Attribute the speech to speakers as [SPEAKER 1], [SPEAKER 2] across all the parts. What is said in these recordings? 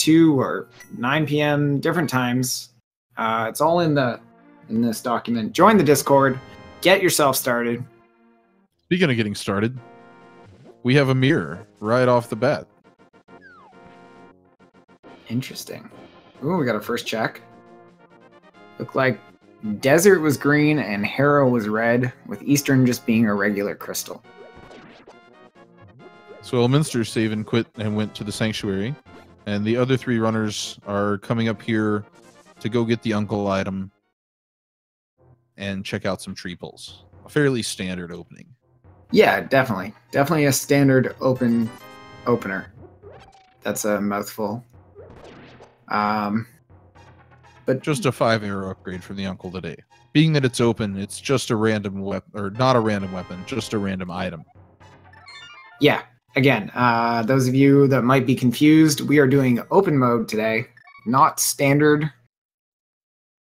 [SPEAKER 1] 2 or 9 p.m. different times. It's all in this document. Join the Discord. Get yourself started.
[SPEAKER 2] Speaking of getting started, we have a mirror right off the bat.
[SPEAKER 1] Interesting. Ooh, we got our first check. Looked like Desert was green and Harrow was red, with Eastern just being a regular crystal.
[SPEAKER 2] So Elminster save and quit and went to the Sanctuary, and the other 3 runners are coming up here to go get the Uncle item and check out some tree pulls. A fairly standard opening.
[SPEAKER 1] Yeah, definitely. Definitely a standard opener. That's a mouthful. But
[SPEAKER 2] just a 5-arrow upgrade from the Uncle today. Being that it's open, it's just a random weapon, or not a random weapon, just a random item.
[SPEAKER 1] Yeah, again, those of you that might be confused, we are doing open mode today, not standard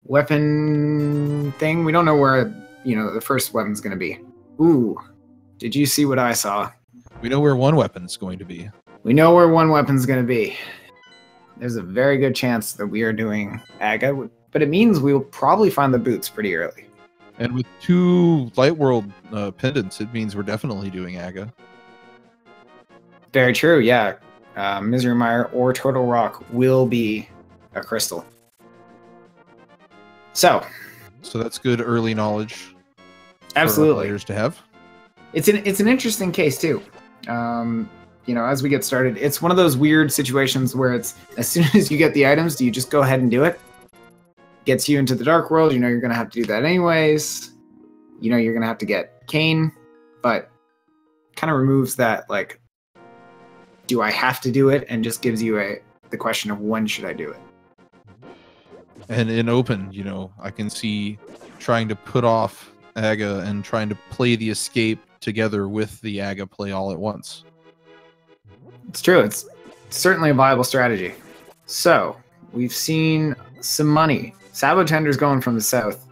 [SPEAKER 1] weapon thing. We don't know where, the first weapon's going to be. Ooh, did you see what I saw?
[SPEAKER 2] We know where one weapon's going to be.
[SPEAKER 1] We know where one weapon's going to be. There's a very good chance that we are doing Aga, but it means we will probably find the boots pretty early.
[SPEAKER 2] And with 2 Light World pendants, it means we're definitely doing Aga.
[SPEAKER 1] Very true, yeah. Misery Mire or Turtle Rock will be a crystal. So
[SPEAKER 2] that's good early knowledge.
[SPEAKER 1] Absolutely.
[SPEAKER 2] For our players to have.
[SPEAKER 1] It's an interesting case too. As we get started, it's one of those weird situations where it's as soon as you get the items, do you just go ahead and do it? Gets you into the Dark World, you're going to have to do that anyways. You're going to have to get Kane, but kind of removes that, like, do I have to do it? And just gives you the question of when should I do it?
[SPEAKER 2] And in open, I can see trying to put off Aga and trying to play the escape together with the Aga play all at once.
[SPEAKER 1] It's true. It's certainly a viable strategy. So, we've seen some money. Sabotender's going from the south.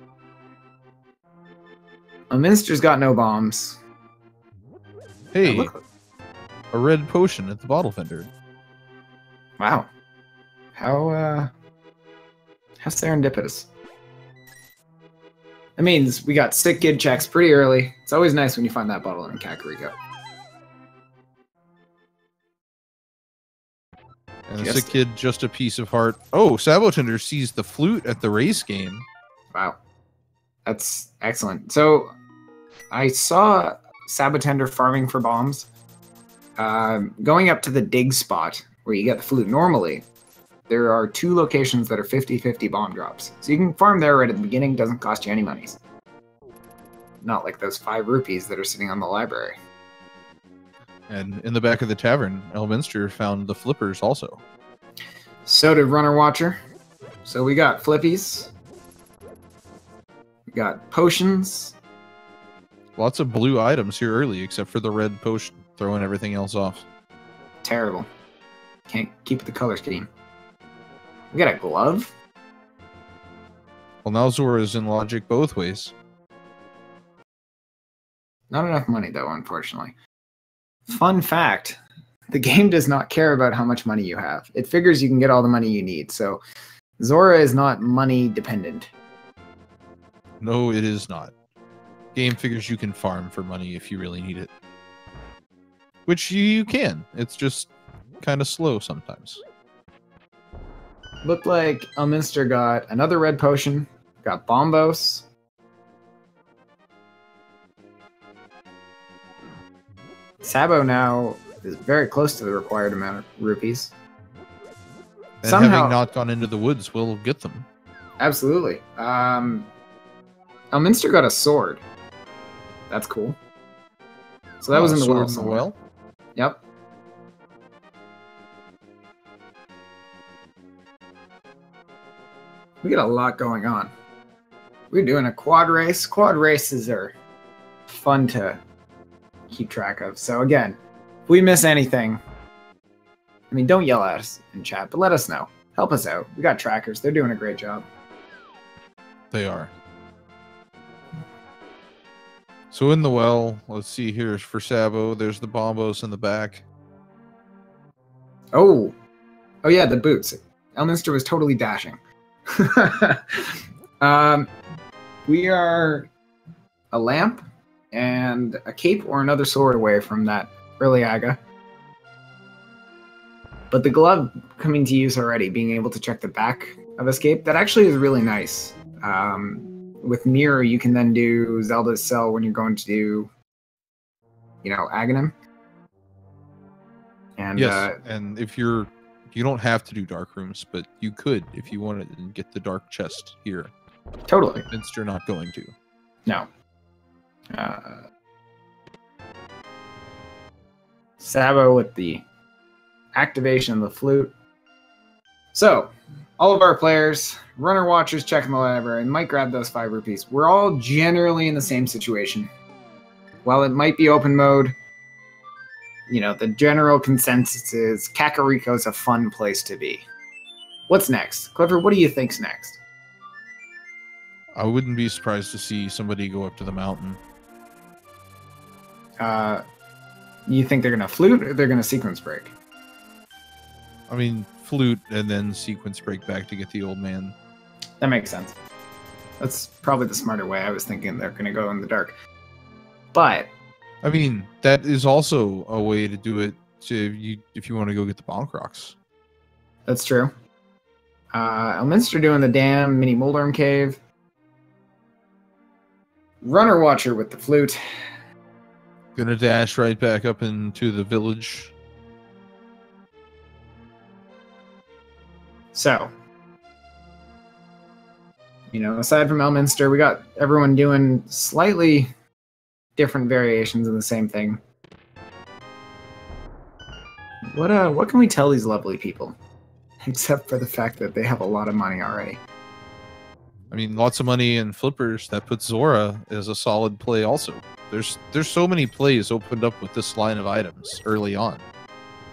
[SPEAKER 1] Elminster's got no bombs.
[SPEAKER 2] Hey, a red potion at the bottle vendor.
[SPEAKER 1] Wow. How serendipitous. That means we got sick kid checks pretty early. It's always nice when you find that bottle in Kakariko.
[SPEAKER 2] And the sick kid, just a piece of heart. Oh, Sabotender sees the flute at the race game.
[SPEAKER 1] Wow. That's excellent. So, I saw Sabotender farming for bombs. Going up to the dig spot, where you get the flute normally, there are 2 locations that are 50-50 bomb drops. So you can farm there right at the beginning, doesn't cost you any monies. Not like those 5 rupees that are sitting on the library.
[SPEAKER 2] And in the back of the tavern, Elminster found the flippers also.
[SPEAKER 1] So did Runner Watcher. So we got flippies. We got potions.
[SPEAKER 2] Lots of blue items here early, except for the red potion, throwing everything else off.
[SPEAKER 1] Terrible. Can't keep the color scheme. We got a glove.
[SPEAKER 2] Well, now Zora is in logic both ways.
[SPEAKER 1] Not enough money, though, unfortunately. Fun fact, the game does not care about how much money you have. It figures you can get all the money you need, so Zora is not money dependent.
[SPEAKER 2] No, it is not. Game figures you can farm for money if you really need it. Which you can. It's just kind of slow sometimes.
[SPEAKER 1] Looked like Elminster got another red potion, got Bombos. Sabo now is very close to the required amount of rupees.
[SPEAKER 2] And somehow, having not gone into the woods will get them.
[SPEAKER 1] Absolutely. Elminster got a sword. That's cool. So that was in the well somewhere.
[SPEAKER 2] Well?
[SPEAKER 1] Yep. We got a lot going on. We're doing a quad race. Quad races are fun to keep track of. So again, if we miss anything, I mean, don't yell at us in chat, but let us know. Help us out. We got trackers. They're doing a great job.
[SPEAKER 2] They are. So in the well, let's see here for Sabo. There's the Bombos in the back.
[SPEAKER 1] Oh, Oh yeah, the boots. Elminster was totally dashing. We are a lamp and a cape or another sword away from that early Aga. But the glove coming to use already, being able to check the back of escape, that actually is really nice. With Mirror, you can then do Zelda's Cell when you're going to do, Aghanim. And
[SPEAKER 2] yes, and if you don't have to do dark rooms, but you could if you wanted to get the dark chest here.
[SPEAKER 1] Totally.
[SPEAKER 2] Since you're not going to.
[SPEAKER 1] No. Sabo with the activation of the flute. So, all of our players, runner watchers checking the library, might grab those 5 rupees. We're all generally in the same situation. While it might be open mode, the general consensus is Kakariko's a fun place to be. What's next? Clifford, what do you think's next?
[SPEAKER 2] I wouldn't be surprised to see somebody go up to the mountain.
[SPEAKER 1] You think they're going to flute or they're going to sequence break?
[SPEAKER 2] I mean, flute and then sequence break back to get the old man.
[SPEAKER 1] That makes sense. That's probably the smarter way. I was thinking they're going to go in the dark. But
[SPEAKER 2] I mean, that is also a way to do it if you want to go get the bonk rocks.
[SPEAKER 1] That's true. Elminster doing the damn mini Moldorm cave. Runner watcher with the flute.
[SPEAKER 2] Gonna dash right back up into the village.
[SPEAKER 1] So, aside from Elminster, we got everyone doing slightly different variations of the same thing. What can we tell these lovely people? Except for the fact that they have a lot of money already.
[SPEAKER 2] I mean, lots of money and flippers. That puts Zora as a solid play also. There's so many plays opened up with this line of items early on.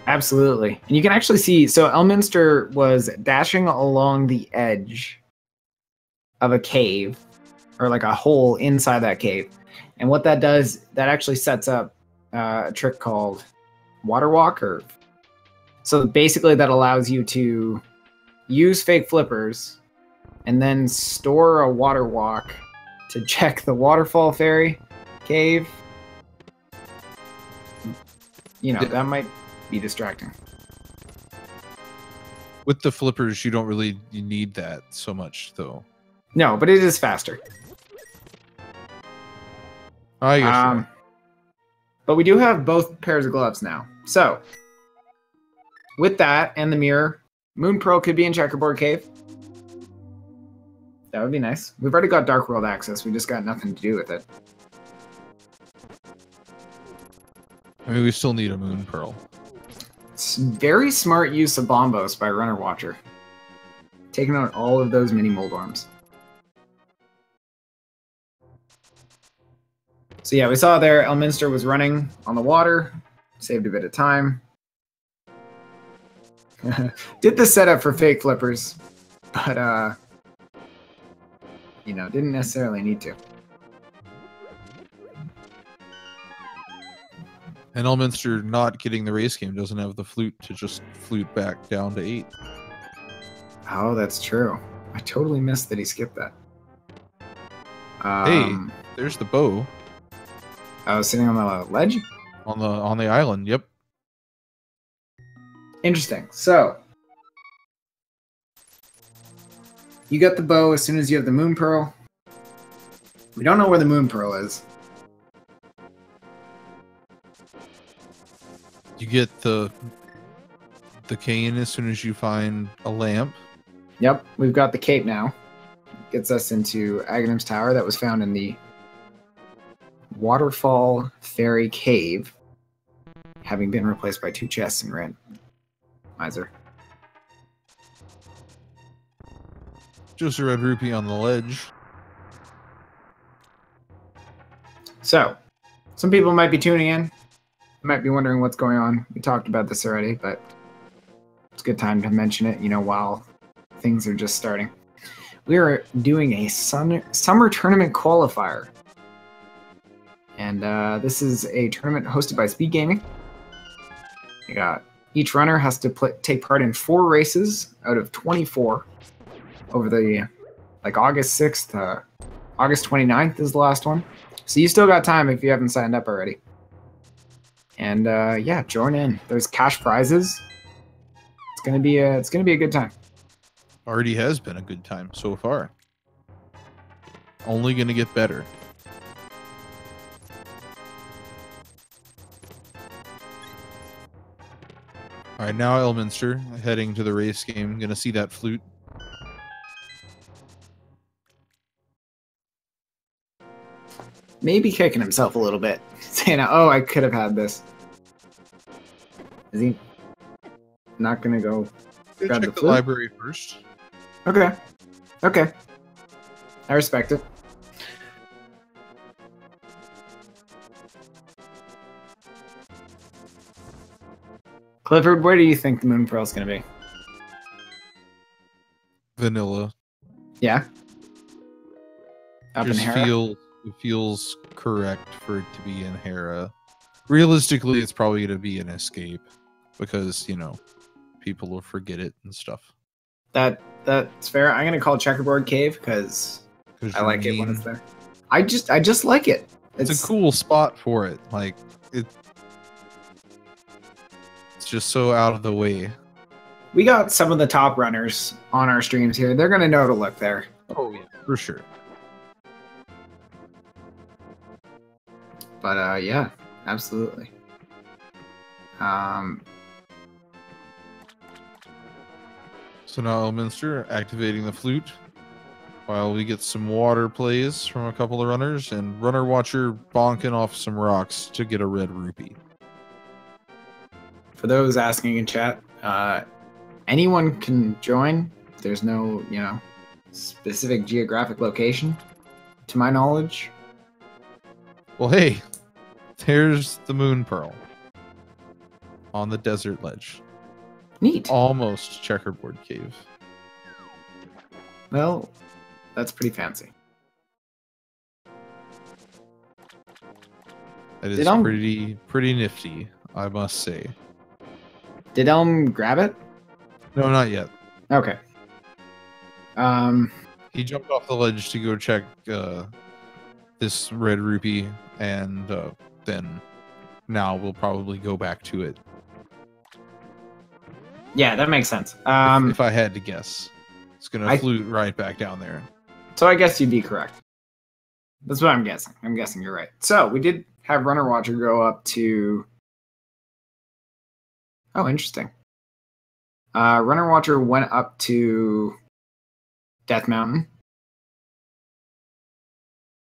[SPEAKER 1] Absolutely. And you can actually see, so Elminster was dashing along the edge of a cave, or like a hole inside that cave. And what that does, that actually sets up a trick called Water Walk. So basically that allows you to use fake flippers and then store a water walk to check the waterfall fairy cave. That might be distracting.
[SPEAKER 2] With the flippers, you don't really need that so much, though.
[SPEAKER 1] No, but it is faster.
[SPEAKER 2] I guess.
[SPEAKER 1] But we do have both pairs of gloves now. So, with that and the mirror, Moon Pearl could be in Checkerboard Cave. That would be nice. We've already got Dark World access. We just got nothing to do with it.
[SPEAKER 2] I mean, we still need a Moon Pearl.
[SPEAKER 1] It's very smart use of Bombos by Runner Watcher. Taking out all of those mini Moldorms. So yeah, we saw there Elminster was running on the water. Saved a bit of time. Did the setup for fake flippers, but didn't necessarily need to.
[SPEAKER 2] And Elminster not getting the race game doesn't have the flute to just flute back down to 8.
[SPEAKER 1] Oh, that's true. I totally missed that he skipped that.
[SPEAKER 2] Hey, there's the bow.
[SPEAKER 1] I was sitting on the ledge?
[SPEAKER 2] On the island, yep.
[SPEAKER 1] Interesting. So, you got the bow as soon as you have the Moon Pearl. We don't know where the Moon Pearl is.
[SPEAKER 2] You get the cane as soon as you find a lamp.
[SPEAKER 1] Yep, we've got the cape now. Gets us into Aghanim's Tower that was found in the Waterfall Fairy Cave, having been replaced by 2 chests in Randomizer.
[SPEAKER 2] Just a red rupee on the ledge.
[SPEAKER 1] So, some people might be tuning in, might be wondering what's going on. We talked about this already, but it's a good time to mention it, while things are just starting. We are doing a summer tournament qualifier. And this is a tournament hosted by Speed Gaming. We got Each runner has to take part in 4 races out of 24 over the August 6th. August 29th is the last one. So you still got time if you haven't signed up already. And yeah, join in. There's cash prizes. It's gonna be a good time.
[SPEAKER 2] Already has been a good time so far. Only gonna get better. All right, now Elminster heading to the race game. Gonna see that flute.
[SPEAKER 1] Maybe kicking himself a little bit, saying, "Oh, I could have had this." Is he not gonna go grab
[SPEAKER 2] Check
[SPEAKER 1] the
[SPEAKER 2] the library first.
[SPEAKER 1] Okay. Okay. I respect it. Clifford, where do you think the Moon Pearl is going to be?
[SPEAKER 2] Vanilla.
[SPEAKER 1] Yeah. Up
[SPEAKER 2] Just
[SPEAKER 1] in Hera?
[SPEAKER 2] it feels correct for it to be in Hera. Realistically, it's probably going to be an escape because, you know, people will forget it and stuff.
[SPEAKER 1] That's fair. I'm going to call Checkerboard Cave because I like it when it's there. I just like it.
[SPEAKER 2] It's a cool spot for it. Like it's just so out of the way.
[SPEAKER 1] We got some of the top runners on our streams here. They're going to know to look there.
[SPEAKER 2] Oh yeah, for sure.
[SPEAKER 1] But yeah, absolutely.
[SPEAKER 2] So now Elminster activating the flute while we get some water plays from a couple of runners and Runner Watcher bonking off some rocks to get a red rupee.
[SPEAKER 1] For those asking in chat, anyone can join. There's no, specific geographic location, to my knowledge.
[SPEAKER 2] Well, hey, there's the Moon Pearl on the desert ledge.
[SPEAKER 1] Neat.
[SPEAKER 2] Almost Checkerboard Cave.
[SPEAKER 1] Well, that's pretty fancy.
[SPEAKER 2] That is pretty nifty, I must say.
[SPEAKER 1] Did Elm grab it?
[SPEAKER 2] No, not yet.
[SPEAKER 1] Okay.
[SPEAKER 2] He jumped off the ledge to go check this red rupee, and then now we'll probably go back to it.
[SPEAKER 1] Yeah, that makes sense.
[SPEAKER 2] If I had to guess, it's gonna flute right back down there.
[SPEAKER 1] So I guess you'd be correct. That's what I'm guessing. I'm guessing you're right. So we did have Runner Watcher go up to. Oh, interesting. Runner Watcher went up to Death Mountain.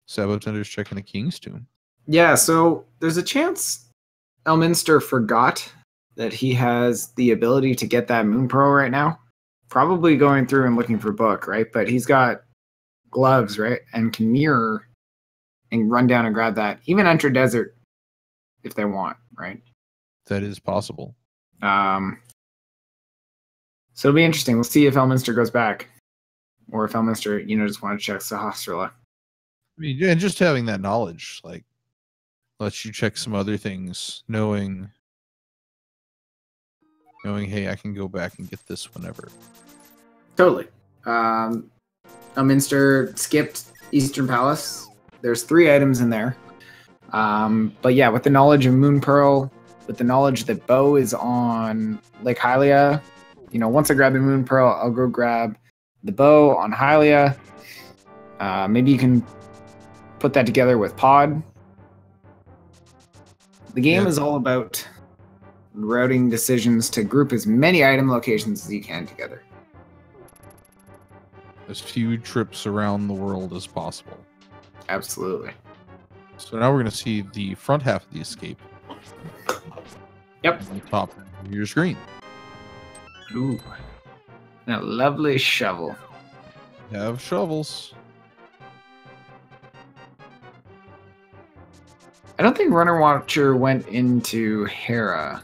[SPEAKER 2] Sabotender's checking the King's Tomb.
[SPEAKER 1] Yeah, so there's a chance Elminster forgot that he has the ability to get that Moon Pearl right now. Probably going through and looking for book, right? But he's got gloves, right? And can mirror and run down and grab that. Even enter desert if they want, right?
[SPEAKER 2] That is possible.
[SPEAKER 1] So it'll be interesting. We'll see if Elminster goes back. Or if Elminster, just want to check Sahasrara.
[SPEAKER 2] I mean, and just having that knowledge, like, lets you check some other things, knowing, hey, I can go back and get this whenever.
[SPEAKER 1] Totally. Elminster skipped Eastern Palace. There's 3 items in there. But yeah, with the knowledge of Moon Pearl, with the knowledge that Bo is on Lake Hylia, once I grab the Moon Pearl, I'll go grab the bow on Hylia. Maybe you can put that together with Pod. The game is all about routing decisions to group as many item locations as you can together.
[SPEAKER 2] As few trips around the world as possible.
[SPEAKER 1] Absolutely.
[SPEAKER 2] So now we're going to see the front half of the escape.
[SPEAKER 1] Yep.
[SPEAKER 2] On the top of your screen.
[SPEAKER 1] Ooh. And a lovely shovel.
[SPEAKER 2] You have shovels.
[SPEAKER 1] I don't think Runner Watcher went into Hera.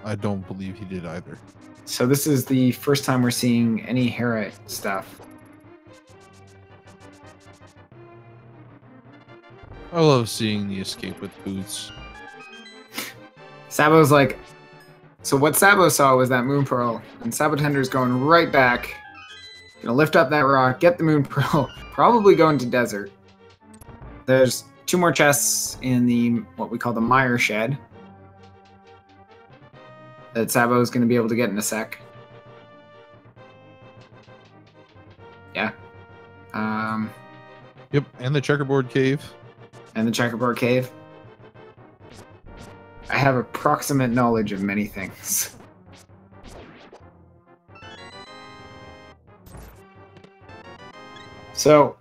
[SPEAKER 2] I don't believe he did either.
[SPEAKER 1] So this is the first time we're seeing any Hera stuff.
[SPEAKER 2] I love seeing the escape with boots.
[SPEAKER 1] Sabo's like, So what Sabo saw was that Moon Pearl, and Sabo Tender's going right back. Gonna lift up that rock, get the Moon Pearl, probably go into Desert. There's 2 more chests in the what we call the Mire Shed that Sabo is gonna be able to get in a sec. Yeah.
[SPEAKER 2] Yep, and the checkerboard cave.
[SPEAKER 1] And the checkerboard cave. I have approximate knowledge of many things. So,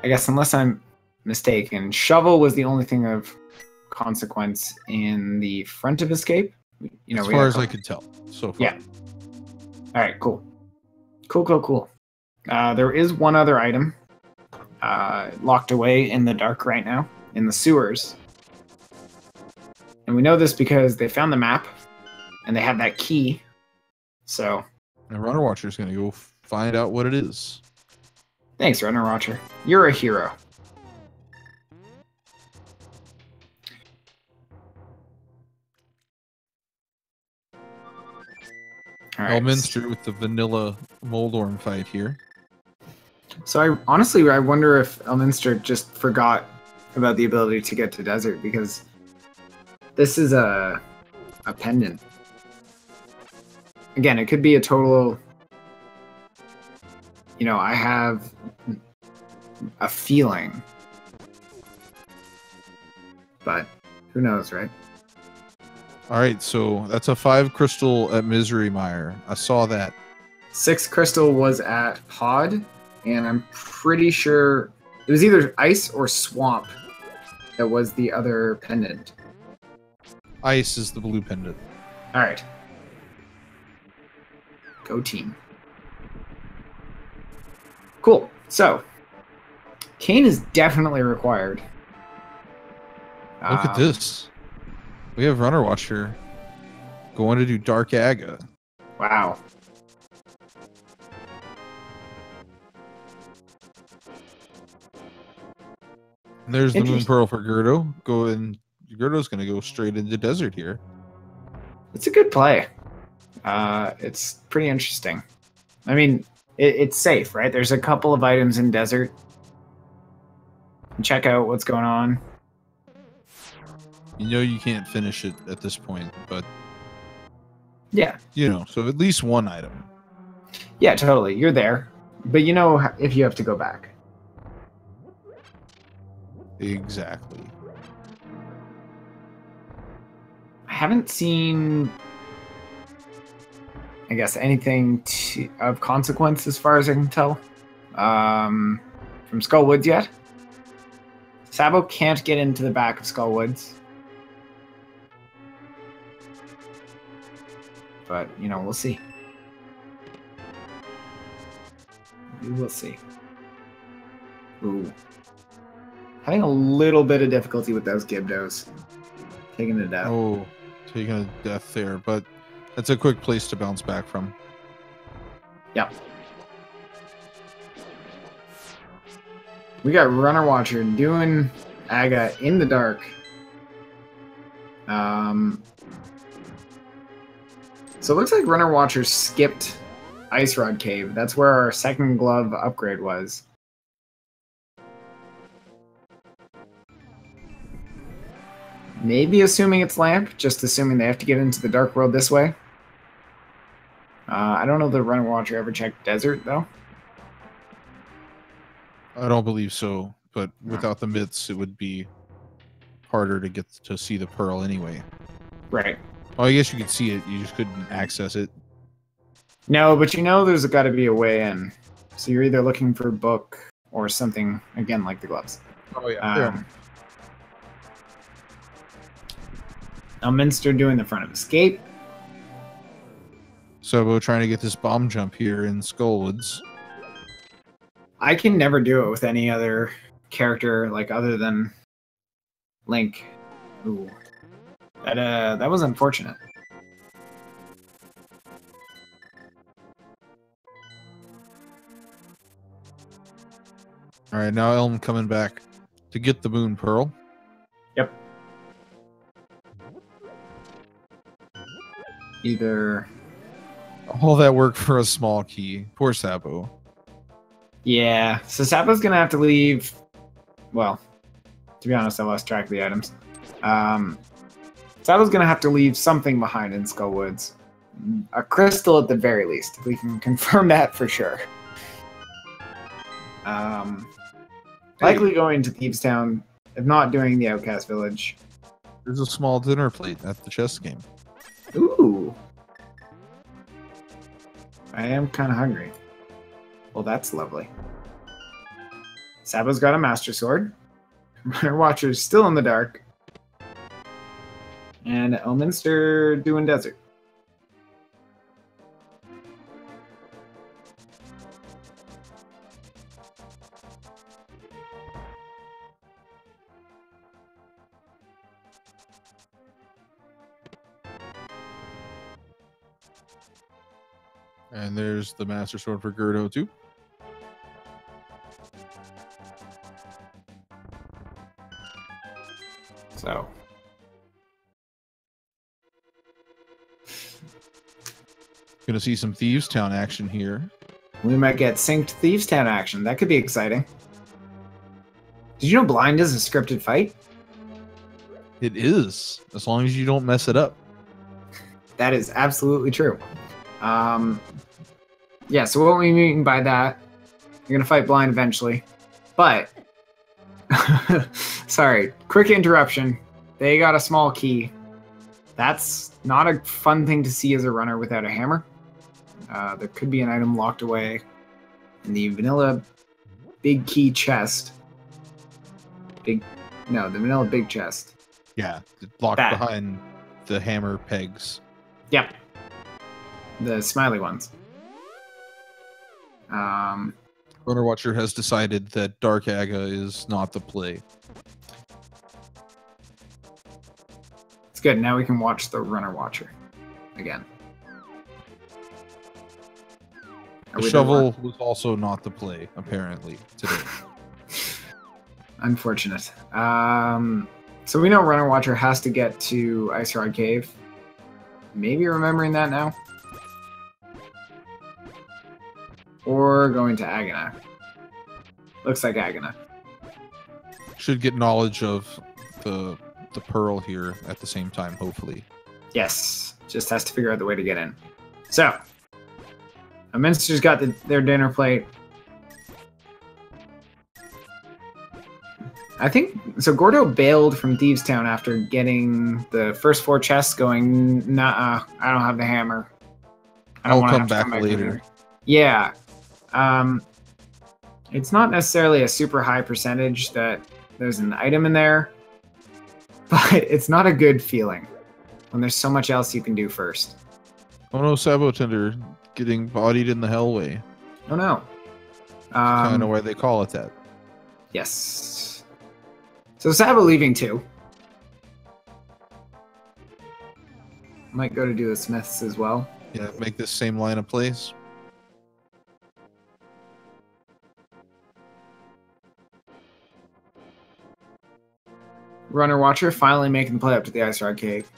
[SPEAKER 1] I guess unless I'm mistaken, shovel was the only thing of consequence in the front of escape. You know,
[SPEAKER 2] as far as I could tell so far.
[SPEAKER 1] Yeah. All right, cool. Cool. There is one other item locked away in the dark right now in the sewers. And we know this because they found the map and they have that key. So.
[SPEAKER 2] And Runner Watcher is going to go find out what it is.
[SPEAKER 1] Thanks, Runner Watcher. You're a hero. All right.
[SPEAKER 2] Elminster with the vanilla Moldorm fight here.
[SPEAKER 1] So I wonder if Elminster just forgot about the ability to get to Desert, because this is a pendant. Again, it could be a total, you know, I have a feeling, but who knows, right?
[SPEAKER 2] All right, so that's a 5 crystal at Misery Mire. I saw that.
[SPEAKER 1] 6 crystal was at Pod, and I'm pretty sure it was either Ice or Swamp that was the other pendant.
[SPEAKER 2] Ice is the blue pendant.
[SPEAKER 1] All right. Go team. Cool. So, Kane is definitely required.
[SPEAKER 2] Look at this. We have Runner Watcher going to do Dark Aga.
[SPEAKER 1] Wow.
[SPEAKER 2] And there's the Moon Pearl for Gerdo. Gerdo's going to go straight into Desert here.
[SPEAKER 1] It's a good play. It's pretty interesting. I mean, it's safe, right? There's a couple of items in Desert. Check out what's going on.
[SPEAKER 2] You know you can't finish it at this point, but...
[SPEAKER 1] Yeah.
[SPEAKER 2] You know, so at least one item.
[SPEAKER 1] Yeah, totally. You're there. But you know if you have to go back.
[SPEAKER 2] Exactly.
[SPEAKER 1] I haven't seen, I guess, anything of consequence as far as I can tell from Skull Woods yet. Sabo can't get into the back of Skull Woods. But, you know, we'll see. We will see. Ooh. Having a little bit of difficulty with those Gibdos. Taking a death.
[SPEAKER 2] Oh, taking a death there, but that's a quick place to bounce back from.
[SPEAKER 1] Yep. We got Runner Watcher doing Aga in the dark. So it looks like Runner Watcher skipped Ice Rod Cave. That's where our second glove upgrade was. Maybe assuming it's Lamp, just assuming they have to get into the Dark World this way. I don't know that Runner Watcher ever checked Desert, though.
[SPEAKER 2] I don't believe so, but without the myths, it would be harder to get to see the pearl anyway.
[SPEAKER 1] Right.
[SPEAKER 2] Oh, I guess you could see it, you just couldn't access it.
[SPEAKER 1] No, but you know there's got to be a way in. So you're either looking for a book or something, again, like the gloves.
[SPEAKER 2] Oh, yeah.
[SPEAKER 1] Elminster doing the front of escape.
[SPEAKER 2] Sobo trying to get this bomb jump here in Skullwoods.
[SPEAKER 1] I can never do it with any other character, like, other than Link. Ooh. That was unfortunate.
[SPEAKER 2] Alright, now Elm coming back to get the Moon Pearl.
[SPEAKER 1] Yep. Either...
[SPEAKER 2] All that work for a small key. Poor Sabo.
[SPEAKER 1] Yeah, so Sabo's gonna have to leave... Well, to be honest, I lost track of the items. Sabo's gonna have to leave something behind in Skullwoods. A crystal at the very least. We can confirm that for sure. Likely going to Thieves Town, if not doing the Outcast Village.
[SPEAKER 2] There's a small dinner plate at the chess game.
[SPEAKER 1] Ooh. I am kind of hungry. Well, that's lovely. Sabo's got a Master Sword. Runner Watcher's still in the dark. And Elminster doing desert.
[SPEAKER 2] And there's the Master Sword for Gerdo too.
[SPEAKER 1] So.
[SPEAKER 2] Gonna see some Thieves Town action here.
[SPEAKER 1] We might get synced Thieves Town action. That could be exciting. Did you know Blind is a scripted fight?
[SPEAKER 2] It is, as long as you don't mess it up.
[SPEAKER 1] That is absolutely true. Yeah, so what we mean by that, you're going to fight Blind eventually. But, sorry, quick interruption. They got a small key. That's not a fun thing to see as a runner without a hammer. There could be an item locked away in the vanilla big key chest. The vanilla big chest.
[SPEAKER 2] Yeah, locked behind the hammer pegs.
[SPEAKER 1] Yep. The smiley ones.
[SPEAKER 2] Runner Watcher has decided that Dark Aga is not the play.
[SPEAKER 1] It's good. Now we can watch the Runner Watcher again.
[SPEAKER 2] The shovel was also not the play, apparently, today.
[SPEAKER 1] Unfortunate. So we know Runner Watcher has to get to Ice Rod Cave. Maybe remembering that now. Or going to Agana. Looks like Agana.
[SPEAKER 2] Should get knowledge of the pearl here at the same time, hopefully.
[SPEAKER 1] Yes. Just has to figure out the way to get in. So. Minster's got their dinner plate. I think so. Gordo bailed from Thieves Town after getting the first 4 chests going. Nah, I don't have the hammer.
[SPEAKER 2] I'll come back later.
[SPEAKER 1] Yeah. It's not necessarily a super high percentage that there's an item in there, but it's not a good feeling when there's so much else you can do first.
[SPEAKER 2] Oh no, Sabotender getting bodied in the Hellway.
[SPEAKER 1] Oh no.
[SPEAKER 2] Kind of why they call it that.
[SPEAKER 1] Yes. So Sabo leaving too. Might go to do the Smiths as well.
[SPEAKER 2] Yeah, make this same line of plays.
[SPEAKER 1] Runner Watcher finally making the play up to the Ice Rod Cave.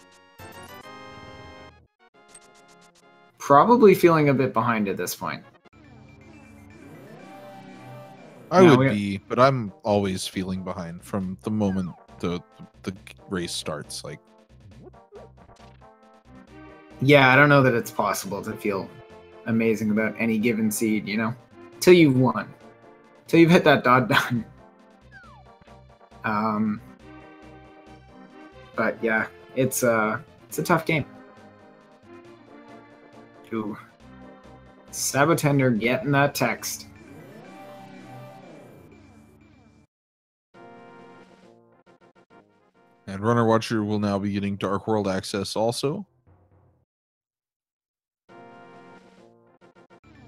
[SPEAKER 1] Probably feeling a bit behind at this point.
[SPEAKER 2] I would be, but I'm always feeling behind from the moment the race starts. Like,
[SPEAKER 1] yeah, I don't know that it's possible to feel amazing about any given seed, you know, till you've won, till you've hit that dot done. But yeah, it's a tough game. Ooh. Sabotender getting that text.
[SPEAKER 2] and Runner Watcher will now be getting Dark World access also.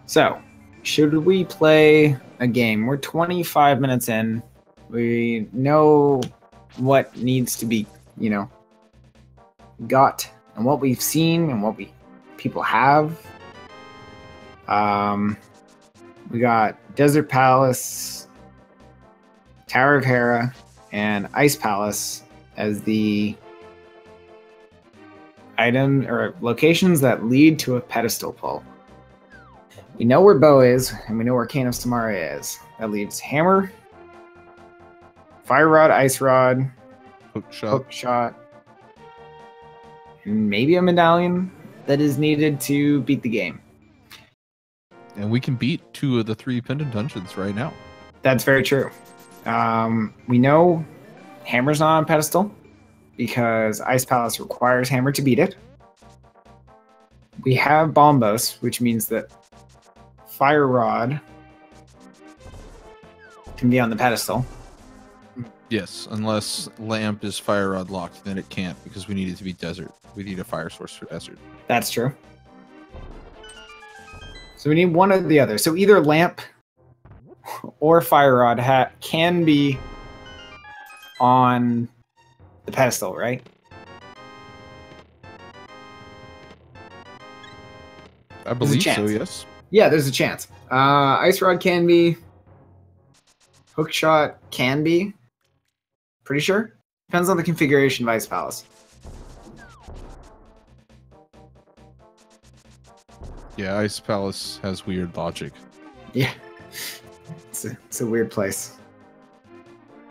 [SPEAKER 1] So, should we play a game? We're 25 minutes in. We know what needs to be, you know, got and what we've seen and what people have. We got Desert Palace, Tower of Hera, and Ice Palace as the item or locations that lead to a pedestal pull. We know where Bow is, and we know where Cane of Samaria is. That leaves Hammer, Fire Rod, Ice Rod, Hook Shot, and maybe a medallion that is needed to beat the game.
[SPEAKER 2] And we can beat 2 of the 3 pendant dungeons right now.
[SPEAKER 1] That's very true. We know Hammer's not on pedestal because Ice Palace requires Hammer to beat it. We have Bombos, which means that Fire Rod can be on the pedestal.
[SPEAKER 2] Yes, unless Lamp is Fire Rod locked, then it can't because we need it to be desert. We need a fire source for desert.
[SPEAKER 1] That's true. So we need one or the other. So either Lamp or Fire Rod can be on the pedestal, right?
[SPEAKER 2] I believe so, yes.
[SPEAKER 1] Yeah, there's a chance. Ice Rod can be. Hook Shot can be. Pretty sure. Depends on the configuration of Ice Palace.
[SPEAKER 2] Yeah, Ice Palace has weird logic.
[SPEAKER 1] Yeah. It's a weird place.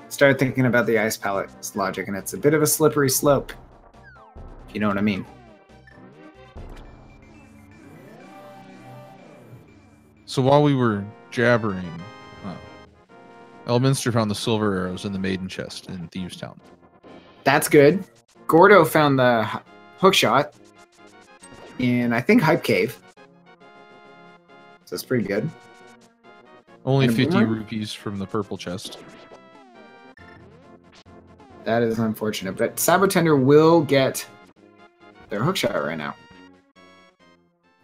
[SPEAKER 1] Start thinking about the Ice Palace logic, and it's a bit of a slippery slope. If you know what I mean.
[SPEAKER 2] So while we were jabbering, Elminster found the silver arrows in the maiden chest in Thieves' Town.
[SPEAKER 1] That's good. Gordo found the hook shot in, I think, Hype Cave. So it's pretty good.
[SPEAKER 2] Only 50 rupees from the purple chest.
[SPEAKER 1] That is unfortunate, but Sabotender will get their hook shot right now.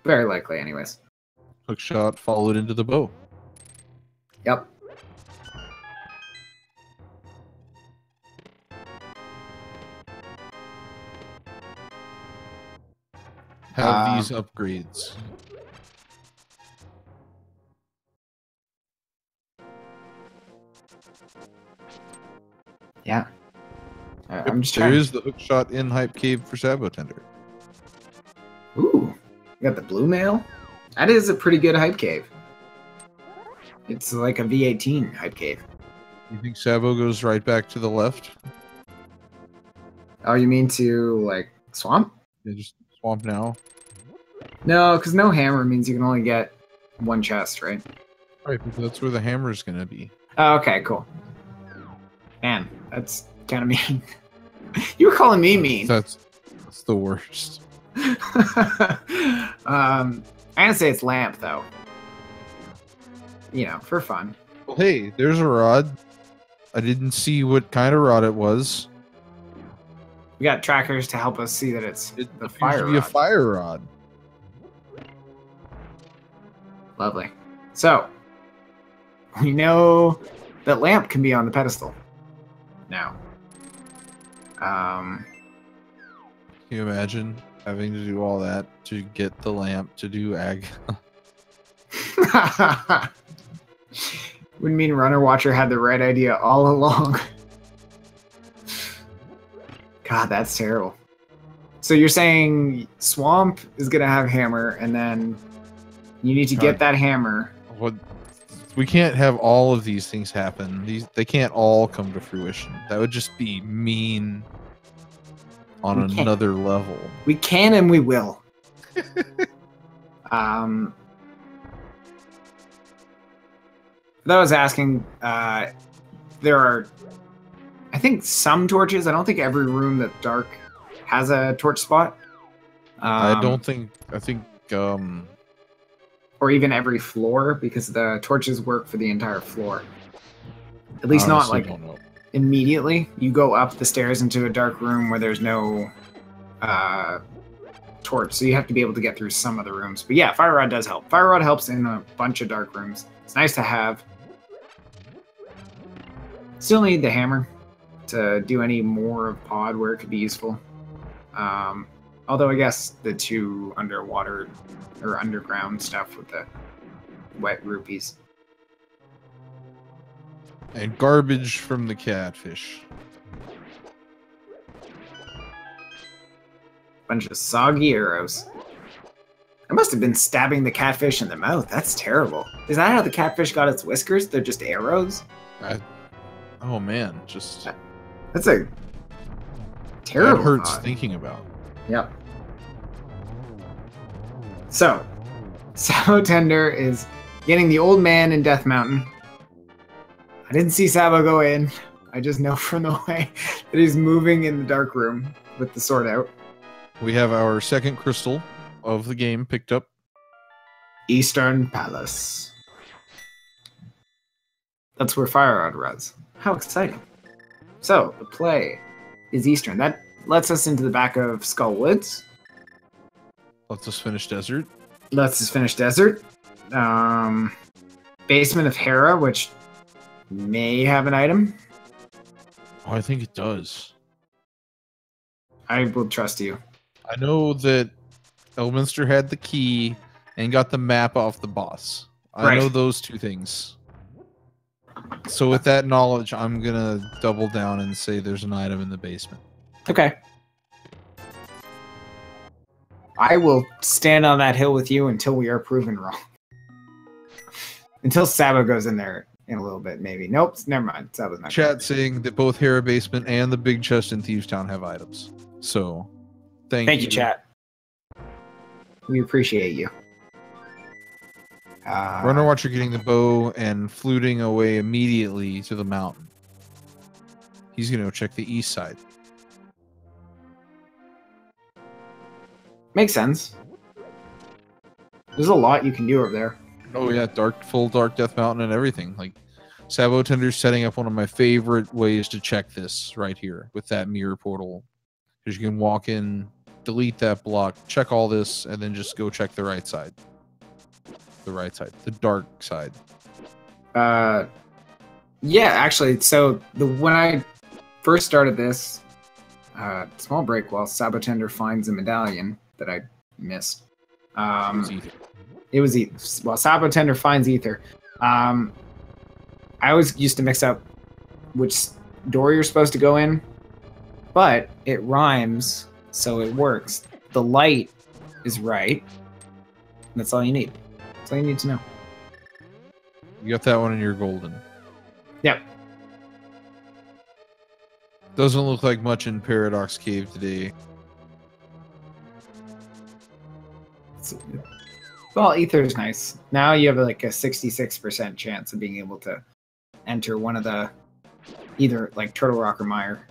[SPEAKER 1] Very likely, anyways.
[SPEAKER 2] Hook shot followed into the bow.
[SPEAKER 1] Yep.
[SPEAKER 2] Have these upgrades.
[SPEAKER 1] Yeah. I'm just
[SPEAKER 2] There
[SPEAKER 1] trying.
[SPEAKER 2] is the hook shot in Hype Cave for Sabotender.
[SPEAKER 1] Ooh, you got the blue mail? That is a pretty good Hype Cave. It's like a V18 Hype Cave.
[SPEAKER 2] You think Sabo goes right back to the left?
[SPEAKER 1] Oh, you mean to, like, Swamp?
[SPEAKER 2] Yeah, just swamp now.
[SPEAKER 1] No, because no hammer means you can only get one chest, right?
[SPEAKER 2] Right, because that's where the hammer's gonna be.
[SPEAKER 1] Oh, okay, cool. Man, that's kind of mean. You were calling me mean.
[SPEAKER 2] That's the worst.
[SPEAKER 1] I'm gonna say it's Lamp, though. You know, for fun.
[SPEAKER 2] Well, hey, there's a rod. I didn't see what kind of rod it was.
[SPEAKER 1] We got trackers to help us see that it's the fire
[SPEAKER 2] rod. A fire rod.
[SPEAKER 1] Lovely. So, we know that Lamp can be on the pedestal now.
[SPEAKER 2] Can you imagine having to do all that to get the Lamp to do ag?
[SPEAKER 1] Would mean Runner Watcher had the right idea all along. God, that's terrible. So you're saying Swamp is gonna have hammer, and then you need to get that hammer.
[SPEAKER 2] What? We can't have all of these things happen. They can't all come to fruition. That would just be mean on another level.
[SPEAKER 1] We can and we will. That was asking. There are, I think, some torches. I don't think every room that dark has a torch spot.
[SPEAKER 2] I don't think. I think.
[SPEAKER 1] Or even every floor, because the torches work for the entire floor. At least not like immediately. You go up the stairs into a dark room where there's no torch, so you have to be able to get through some of the rooms. But yeah, Fire Rod does help. Fire Rod helps in a bunch of dark rooms. It's nice to have. Still need the hammer to do any more of pod where it could be useful. Although I guess the 2 underwater or underground stuff with the wet rupees.
[SPEAKER 2] And garbage from the catfish.
[SPEAKER 1] Bunch of soggy arrows. I must have been stabbing the catfish in the mouth. That's terrible. Is that how the catfish got its whiskers? They're just arrows?
[SPEAKER 2] Oh man, just...
[SPEAKER 1] That's a terrible
[SPEAKER 2] That hurts
[SPEAKER 1] thought.
[SPEAKER 2] thinking about.
[SPEAKER 1] Yep. So, Sabo Tender is getting the old man in Death Mountain. I didn't see Sabo go in. I just know from the way that he's moving in the dark room with the sword out.
[SPEAKER 2] We have our second crystal of the game picked up.
[SPEAKER 1] Eastern Palace. That's where Fire Rod runs. How exciting. So, the play is Eastern. That lets us into the back of Skull Woods.
[SPEAKER 2] Lets us finish desert.
[SPEAKER 1] Lets us finish desert. Basement of Hera, which may have an item.
[SPEAKER 2] Oh, I think it does.
[SPEAKER 1] I will trust you.
[SPEAKER 2] I know that Elminster had the key and got the map off the boss. I know those two things. So with that knowledge, I'm gonna double down and say there's an item in the basement.
[SPEAKER 1] Okay. I will stand on that hill with you until we are proven wrong. Until Sabo goes in there in a little bit, maybe. Nope, never mind. Sabo's not.
[SPEAKER 2] Chat saying that both Hera Basement and the big chest in Thieves Town have items. So, thank you,
[SPEAKER 1] chat. We appreciate you.
[SPEAKER 2] Runner Watcher getting the bow and fluting away immediately to the mountain. He's going to check the east side.
[SPEAKER 1] Makes sense. There's a lot you can do over there.
[SPEAKER 2] Oh yeah, full dark Death Mountain and everything. Like, Sabo Tender's setting up one of my favorite ways to check this right here with that mirror portal. Because you can walk in, delete that block, check all this, and then just go check the right side. The right side. The dark side.
[SPEAKER 1] Yeah, actually, so when I first started this, small break while Sabo Tender finds a medallion that I missed. It was Ether. While Sabo Tender finds Ether. I always used to mix up which door you're supposed to go in, but it rhymes, so it works. The light is right. That's all you need. That's all you need to know.
[SPEAKER 2] You got that one and you're golden.
[SPEAKER 1] Yep.
[SPEAKER 2] Doesn't look like much in Paradox Cave today.
[SPEAKER 1] Well, Ether is nice. Now you have like a 66% chance of being able to enter one of the either like Turtle Rock or Mire.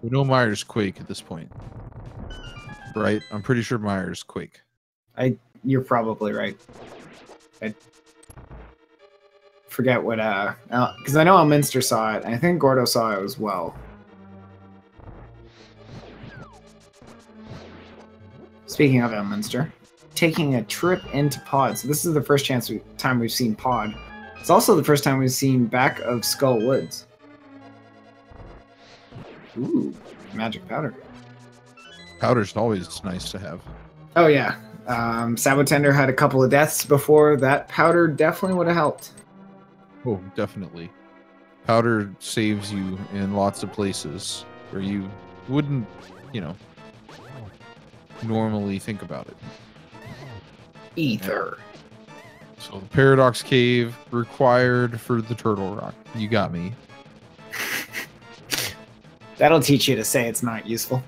[SPEAKER 2] We know Mire's Quake at this point. Right? I'm pretty sure Mire's Quake.
[SPEAKER 1] You're probably right. I forget what because I know Elminster saw it, and I think Gordo saw it as well. Speaking of Elminster, taking a trip into Pod. So this is the first time we've seen Pod. It's also the first time we've seen back of Skull Woods. Ooh, magic powder.
[SPEAKER 2] Powder's always nice to have.
[SPEAKER 1] Oh yeah. Sabo Tender had a couple of deaths before. That powder definitely would have helped.
[SPEAKER 2] Oh, definitely. Powder saves you in lots of places where you wouldn't, normally think about it.
[SPEAKER 1] Ether.
[SPEAKER 2] So the Paradox Cave required for the Turtle Rock. You got me.
[SPEAKER 1] That'll teach you to say it's not useful.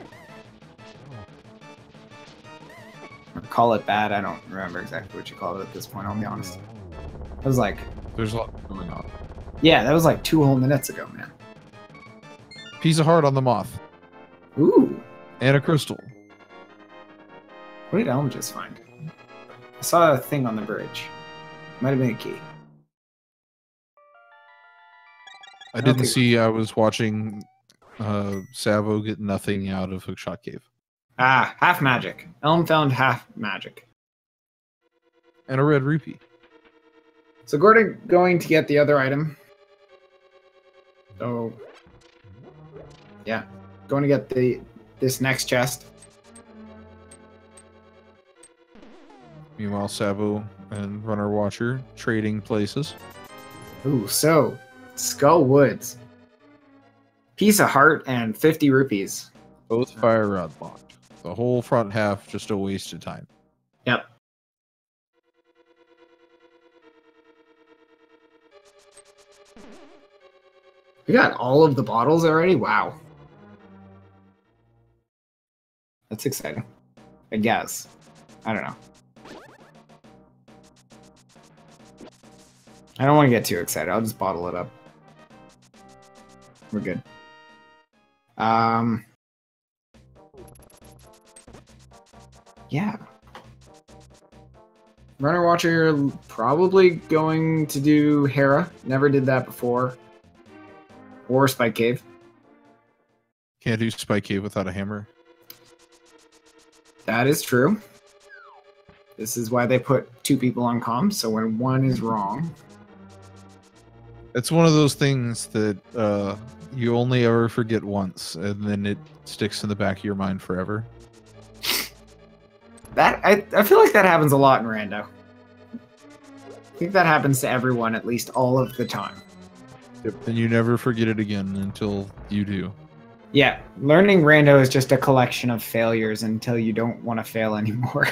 [SPEAKER 1] Or call it bad. I don't remember exactly what you called it at this point, I'll be honest. It was like...
[SPEAKER 2] There's a lot going on.
[SPEAKER 1] Yeah, that was like 2 whole minutes ago, man.
[SPEAKER 2] Piece of heart on the moth.
[SPEAKER 1] Ooh.
[SPEAKER 2] And a crystal.
[SPEAKER 1] What did Elm just find? I saw a thing on the bridge. Might have been a key.
[SPEAKER 2] I didn't see. I was watching Sabo get nothing out of Hookshot Cave.
[SPEAKER 1] Ah, half magic. Elm found half magic.
[SPEAKER 2] And a red rupee.
[SPEAKER 1] So Gordon going to get the other item. So yeah, going to get this next chest.
[SPEAKER 2] Meanwhile, Sabo and Runner Watcher trading places.
[SPEAKER 1] Ooh, so Skull Woods. Piece of heart and 50 rupees.
[SPEAKER 2] Both fire rod locked. The whole front half just a waste of time.
[SPEAKER 1] Yep. We got all of the bottles already? Wow. That's exciting. I guess. I don't know. I don't want to get too excited. I'll just bottle it up. We're good. Yeah. Runner Watcher probably going to do Hera. Never did that before. Or Spike Cave.
[SPEAKER 2] Can't do Spike Cave without a hammer.
[SPEAKER 1] That is true. This is why they put 2 people on comms, so when one is wrong.
[SPEAKER 2] It's one of those things that you only ever forget once, and then it sticks in the back of your mind forever.
[SPEAKER 1] That I feel like that happens a lot in Rando. I think that happens to everyone at least all of the time.
[SPEAKER 2] Yep. And you never forget it again until you do.
[SPEAKER 1] Yeah, learning Rando is just a collection of failures until you don't want to fail anymore.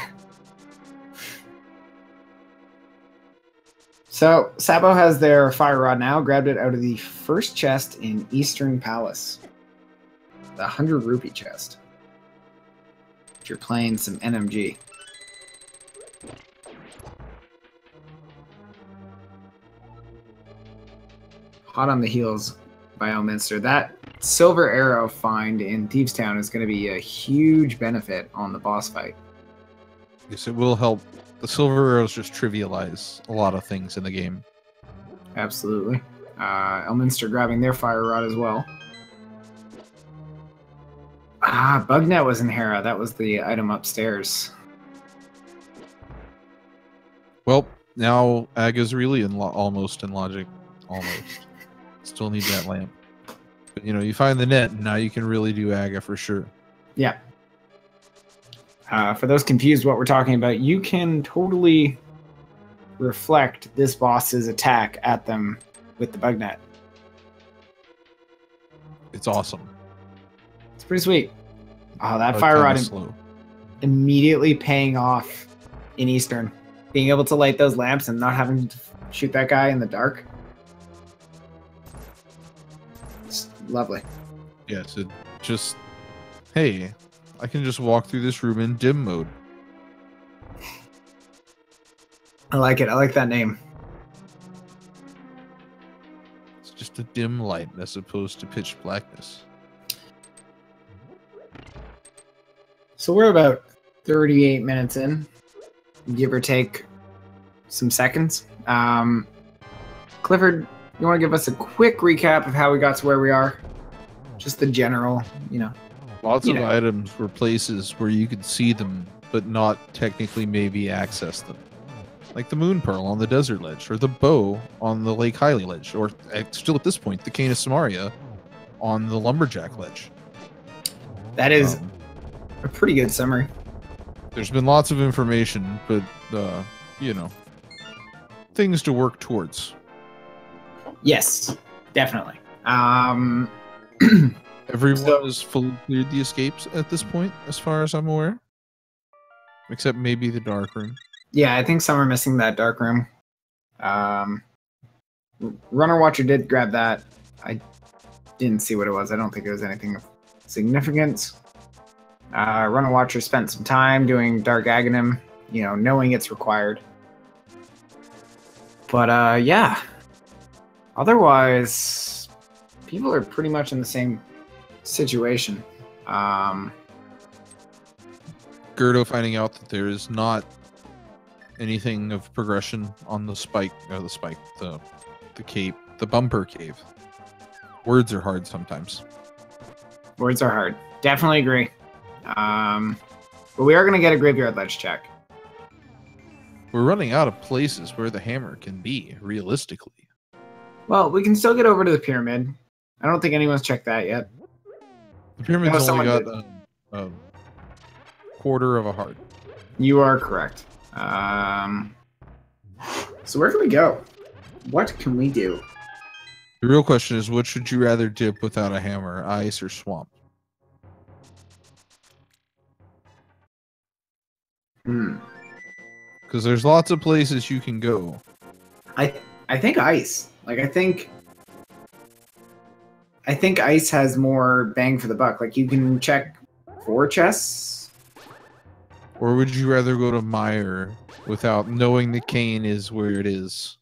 [SPEAKER 1] So, Sabo has their fire rod now, grabbed it out of the first chest in Eastern Palace. The 100 rupee chest. If you're playing some NMG. Hot on the heels by Elminster. That silver arrow find in Thieves Town is going to be a huge benefit on the boss fight.
[SPEAKER 2] Yes, it will help. The silver arrows just trivialize a lot of things in the game.
[SPEAKER 1] Absolutely. Elminster grabbing their fire rod as well. Bugnet was in Hera. That was the item upstairs.
[SPEAKER 2] Well, now Aga's really almost in logic. Almost. Still need that lamp. But, you know, you find the net, and now you can really do Aga for sure.
[SPEAKER 1] Yeah. For those confused what we're talking about, you can totally reflect this boss's attack at them with the bug net.
[SPEAKER 2] It's awesome.
[SPEAKER 1] It's pretty sweet. Oh, that fire rod immediately paying off in Eastern. Being able to light those lamps and not having to shoot that guy in the dark. It's lovely.
[SPEAKER 2] Yes, it just... Hey, I can just walk through this room in dim mode.
[SPEAKER 1] I like it. I like that name.
[SPEAKER 2] It's just a dim light as opposed to pitch blackness.
[SPEAKER 1] So we're about 38 minutes in, give or take some seconds. Clifford, you want to give us a quick recap of how we got to where we are? Just the general, you know.
[SPEAKER 2] Lots of items were places where you could see them, but not technically maybe access them. Like the Moon Pearl on the Desert Ledge, or the Bow on the Lake Hylia Ledge, or still at this point, the Cane of Samaria on the Lumberjack Ledge.
[SPEAKER 1] That is a pretty good summary.
[SPEAKER 2] There's been lots of information, but, you know, things to work towards.
[SPEAKER 1] Yes, definitely.
[SPEAKER 2] Everyone has fully cleared the escapes at this point, as far as I'm aware. Except maybe the dark room.
[SPEAKER 1] Yeah, I think some are missing that dark room. Runner Watcher did grab that. I didn't see what it was. I don't think it was anything of significance. Runner Watcher spent some time doing Dark Aghanim, you know, knowing it's required. But, yeah. Otherwise, people are pretty much in the same situation.
[SPEAKER 2] Gerdo finding out that there is not anything of progression on the the cape, the bumper cave. Words are hard sometimes.
[SPEAKER 1] Words are hard. Definitely agree. But we are going to get a graveyard ledge check.
[SPEAKER 2] We're running out of places where the hammer can be, realistically.
[SPEAKER 1] Well, we can still get over to the pyramid. I don't think anyone's checked that yet.
[SPEAKER 2] The pyramid's only got a quarter of a heart.
[SPEAKER 1] You are correct. So where can we go? What can we do?
[SPEAKER 2] The real question is, what should you rather dip without a hammer, ice or swamp?
[SPEAKER 1] Hmm.
[SPEAKER 2] Because there's lots of places you can go.
[SPEAKER 1] I think ice. Like I think ice has more bang for the buck. Like you can check 4 chests.
[SPEAKER 2] Or would you rather go to Mire without knowing the cane is where it is?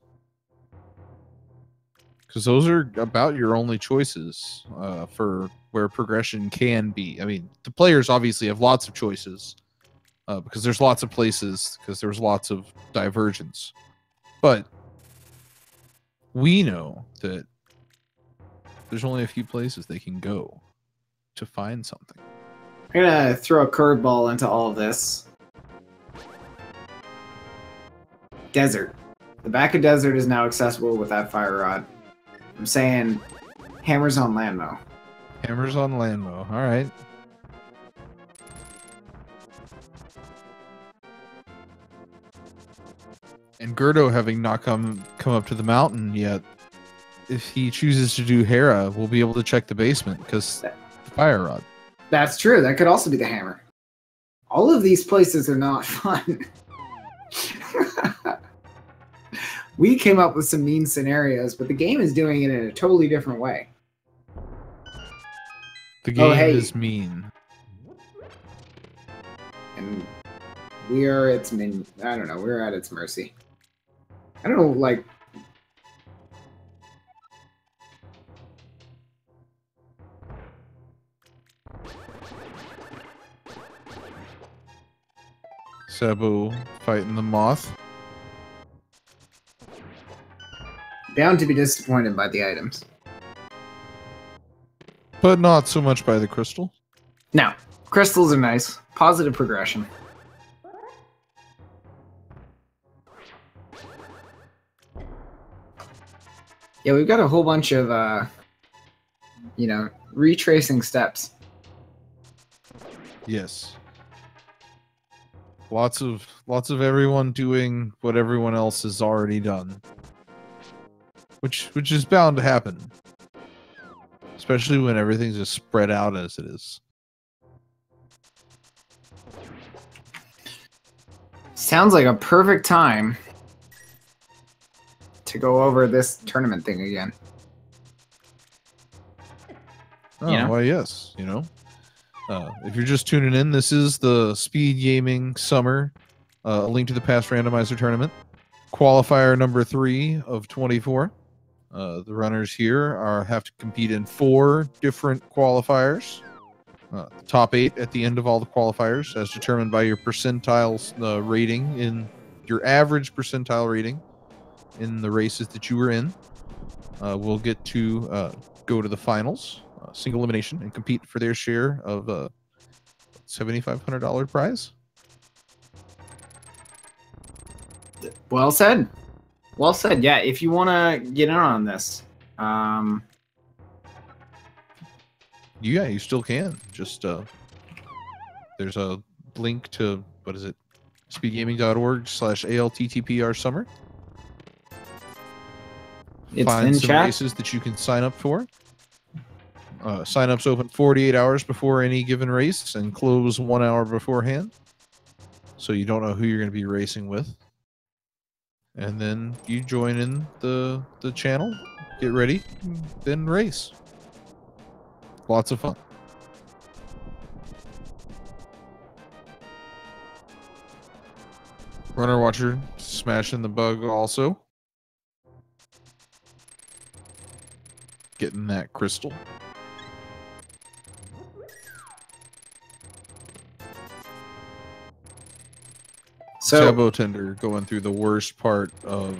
[SPEAKER 2] Because those are about your only choices for where progression can be. I mean, the players obviously have lots of choices because there's lots of places, because there's lots of divergence. But we know that there's only a few places they can go to find something.
[SPEAKER 1] I'm gonna throw a curveball into all of this. Desert. The back of desert is now accessible with that fire rod. I'm saying hammers on Landmo.
[SPEAKER 2] Hammers on Landmo. All right. And Gerdo, having not come up to the mountain yet, if he chooses to do Hera, we'll be able to check the basement because the fire rod.
[SPEAKER 1] That's true. That could also be the hammer. All of these places are not fun. We came up with some mean scenarios, but the game is doing it in a totally different way.
[SPEAKER 2] The game is mean.
[SPEAKER 1] And we are its I don't know, we're at its mercy. I don't know, like...
[SPEAKER 2] Sabu fighting the moth.
[SPEAKER 1] Bound to be disappointed by the items.
[SPEAKER 2] But not so much by the crystal.
[SPEAKER 1] No. Crystals are nice. Positive progression. Yeah, we've got a whole bunch of, retracing steps.
[SPEAKER 2] Yes. Lots of everyone doing what everyone else has already done. Which is bound to happen. Especially when everything's just spread out as it is.
[SPEAKER 1] Sounds like a perfect time to go over this tournament thing again.
[SPEAKER 2] Oh, well, yes, if you're just tuning in, this is the Speed Gaming Summer A Link to the Past Randomizer Tournament. Qualifier number 3 of 24. The runners here have to compete in 4 different qualifiers. The top 8 at the end of all the qualifiers, as determined by your percentiles rating in your average percentile rating in the races that you were in. Will get to go to the finals, single elimination, and compete for their share of $7,500 prize.
[SPEAKER 1] Well said. Well said. Yeah, if you want to get in on this,
[SPEAKER 2] yeah, you still can. Just there's a link to speedgaming.org/ALTTPR summer. Find some races that you can sign up for. Sign-ups open 48 hours before any given race and close 1 hour beforehand, so you don't know who you're going to be racing with. And then you join in the channel, get ready, then race. Lots of fun. Runner Watcher smashing the bug also. Getting that crystal.
[SPEAKER 1] So
[SPEAKER 2] Sabo Tender going through the worst part of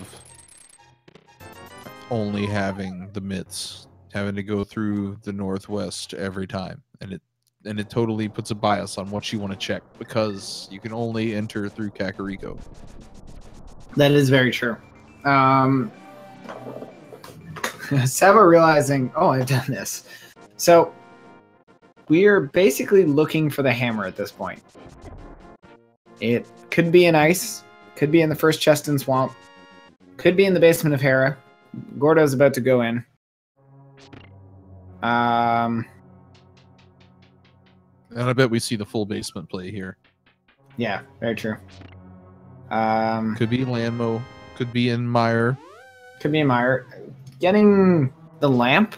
[SPEAKER 2] only having the mitts, having to go through the Northwest every time, and it totally puts a bias on what you want to check because you can only enter through Kakariko.
[SPEAKER 1] That is very true. Sabo realizing, oh, I've done this. So we're basically looking for the hammer at this point. It could be in ice, could be in the first chest in Swamp, could be in the basement of Hera. Gordo's about to go in.
[SPEAKER 2] And I bet we see the full basement play here.
[SPEAKER 1] Yeah, very true.
[SPEAKER 2] Could be Landmo. Could be in Meyer.
[SPEAKER 1] Could be a Meyer. Getting the lamp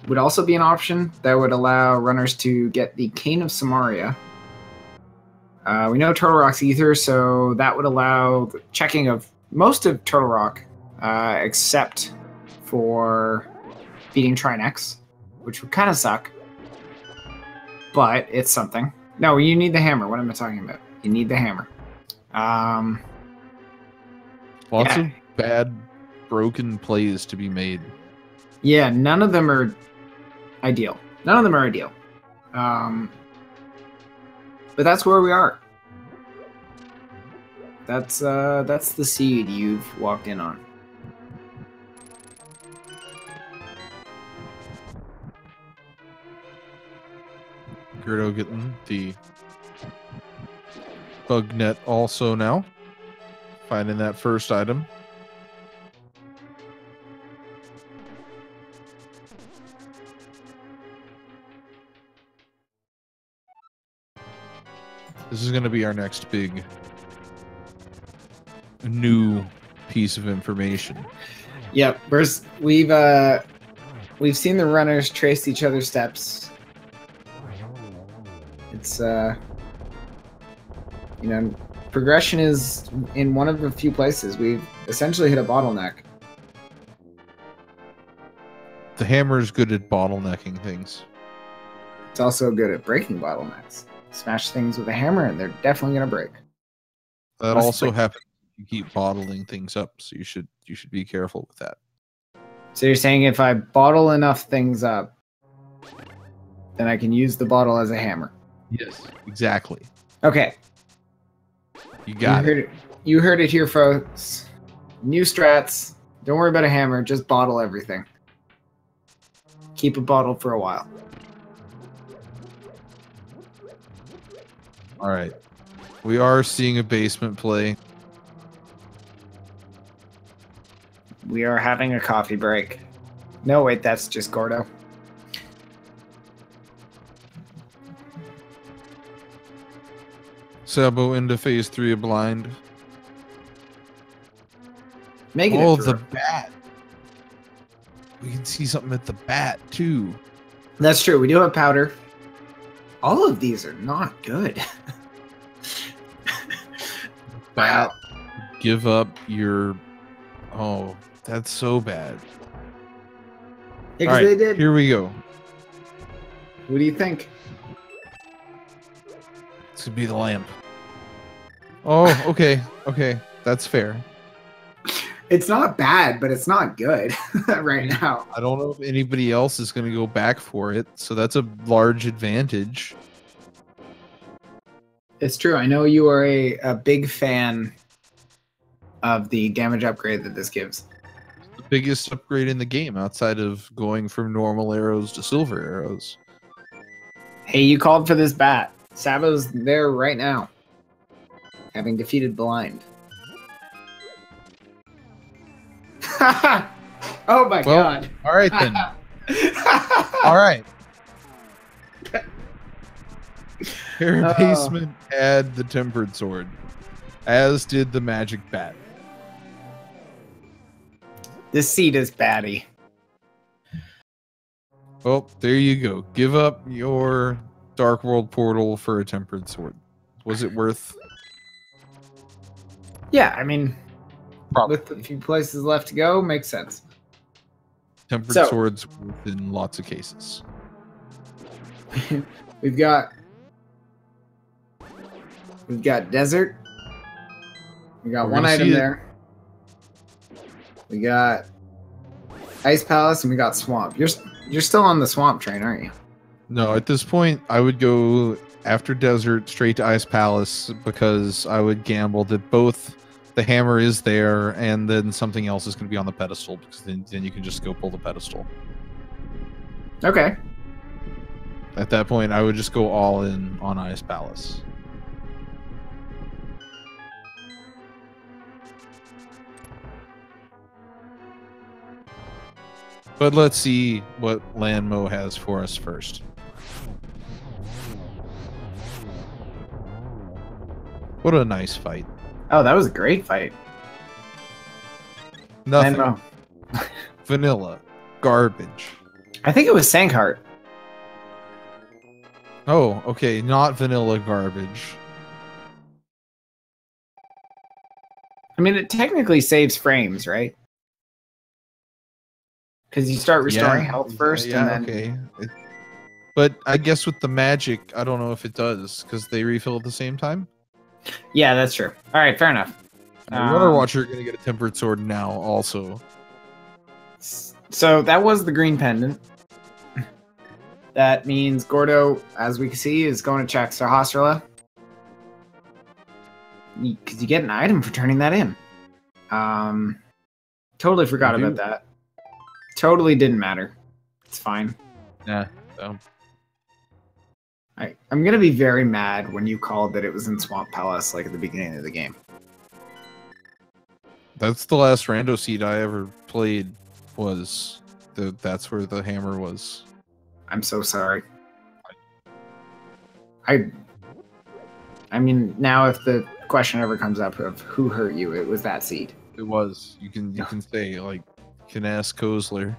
[SPEAKER 1] would also be an option that would allow runners to get the Cane of Samaria. We know Turtle Rock's Ether, so that would allow the checking of most of Turtle Rock, except for beating Trinex, which would kind of suck. But it's something. No, you need the hammer. What am I talking about? You need the hammer.
[SPEAKER 2] Lots of bad, broken plays to be made.
[SPEAKER 1] Yeah, none of them are ideal. None of them are ideal. But that's where we are. That's the seed you've walked in on.
[SPEAKER 2] Gerdo getting the bug net also now. Finding that first item. This is going to be our next big new piece of information.
[SPEAKER 1] Yep, we've seen the runners trace each other's steps. It's progression is in one of the few places we've essentially hit a bottleneck.
[SPEAKER 2] The hammer is good at bottlenecking things.
[SPEAKER 1] It's also good at breaking bottlenecks. Smash things with a hammer and they're definitely gonna break.
[SPEAKER 2] That also happens if you keep bottling things up, so you should be careful with that.
[SPEAKER 1] So you're saying if I bottle enough things up, then I can use the bottle as a hammer?
[SPEAKER 2] Yes, exactly.
[SPEAKER 1] Okay.
[SPEAKER 2] You got it.
[SPEAKER 1] You heard it here, folks. New strats. Don't worry about a hammer. Just bottle everything. Keep a bottle for a while.
[SPEAKER 2] All right. We are seeing a basement play.
[SPEAKER 1] We are having a coffee break. No, wait, that's just Gordo.
[SPEAKER 2] Sabo into phase 3 of blind.
[SPEAKER 1] Make it
[SPEAKER 2] oh, the bat. We can see something at the bat, too.
[SPEAKER 1] That's true. We do have powder. All of these are not good.
[SPEAKER 2] Bat. Wow. Give up your... Oh, that's so bad.
[SPEAKER 1] Yeah, all right, they did.
[SPEAKER 2] Here we go.
[SPEAKER 1] What do you think?
[SPEAKER 2] This could be the lamp. Oh, okay. Okay, that's fair.
[SPEAKER 1] It's not bad, but it's not good right now.
[SPEAKER 2] I don't know if anybody else is going to go back for it, so that's a large advantage.
[SPEAKER 1] It's true. I know you are a big fan of the damage upgrade that this gives.
[SPEAKER 2] The biggest upgrade in the game outside of going from normal arrows to silver arrows.
[SPEAKER 1] Hey, you called for this bat. Sabo's there right now, having defeated blind. Oh my god.
[SPEAKER 2] All right then. All right. Your basement had the tempered sword, as did the magic bat.
[SPEAKER 1] This seed is batty.
[SPEAKER 2] Well, there you go. Give up your Dark World portal for a tempered sword. Was it worth?
[SPEAKER 1] Yeah, I mean,
[SPEAKER 2] probably.
[SPEAKER 1] With a few places left to go, makes sense.
[SPEAKER 2] Tempered swords in lots of cases.
[SPEAKER 1] We've got desert. We got one item there. We got Ice Palace and we got swamp. You're still on the swamp train, aren't you?
[SPEAKER 2] No, at this point I would go after desert straight to Ice Palace because I would gamble that both the hammer is there and then something else is going to be on the pedestal because then you can just go pull the pedestal.
[SPEAKER 1] Okay.
[SPEAKER 2] At that point I would just go all in on Ice Palace. But let's see what Landmo has for us first. What a nice fight.
[SPEAKER 1] Oh, that was a great fight.
[SPEAKER 2] Nothing.
[SPEAKER 1] And,
[SPEAKER 2] Vanilla. Garbage.
[SPEAKER 1] I think it was Sankheart.
[SPEAKER 2] Oh, okay. Not vanilla garbage.
[SPEAKER 1] I mean, it technically saves frames, right? Because you start restoring health first, and then
[SPEAKER 2] okay. But I guess with the magic, I don't know if it does because they refill at the same time.
[SPEAKER 1] yeah, that's true. All right, fair enough.
[SPEAKER 2] Runner Watcher gonna get a tempered sword now, also.
[SPEAKER 1] So that was the green pendant. That means Gordo, as we can see, is going to check Sahasrahla. Because you get an item for turning that in. Totally forgot about that. Totally didn't matter. It's fine.
[SPEAKER 2] Yeah. So.
[SPEAKER 1] I'm gonna be very mad when you called that it was in Swamp Palace, like at the beginning of the game.
[SPEAKER 2] That's the last rando seed I ever played. Was that's where the hammer was.
[SPEAKER 1] I'm so sorry. I mean, now if the question ever comes up of who hurt you, it was that seed.
[SPEAKER 2] It was. You can say, like, you can ask Kozler.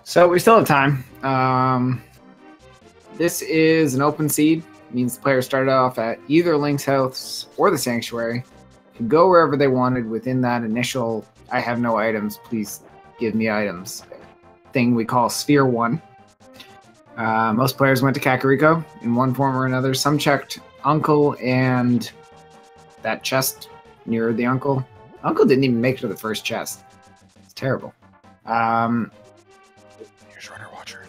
[SPEAKER 1] So we still have time. This is an open seed. It means the player started off at either Link's house or the Sanctuary. Could go wherever they wanted within that initial I have no items, please give me items thing we call Sphere 1. Most players went to Kakariko in one form or another. Some checked Uncle and that chest near the Uncle. Uncle didn't even make it to the first chest. It's terrible.
[SPEAKER 2] Here's Runner Watcher.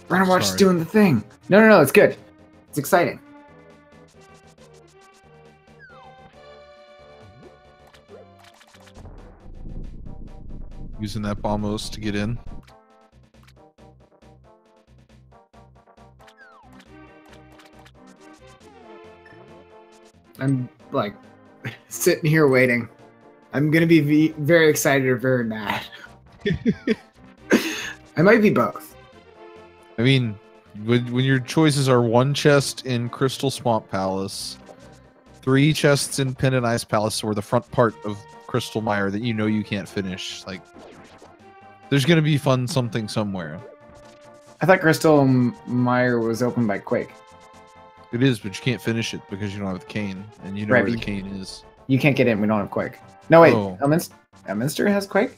[SPEAKER 1] Runner Watch is doing the thing. No, it's good. It's exciting.
[SPEAKER 2] Using that bombos to get in.
[SPEAKER 1] I'm like sitting here waiting. I'm gonna be very excited or very mad. I might be both.
[SPEAKER 2] I mean, when your choices are 1 chest in Crystal Swamp Palace, 3 chests in Pendant Ice Palace, or the front part of Crystal Mire that you know you can't finish, like, there's gonna be fun something somewhere.
[SPEAKER 1] I thought Crystal Mire was opened by Quake.
[SPEAKER 2] It is, but you can't finish it because you don't have the cane, and you know where the cane is.
[SPEAKER 1] You can't get in. We don't have Quake. No, wait. Oh. Elminster has Quake?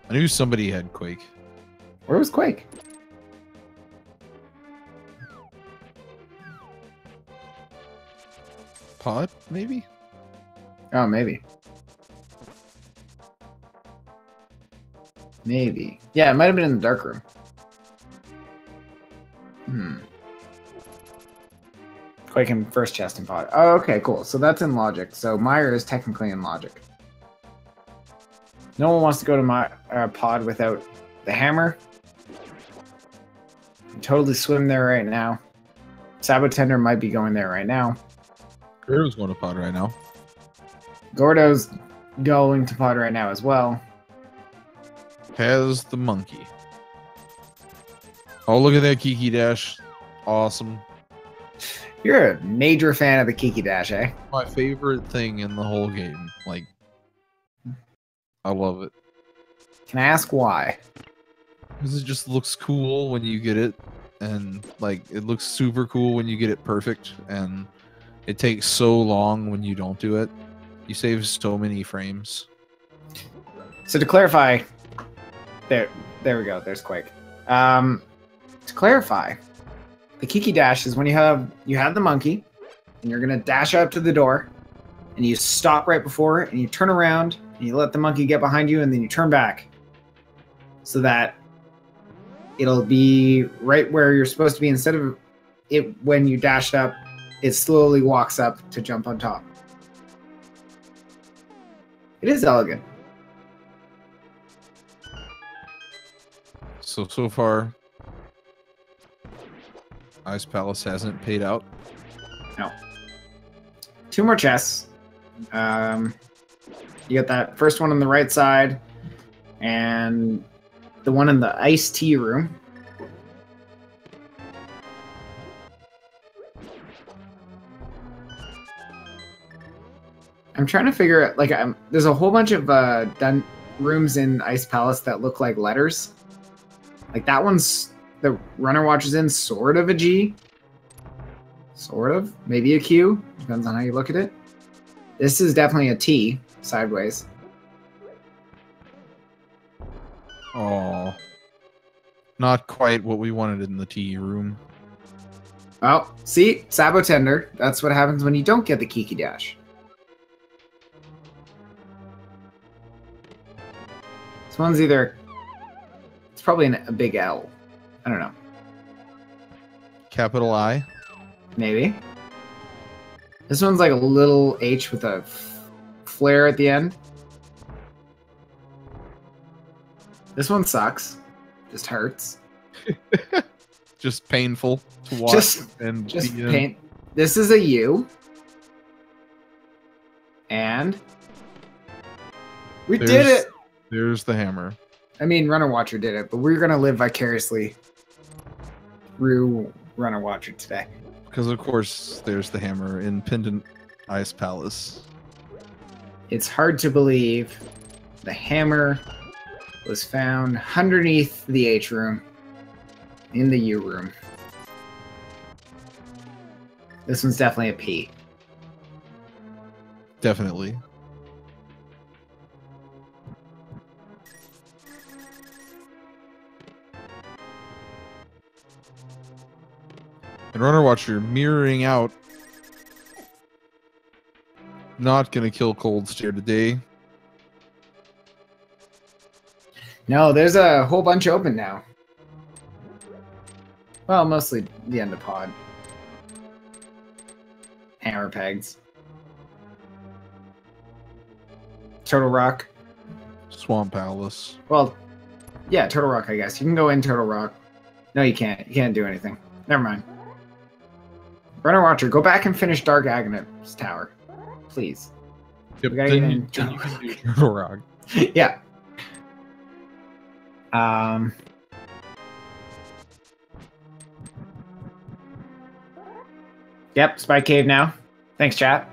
[SPEAKER 2] I knew somebody had Quake.
[SPEAKER 1] Where was Quake?
[SPEAKER 2] Pod, maybe?
[SPEAKER 1] Oh, maybe. Maybe. Yeah, it might have been in the dark room. Quake in first chest and pod. Oh, okay, cool. So that's in logic. So Mire is technically in logic. No one wants to go to my pod without the hammer. You can totally swim there right now. Sabotender might be going there right now.
[SPEAKER 2] Gordo's going to pod right now.
[SPEAKER 1] Gordo's going to pod right now as well.
[SPEAKER 2] Has the monkey. Oh, look at that Kiki Dash. Awesome.
[SPEAKER 1] You're a major fan of the Kiki Dash, eh?
[SPEAKER 2] My favorite thing in the whole game. Like, I love it.
[SPEAKER 1] Can I ask why?
[SPEAKER 2] Because it just looks cool when you get it. And, like, it looks super cool when you get it perfect. And it takes so long when you don't do it. You save so many frames.
[SPEAKER 1] So to clarify... There we go. There's Quake. To clarify, the Kiki Dash is when you have the monkey, and you're gonna dash up to the door, and you stop right before it, and you turn around, and you let the monkey get behind you, and then you turn back, so that it'll be right where you're supposed to be. Instead of it when you dash up, it slowly walks up to jump on top. It is elegant.
[SPEAKER 2] So far, Ice Palace hasn't paid out.
[SPEAKER 1] No. 2 more chests. You got that first one on the right side, and the one in the iced tea room. I'm trying to figure out, like, there's a whole bunch of rooms in Ice Palace that look like letters. Like, that one's, the runner watches in, sort of a G. Sort of. Maybe a Q. Depends on how you look at it. This is definitely a T, sideways.
[SPEAKER 2] Oh. Not quite what we wanted in the tea room.
[SPEAKER 1] Well, see? Sabo Tender. That's what happens when you don't get the Kiki Dash. This one's either... It's probably a big L. I don't know.
[SPEAKER 2] Capital I?
[SPEAKER 1] Maybe. This one's like a little H with a flare at the end. This one sucks. Just hurts.
[SPEAKER 2] Just painful to watch.
[SPEAKER 1] Just pain. This is a U. And we did it.
[SPEAKER 2] There's the hammer.
[SPEAKER 1] I mean, Runner Watcher did it, but we're gonna live vicariously through Runner Watcher today.
[SPEAKER 2] Because of course, there's the hammer in Pendant Ice Palace.
[SPEAKER 1] It's hard to believe the hammer was found underneath the H room in the U room. This one's definitely a P.
[SPEAKER 2] Definitely. And Runner Watcher mirroring out. Not gonna kill Cold Stare today.
[SPEAKER 1] No, there's a whole bunch open now. Well, mostly the end of pod. Hammer pegs. Turtle Rock.
[SPEAKER 2] Swamp Palace.
[SPEAKER 1] Well, yeah, Turtle Rock, I guess. You can go in Turtle Rock. No, you can't. You can't do anything. Never mind. Runner Watcher, go back and finish Dark Agonit's tower. Please.
[SPEAKER 2] Yep,
[SPEAKER 1] We gotta get in
[SPEAKER 2] Turtle Rock.
[SPEAKER 1] Yeah. Yep, Spike Cave now. Thanks, chat.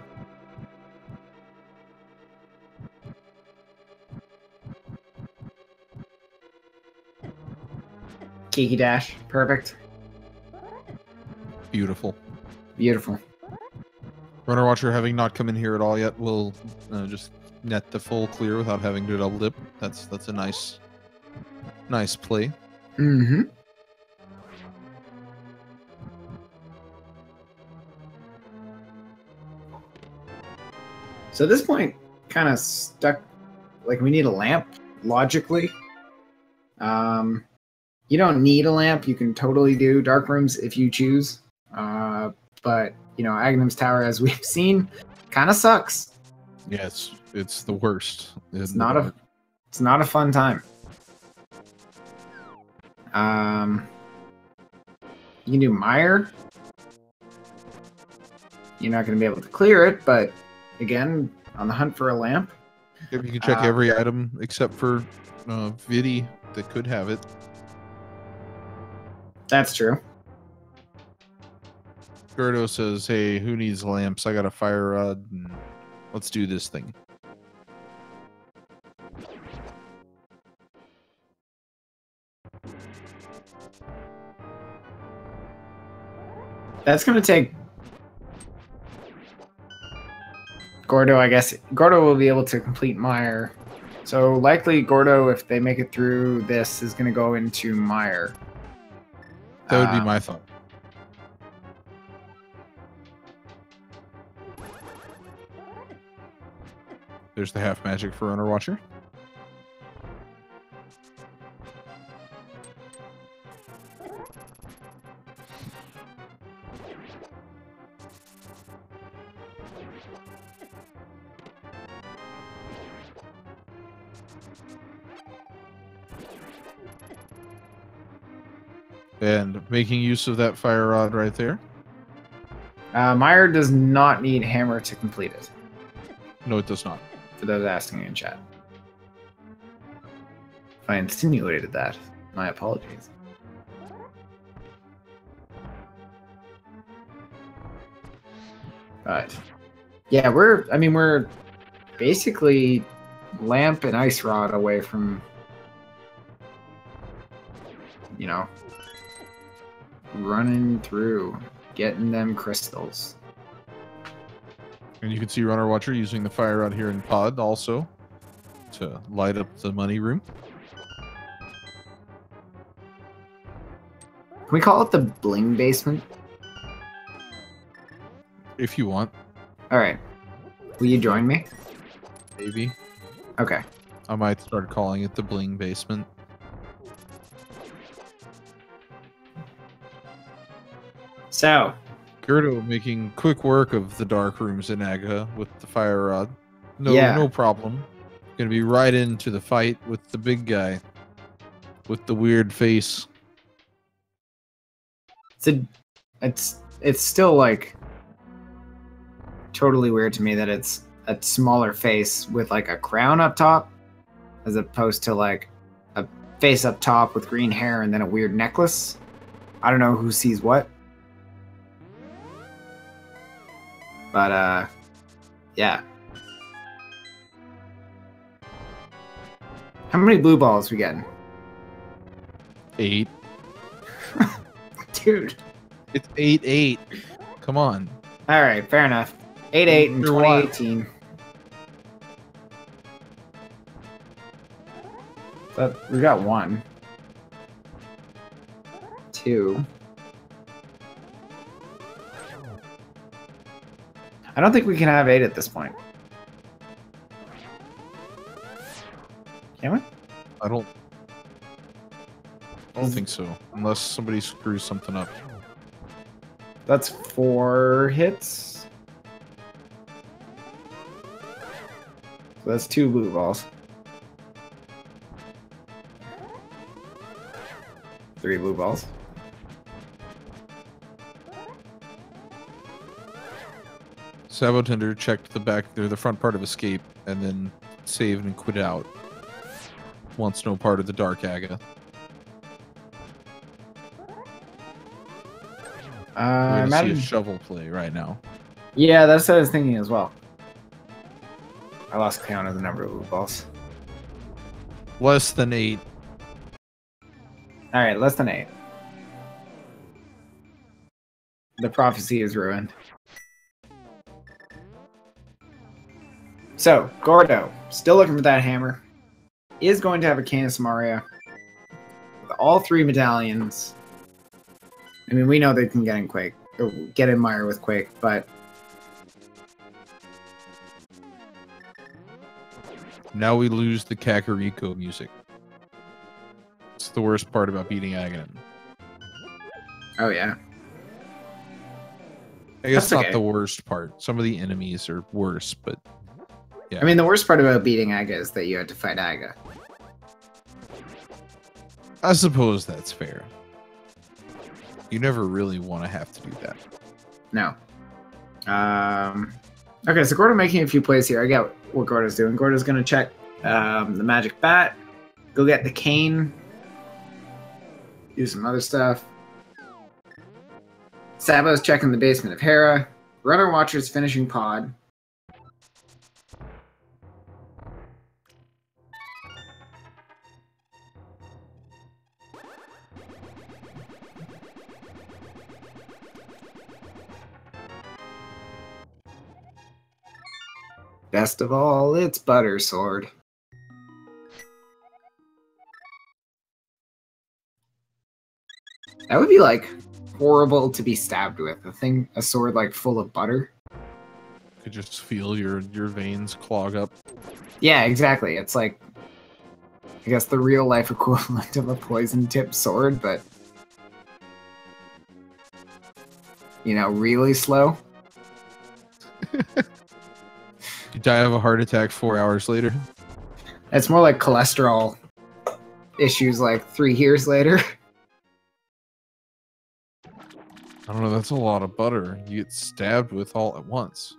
[SPEAKER 1] Kiki Dash. Perfect.
[SPEAKER 2] Beautiful.
[SPEAKER 1] Beautiful.
[SPEAKER 2] Runner Watcher having not come in here at all yet will just net the full clear without having to double dip. That's a nice play.
[SPEAKER 1] Mm-hmm. So at this point, kind of stuck. Like, we need a lamp, logically. You don't need a lamp. You can totally do dark rooms if you choose. But, you know, Aghanim's Tower, as we've seen, kind of sucks.
[SPEAKER 2] Yeah, it's the worst.
[SPEAKER 1] It's not a fun time. You can do Mire. You're not going to be able to clear it, but again, on the hunt for a lamp.
[SPEAKER 2] If you can check every item except for Vidi that could have it.
[SPEAKER 1] That's true.
[SPEAKER 2] Gerdo says, hey, who needs lamps? I got a fire rod. And let's do this thing.
[SPEAKER 1] That's going to take Gordo, I guess. Gordo will be able to complete Mire. So likely Gordo, if they make it through this, is going to go into Mire.
[SPEAKER 2] That would be my thought. There's the half magic for Runner Watcher. And making use of that fire rod right there.
[SPEAKER 1] Meyer does not need hammer to complete it.
[SPEAKER 2] No, it does not.
[SPEAKER 1] For those asking in chat. If I insinuated that, my apologies. But yeah, we're basically lamp and ice rod away from, you know, running through, getting them crystals.
[SPEAKER 2] And you can see Runner Watcher using the fire rod here in Pod also to light up the money room.
[SPEAKER 1] Can we call it the bling basement?
[SPEAKER 2] If you want.
[SPEAKER 1] Alright. Will you join me?
[SPEAKER 2] Maybe.
[SPEAKER 1] Okay.
[SPEAKER 2] I might start calling it the bling basement.
[SPEAKER 1] So.
[SPEAKER 2] Gerdo making quick work of the dark rooms in Aga with the fire rod. No problem. Gonna be right into the fight with the big guy. With the weird face.
[SPEAKER 1] It's still like totally weird to me that it's a smaller face with like a crown up top as opposed to like a face up top with green hair and then a weird necklace. I don't know who sees what. But yeah. How many blue balls we getting?
[SPEAKER 2] 8.
[SPEAKER 1] Dude.
[SPEAKER 2] It's 8-8. Come on.
[SPEAKER 1] All right, fair enough. 8-8 in 2018. But we got 1. 2. I don't think we can have 8 at this point. Can we?
[SPEAKER 2] I don't think so. Unless somebody screws something up.
[SPEAKER 1] That's 4 hits. So that's 2 blue balls. 3 blue balls.
[SPEAKER 2] Sabotender checked the back or the front part of escape and then saved and quit out. Wants no part of the dark Aga. We're gonna see a shovel play right now.
[SPEAKER 1] Yeah, that's what I was thinking as well. I lost count of the number of blue balls.
[SPEAKER 2] Less than 8.
[SPEAKER 1] Alright, less than 8. The prophecy is ruined. So, Gordo, still looking for that hammer, is going to have a Canis Maria with all 3 medallions. I mean, we know they can get in Quake, or get in Mire with Quake, but
[SPEAKER 2] now we lose the Kakariko music. It's the worst part about beating Aganon.
[SPEAKER 1] oh yeah.
[SPEAKER 2] I guess
[SPEAKER 1] That's
[SPEAKER 2] not
[SPEAKER 1] okay.
[SPEAKER 2] the worst part. Some of the enemies are worse, but yeah.
[SPEAKER 1] I mean, the worst part about beating Aga is that you had to fight Aga.
[SPEAKER 2] I suppose that's fair. You never really want to have to do that.
[SPEAKER 1] No. Okay, so Gordo making a few plays here. I get what Gordo's doing. Gordo's going to check the magic bat, go get the cane, do some other stuff. Sabo's checking the basement of Hera. Runner Watcher's finishing pod. Best of all, it's Butter Sword. That would be like horrible to be stabbed with. A sword like full of butter.
[SPEAKER 2] Could just feel your veins clog up.
[SPEAKER 1] Yeah, exactly. It's like, I guess the real life equivalent of a poison tipped sword, but you know, really slow.
[SPEAKER 2] You die of a heart attack 4 hours later.
[SPEAKER 1] It's more like cholesterol issues like 3 years later.
[SPEAKER 2] I don't know. That's a lot of butter. You get stabbed with all at once.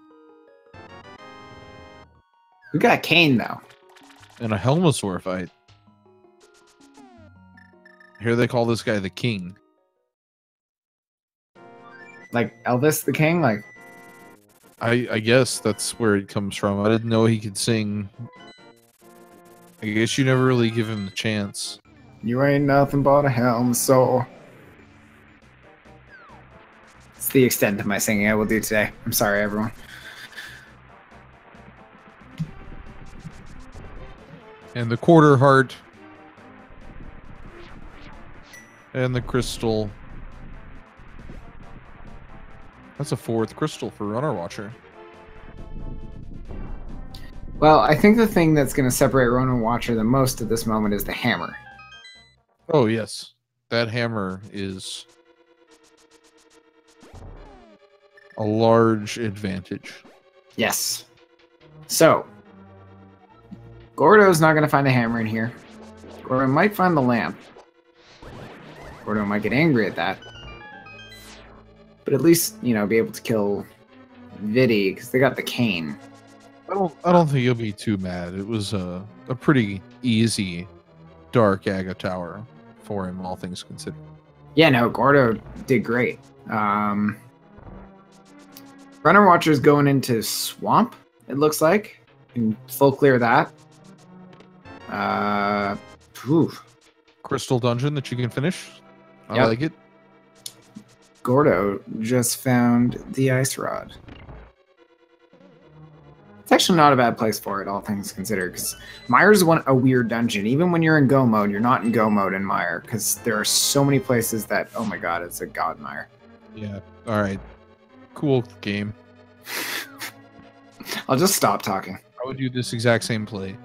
[SPEAKER 1] We got Kane though.
[SPEAKER 2] In a Helmasaur fight. Here they call this guy the king.
[SPEAKER 1] Like Elvis the King, like.
[SPEAKER 2] I guess that's where it comes from. I didn't know he could sing. I guess you never really give him the chance.
[SPEAKER 1] You ain't nothing but a Helmasaur. It's the extent of my singing I will do today. I'm sorry, everyone.
[SPEAKER 2] And the quarter heart. And the crystal. That's a 4th crystal for Runner Watcher.
[SPEAKER 1] Well, I think the thing that's going to separate Runner Watcher the most at this moment is the hammer.
[SPEAKER 2] Oh, yes. That hammer is a large advantage.
[SPEAKER 1] Yes. So, Gordo's not going to find a hammer in here. Gordo might find the lamp. Gordo might get angry at that. But at least, you know, be able to kill Viddy, because they got the cane.
[SPEAKER 2] I don't think you'll be too mad. It was a pretty easy dark Aga Tower for him, all things considered.
[SPEAKER 1] Yeah, no, Gordo did great. Runner Watcher's going into Swamp, it looks like. Can full clear that.
[SPEAKER 2] Crystal dungeon that you can finish. I
[SPEAKER 1] Yep.
[SPEAKER 2] like it.
[SPEAKER 1] Gordo just found the ice rod. It's actually not a bad place for it, all things considered, because Mire's a weird dungeon. Even when you're in Go mode, you're not in Go mode in Mire, because there are so many places that, oh my god, it's a god Mire.
[SPEAKER 2] Yeah. All right. Cool game.
[SPEAKER 1] I'll just stop talking.
[SPEAKER 2] I would do this exact same play.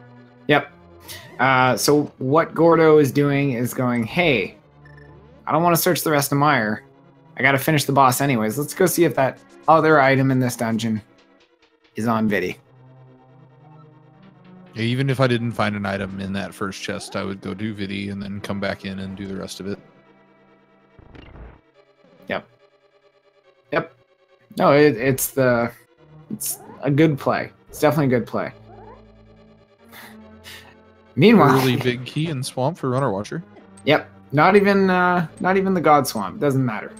[SPEAKER 1] Yep. So what Gordo is doing is going, hey, I don't want to search the rest of Mire. I gotta finish the boss anyways. Let's go see if that other item in this dungeon is on Viddy.
[SPEAKER 2] Yeah, even if I didn't find an item in that first chest, I would go do Viddy and then come back in and do the rest of it.
[SPEAKER 1] Yep. No, it's a good play. It's definitely a good play. Meanwhile,
[SPEAKER 2] Really big key in Swamp for Runner Watcher.
[SPEAKER 1] Yep. Not even the God Swamp. Doesn't matter.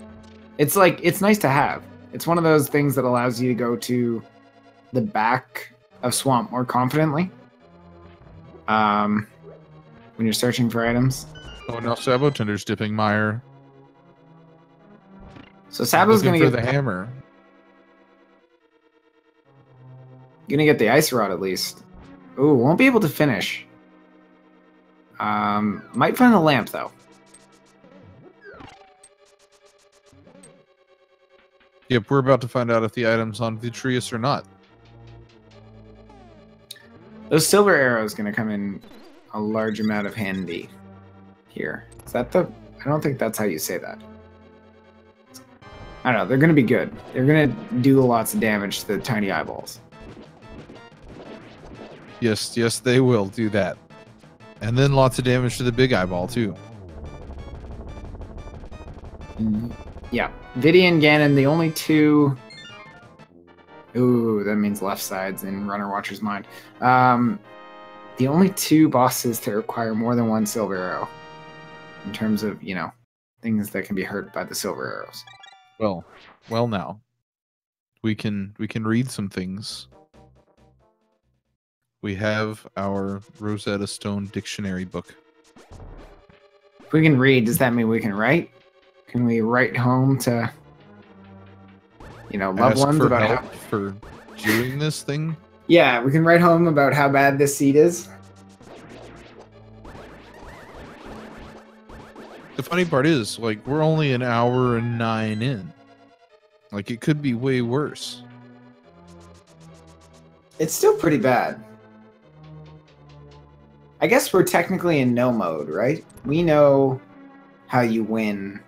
[SPEAKER 1] It's like, it's nice to have. It's one of those things that allows you to go to the back of Swamp more confidently. When you're searching for items.
[SPEAKER 2] Oh, now Sabo Tender's dipping Mire.
[SPEAKER 1] So Sabo's gonna
[SPEAKER 2] Looking
[SPEAKER 1] get
[SPEAKER 2] for the hammer.
[SPEAKER 1] Gonna get the ice rod at least. Ooh, won't be able to finish. Might find the lamp though.
[SPEAKER 2] Yep, we're about to find out if the item's on Vitreous or not.
[SPEAKER 1] Those silver arrows gonna come in a large amount of handy here. Is that the? I don't think that's how you say that. I don't know. They're gonna be good. They're gonna do lots of damage to the tiny eyeballs.
[SPEAKER 2] Yes, they will do that. And then lots of damage to the big eyeball, too.
[SPEAKER 1] Yeah. Viddy and Ganon, the only two... Ooh, that means left sides in Runner Watcher's mind. The only two bosses that require more than one silver arrow. In terms of, you know, things that can be hurt by the silver arrows.
[SPEAKER 2] Well now. We can read some things. We have our Rosetta Stone dictionary book.
[SPEAKER 1] If we can read, does that mean we can write? Can we write home to, you know, loved
[SPEAKER 2] Ask
[SPEAKER 1] ones
[SPEAKER 2] for
[SPEAKER 1] about
[SPEAKER 2] help for doing this thing?
[SPEAKER 1] Yeah, we can write home about how bad this seed is.
[SPEAKER 2] The funny part is, like, we're only an hour and 9 in. Like, it could be way worse.
[SPEAKER 1] It's still pretty bad. I guess we're technically in no mode, right? We know how you win.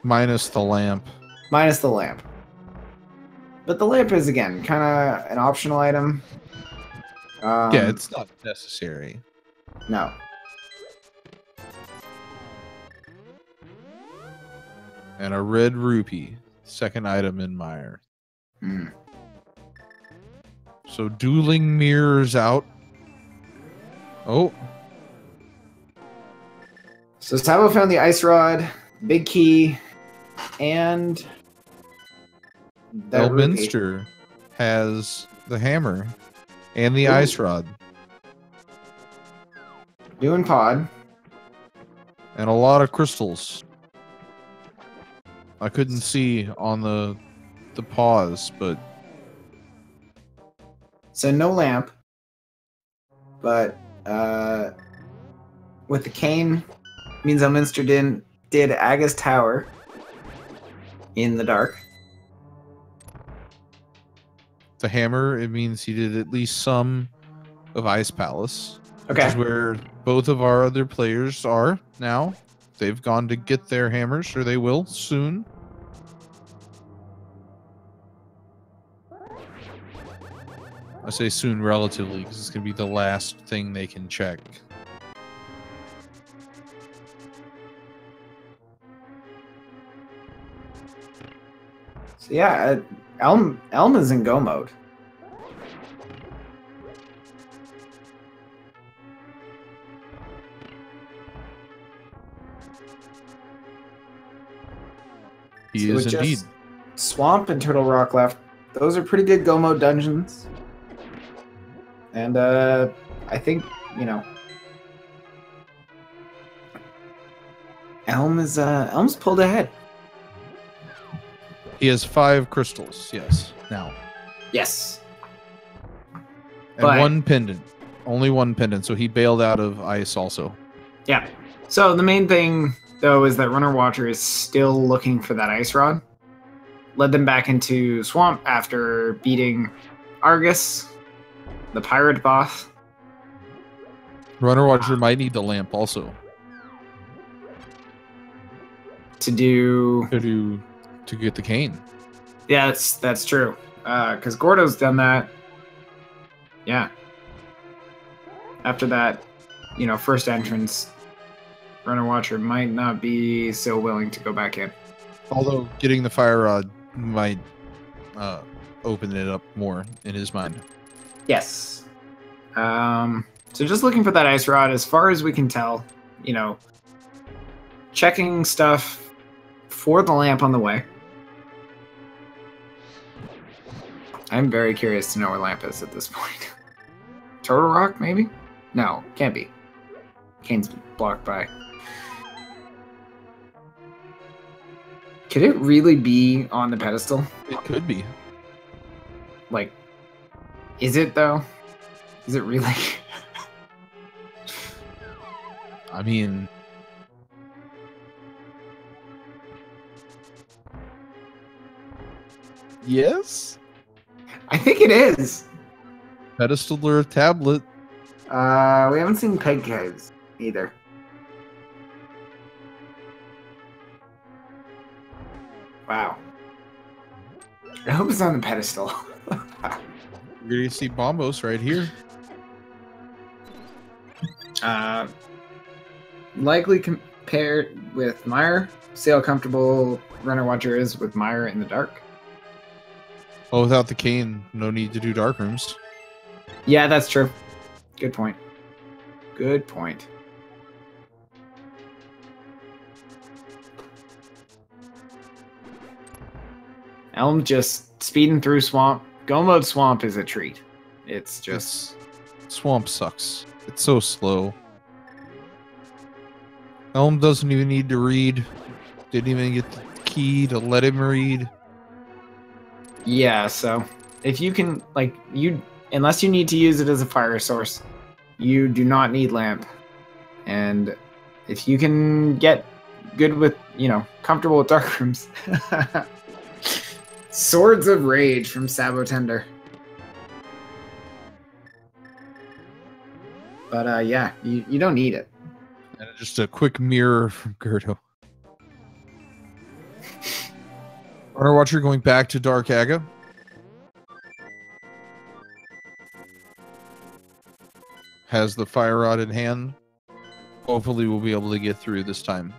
[SPEAKER 2] Minus the lamp.
[SPEAKER 1] Minus the lamp. But the lamp is, again, kind of an optional item.
[SPEAKER 2] Yeah, it's not necessary.
[SPEAKER 1] No.
[SPEAKER 2] and a red rupee. Second item in Mire.
[SPEAKER 1] Mm.
[SPEAKER 2] So dueling mirrors out. Oh.
[SPEAKER 1] So Sabo found the ice rod, big key, and that rupee.
[SPEAKER 2] Elminster has the hammer and the
[SPEAKER 1] Ooh.
[SPEAKER 2] ice rod.
[SPEAKER 1] Doing pod.
[SPEAKER 2] And a lot of crystals. I couldn't see on the pause, but
[SPEAKER 1] So no lamp, but with the cane means Elminster did Aga's Tower in the dark.
[SPEAKER 2] the hammer, it means he did at least some of Ice Palace.
[SPEAKER 1] Okay.
[SPEAKER 2] Which is where both of our other players are now. They've gone to get their hammers, or they will soon. I say soon relatively, because it's going to be the last thing they can check.
[SPEAKER 1] So yeah, Elm is in go mode.
[SPEAKER 2] He
[SPEAKER 1] So
[SPEAKER 2] is
[SPEAKER 1] with
[SPEAKER 2] indeed.
[SPEAKER 1] just Swamp and Turtle Rock left. Those are pretty good go mode dungeons. And I think, you know, Elm's pulled ahead.
[SPEAKER 2] He has 5 crystals, yes, now.
[SPEAKER 1] Yes.
[SPEAKER 2] And
[SPEAKER 1] But-
[SPEAKER 2] 1 pendant. Only 1 pendant, so he bailed out of ice also.
[SPEAKER 1] Yeah. So the main thing, though, is that Runner Watcher is still looking for that ice rod. Led them back into Swamp after beating Argus, the pirate boss.
[SPEAKER 2] Runner Watcher might need the lamp also
[SPEAKER 1] To do...
[SPEAKER 2] to get the cane.
[SPEAKER 1] Yeah, that's true. Because Gordo's done that. Yeah. After that, you know, first entrance, Runner Watcher might not be so willing to go back in.
[SPEAKER 2] Although getting the fire rod might open it up more in his mind.
[SPEAKER 1] Yes. So just looking for that ice rod, as far as we can tell, you know, checking stuff for the lamp on the way. I'm very curious to know where lamp is at this point. Turtle Rock, maybe? No, can't be. Kane's blocked by. Could it really be on the pedestal?
[SPEAKER 2] It could be.
[SPEAKER 1] Like, is it though? Is it really?
[SPEAKER 2] I mean, yes.
[SPEAKER 1] I think it is.
[SPEAKER 2] Pedestal or a tablet.
[SPEAKER 1] We haven't seen peg caves either. Wow. I hope it's on the pedestal.
[SPEAKER 2] You're gonna see Bombos right here.
[SPEAKER 1] Likely compared with Mire. See how comfortable Runner Watcher is with Mire in the dark.
[SPEAKER 2] Well, without the cane, no need to do dark rooms.
[SPEAKER 1] Yeah, that's true. Good point. Good point. Elm just speeding through Swamp. Go mode Swamp is a treat. It's just...
[SPEAKER 2] Swamp sucks. It's so slow. Elm doesn't even need to read. Didn't even get the key to let him read.
[SPEAKER 1] Yeah, so if you can, like, unless you need to use it as a fire source, you do not need lamp. And if you can get good with, you know, comfortable with dark rooms. Swords of Rage from Sabo Tender. But yeah, you don't need it.
[SPEAKER 2] And just a quick mirror from Gerto. Runner Watcher going back to Dark Aga. Has the fire rod in hand. Hopefully we'll be able to get through this time.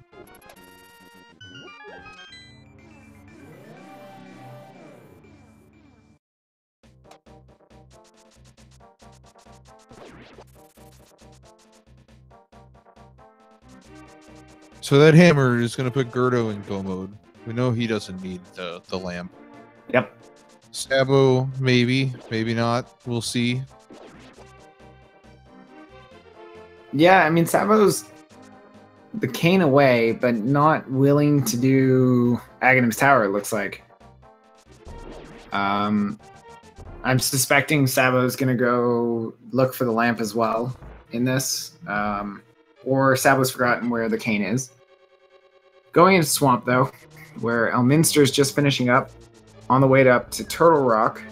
[SPEAKER 2] So that hammer is going to put Gerdo in go mode. We know he doesn't need the lamp.
[SPEAKER 1] Yep.
[SPEAKER 2] Sabo, maybe. Maybe not. We'll see.
[SPEAKER 1] Yeah, I mean, Sabo's the cane away, but not willing to do Aghanim's Tower, it looks like. I'm suspecting Sabo's going to go look for the lamp as well in this. Or Sabo's forgotten where the cane is. Going into Swamp, though, where Elminster's just finishing up, on the way up to Turtle Rock.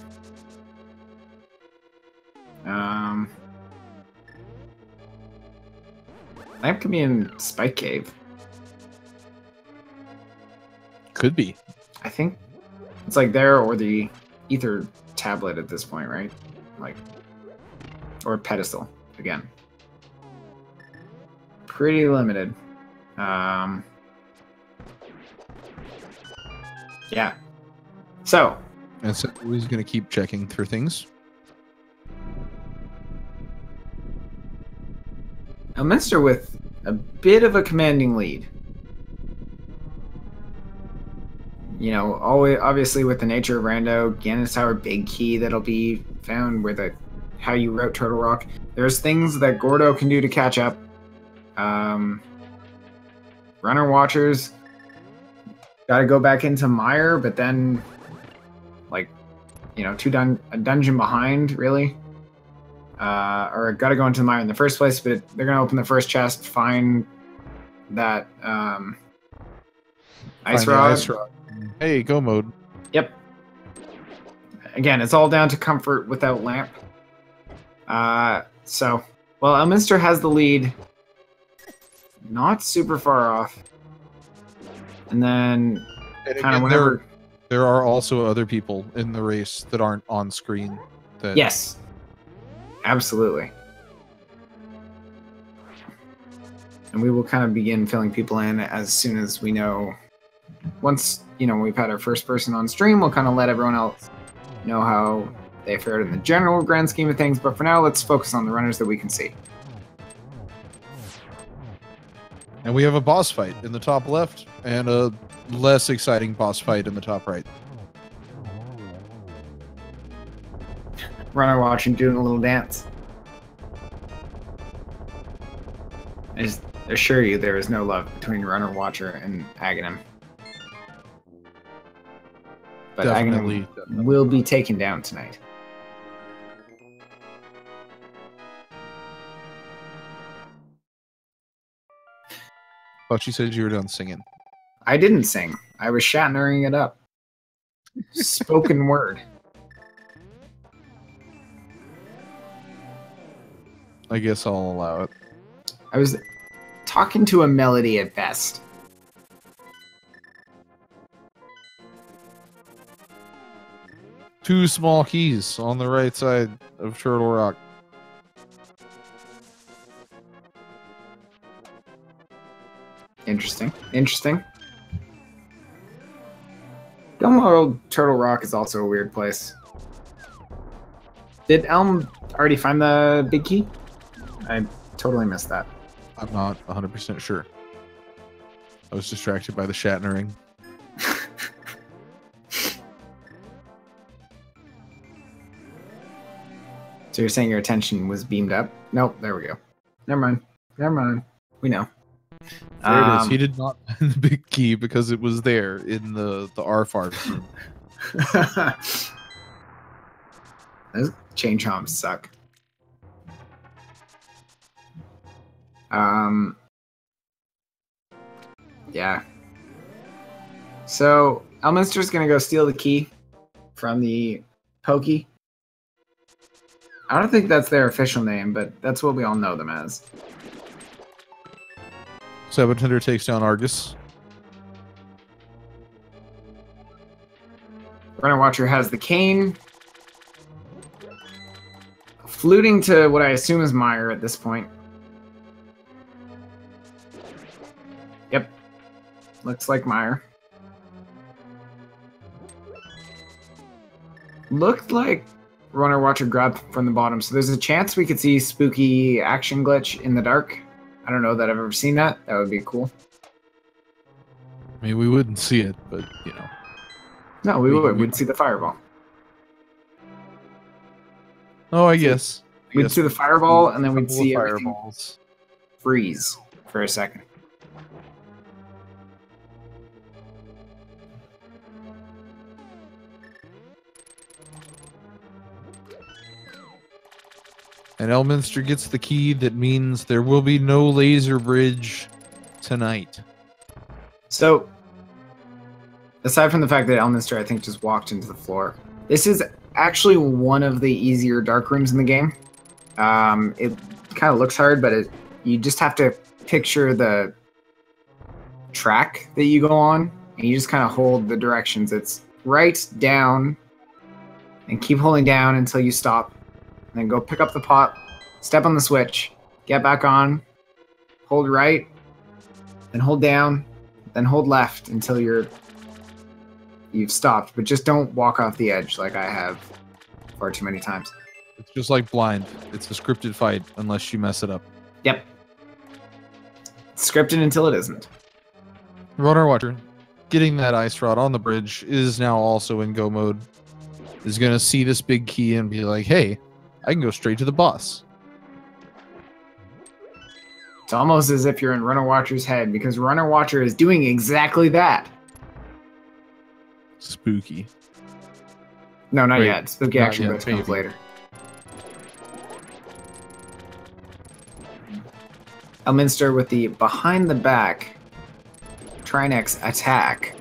[SPEAKER 1] Lamp could be in Spike Cave.
[SPEAKER 2] Could be.
[SPEAKER 1] I think it's like there or the Ether tablet at this point, right? Like, or pedestal again. Pretty limited. Yeah. So.
[SPEAKER 2] And so he's going to keep checking for things.
[SPEAKER 1] Elminster with a bit of a commanding lead. You know, always, obviously with the nature of Rando, Ganon's Tower, big key that'll be found with how you route Turtle Rock. There's things that Gordo can do to catch up. Runner Watchers got to go back into Mire, but then, like, you know, a dungeon behind, really. Or got to go into the Mire in the first place, but they're going to open the first chest, find that Ice Rod.
[SPEAKER 2] Hey, go mode.
[SPEAKER 1] Yep. Again, it's all down to comfort without lamp. So, well, Elminster has the lead. Not super far off. And then, kind of whenever...
[SPEAKER 2] There are also other people in the race that aren't on screen. That...
[SPEAKER 1] Yes. Absolutely. And we will kind of begin filling people in as soon as we know. Once, you know, we've had our first person on stream, we'll kind of let everyone else know how they fared in the general grand scheme of things. But for now, let's focus on the runners that we can see.
[SPEAKER 2] And we have a boss fight in the top left and a less exciting boss fight in the top right.
[SPEAKER 1] Runner watching, doing a little dance. I just assure you there is no love between Runner Watcher and Aghanim. But Aghanim will be taken down tonight.
[SPEAKER 2] Thought you said you were done singing.
[SPEAKER 1] I didn't sing. I was Shatnering it up. Spoken word.
[SPEAKER 2] I guess I'll allow it.
[SPEAKER 1] I was talking to a melody at best.
[SPEAKER 2] Two small keys on the right side of Turtle Rock.
[SPEAKER 1] Interesting. Interesting. Gilmore Turtle Rock is also a weird place. Did Elm already find the big key? I totally missed that.
[SPEAKER 2] I'm not 100% sure. I was distracted by the Shatnering.
[SPEAKER 1] So you're saying your attention was beamed up? Nope, there we go. Never mind. Never mind. We know.
[SPEAKER 2] There it is. He did not find the big key because it was there in the R-Farm room.
[SPEAKER 1] Those chain chomps suck. Yeah. So Elminster's gonna go steal the key from the Pokey. I don't think that's their official name, but that's what we all know them as.
[SPEAKER 2] Sabotinder takes down Argus.
[SPEAKER 1] Runner Watcher has the cane. Fluting to what I assume is Mire at this point. Yep. Looks like Mire. Looked like Runner Watcher grab from the bottom. So there's a chance we could see spooky action glitch in the dark. I don't know that I've ever seen that. That would be cool.
[SPEAKER 2] I mean, we wouldn't see it, but, you know.
[SPEAKER 1] No, we would. We'd see the fireball.
[SPEAKER 2] Oh, I guess.
[SPEAKER 1] We'd see the fireball, and then we'd see everything
[SPEAKER 2] fireballs
[SPEAKER 1] freeze for a second.
[SPEAKER 2] And Elminster gets the key that means there will be no laser bridge tonight.
[SPEAKER 1] So, aside from the fact that Elminster, I think, just walked into the floor, this is actually one of the easier dark rooms in the game. It kind of looks hard, but you just have to picture the track that you go on, and you just kind of hold the directions. It's right, down, and keep holding down until you stop. And then go pick up the pot, step on the switch, get back on, hold right, then hold down, then hold left until you've stopped. But just don't walk off the edge like I have far too many times.
[SPEAKER 2] It's just like Blind. It's a scripted fight unless you mess it up.
[SPEAKER 1] Yep. It's scripted until it isn't.
[SPEAKER 2] Runner Watcher, getting that ice rod on the bridge, is now also in go mode. Is going to see this big key and be like, hey, I can go straight to the boss.
[SPEAKER 1] It's almost as if you're in Runner Watcher's head, because Runner Watcher is doing exactly that.
[SPEAKER 2] Spooky.
[SPEAKER 1] No, not
[SPEAKER 2] Wait,
[SPEAKER 1] yet. Spooky
[SPEAKER 2] not
[SPEAKER 1] action
[SPEAKER 2] yet,
[SPEAKER 1] glitch comes
[SPEAKER 2] maybe.
[SPEAKER 1] later. Elminster with the behind the back Trinex attack.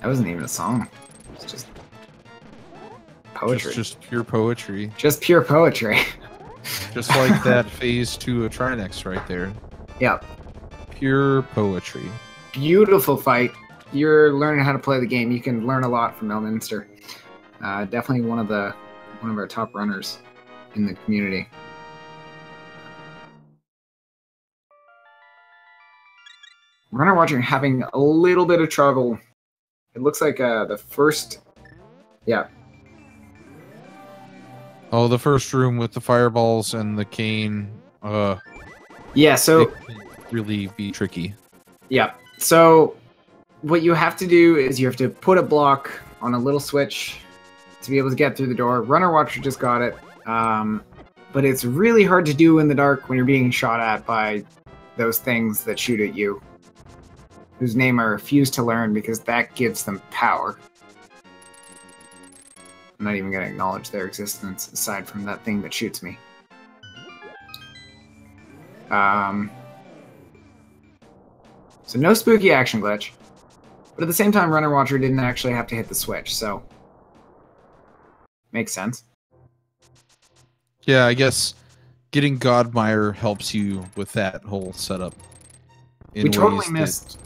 [SPEAKER 1] That wasn't even a song. It's just poetry.
[SPEAKER 2] Just pure poetry.
[SPEAKER 1] Just pure poetry.
[SPEAKER 2] Just like that phase 2 of Trinex right there.
[SPEAKER 1] Yep.
[SPEAKER 2] Pure poetry.
[SPEAKER 1] Beautiful fight. You're learning how to play the game. You can learn a lot from Elminster. Definitely one of our top runners in the community. Runner Watcher having a little bit of trouble. It looks like the first, yeah.
[SPEAKER 2] Oh, the first room with the fireballs and the cane.
[SPEAKER 1] Yeah, so
[SPEAKER 2] it can really be tricky.
[SPEAKER 1] yeah. So what you have to do is you have to put a block on a little switch to be able to get through the door. Runner Watcher just got it. But it's really hard to do in the dark when you're being shot at by those things that shoot at you, whose name I refuse to learn because that gives them power. I'm not even going to acknowledge their existence aside from that thing that shoots me. So no spooky action glitch, but at the same time, Runner Watcher didn't actually have to hit the switch, so makes sense.
[SPEAKER 2] Yeah, I guess getting Godmire helps you with that whole setup.
[SPEAKER 1] We totally missed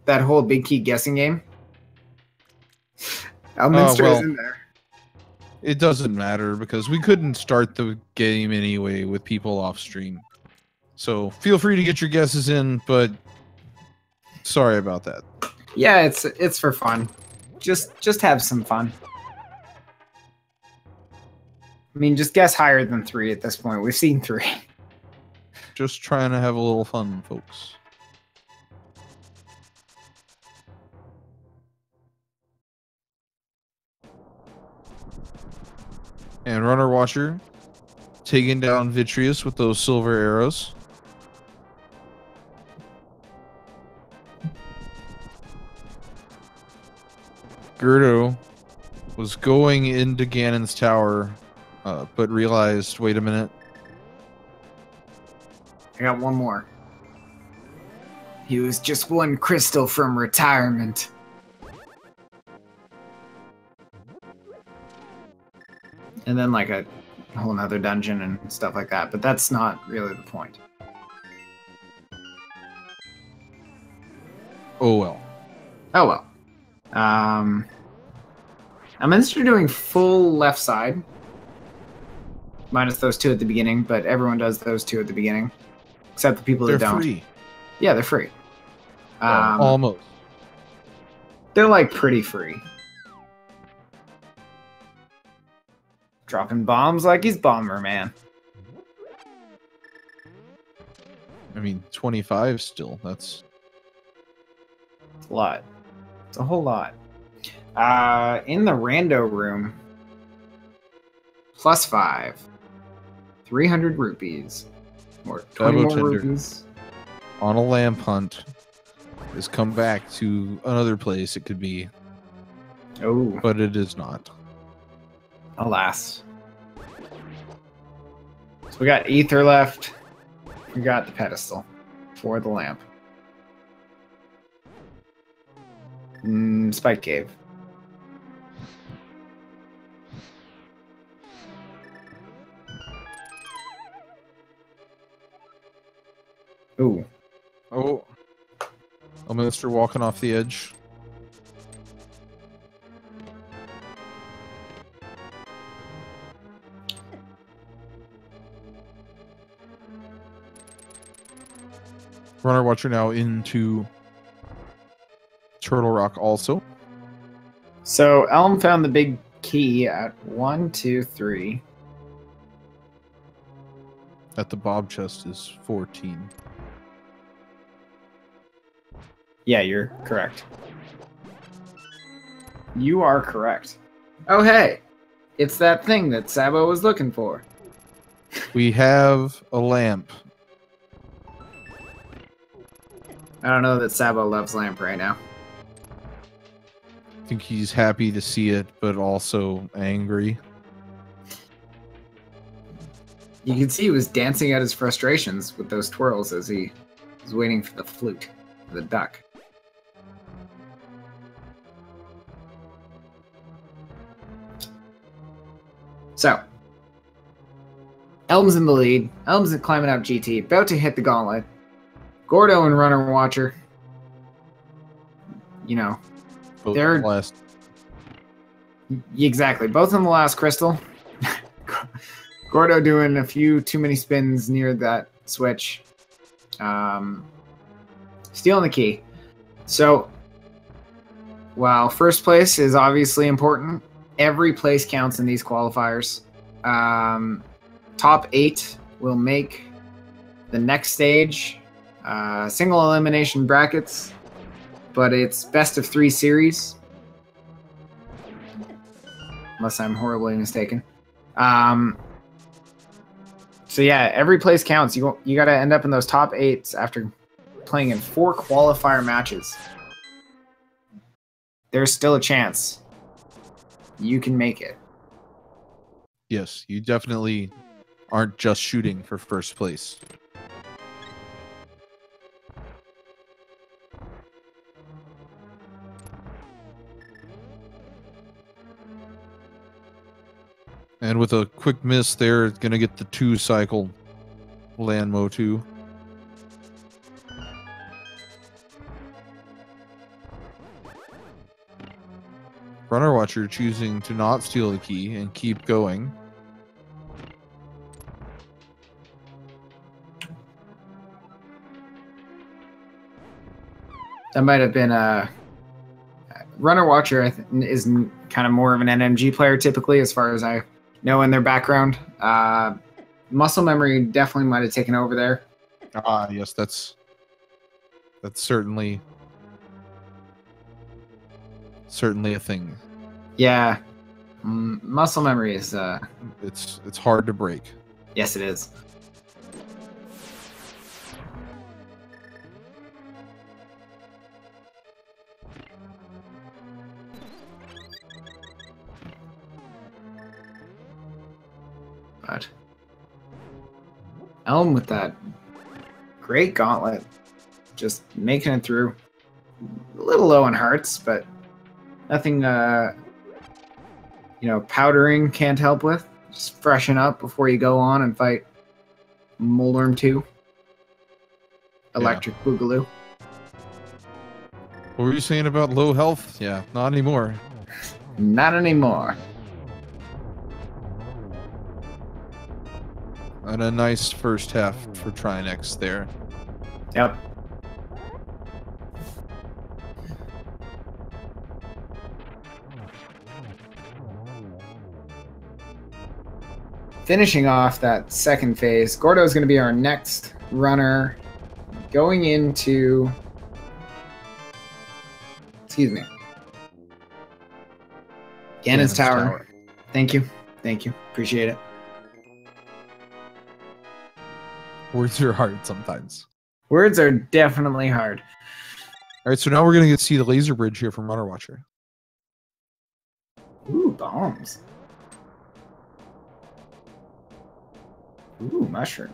[SPEAKER 1] that whole big key guessing game. Elminster is in there.
[SPEAKER 2] It doesn't matter because we couldn't start the game anyway with people off stream. So feel free to get your guesses in, but sorry about that.
[SPEAKER 1] Yeah, it's for fun. Just have some fun. I mean, just guess higher than 3 at this point. We've seen 3.
[SPEAKER 2] Just trying to have a little fun, folks. And Runner Watcher taking down Vitreous with those silver arrows. Gerdo was going into Ganon's tower, but realized, wait a minute.
[SPEAKER 1] I got one more. He was just one crystal from retirement. And then like a whole nother dungeon and stuff like that, but that's not really the point.
[SPEAKER 2] Oh well.
[SPEAKER 1] Oh well. I'm Elminster doing full left side. Minus those 2 at the beginning, but everyone does those 2 at the beginning. Except the people that don't.
[SPEAKER 2] They're free.
[SPEAKER 1] Yeah, they're free.
[SPEAKER 2] Almost.
[SPEAKER 1] They're like pretty free. Dropping bombs like he's Bomberman.
[SPEAKER 2] I mean, 25 still. That's
[SPEAKER 1] a lot. It's a whole lot. In the rando room, +5. 300 rupees. Or 20 more
[SPEAKER 2] Tender.
[SPEAKER 1] rupees.
[SPEAKER 2] On a lamp hunt. Has come back to another place it could be.
[SPEAKER 1] Oh.
[SPEAKER 2] But it is not.
[SPEAKER 1] Alas. So we got ether left. We got the pedestal for the lamp. Spike cave. Ooh.
[SPEAKER 2] Oh. A minister walking off the edge. Runner Watcher now into Turtle Rock also.
[SPEAKER 1] So Elm found the big key at 1, 2, 3.
[SPEAKER 2] At the Bob chest is 14.
[SPEAKER 1] Yeah, you're correct. You are correct. Oh, hey. It's that thing that Sabo was looking for.
[SPEAKER 2] We have a lamp.
[SPEAKER 1] I don't know that Sabo loves lamp right now.
[SPEAKER 2] I think he's happy to see it, but also angry.
[SPEAKER 1] You can see he was dancing out his frustrations with those twirls as he was waiting for the flute, the duck. So, Elm's in the lead. Elm's climbing out GT, about to hit the gauntlet. Gordo and Runner Watcher, you know,
[SPEAKER 2] Both
[SPEAKER 1] they're
[SPEAKER 2] last.
[SPEAKER 1] Exactly, both on the last crystal. Gordo doing a few too many spins near that switch. Stealing the key. So, while first place is obviously important, every place counts in these qualifiers. Top 8 will make the next stage. Single elimination brackets, but it's best of 3 series. Unless I'm horribly mistaken. So yeah, every place counts. You got to end up in those top 8s after playing in 4 qualifier matches. There's still a chance you can make it.
[SPEAKER 2] Yes, you definitely aren't just shooting for first place. And with a quick miss there, it's going to get the 2 cycle Landmo 2. Runner Watcher choosing to not steal the key and keep going.
[SPEAKER 1] That might have been a Runner Watcher. Is kind of more of an NMG player typically, as far as I know in their background. Muscle memory definitely might have taken over there.
[SPEAKER 2] Yes, that's certainly a thing.
[SPEAKER 1] Yeah, muscle memory is.
[SPEAKER 2] It's hard to break.
[SPEAKER 1] Yes, it is. But Elm with that great gauntlet, just making it through. A little low on hearts, but nothing, powdering can't help with. Just freshen up before you go on and fight Moldorm 2. Electric Boogaloo.
[SPEAKER 2] What were you saying about low health? Yeah, not anymore.
[SPEAKER 1] Not anymore.
[SPEAKER 2] And a nice first half for Trinex there.
[SPEAKER 1] Yep. finishing off that second phase. Gordo is going to be our next runner going into... Excuse me. Ganon's Tower. Thank you. Thank you. Appreciate it.
[SPEAKER 2] Words are hard sometimes.
[SPEAKER 1] Words are definitely hard.
[SPEAKER 2] All right, so now we're going to get to see the laser bridge here from Runner Watcher.
[SPEAKER 1] Ooh, bombs. Ooh, mushroom.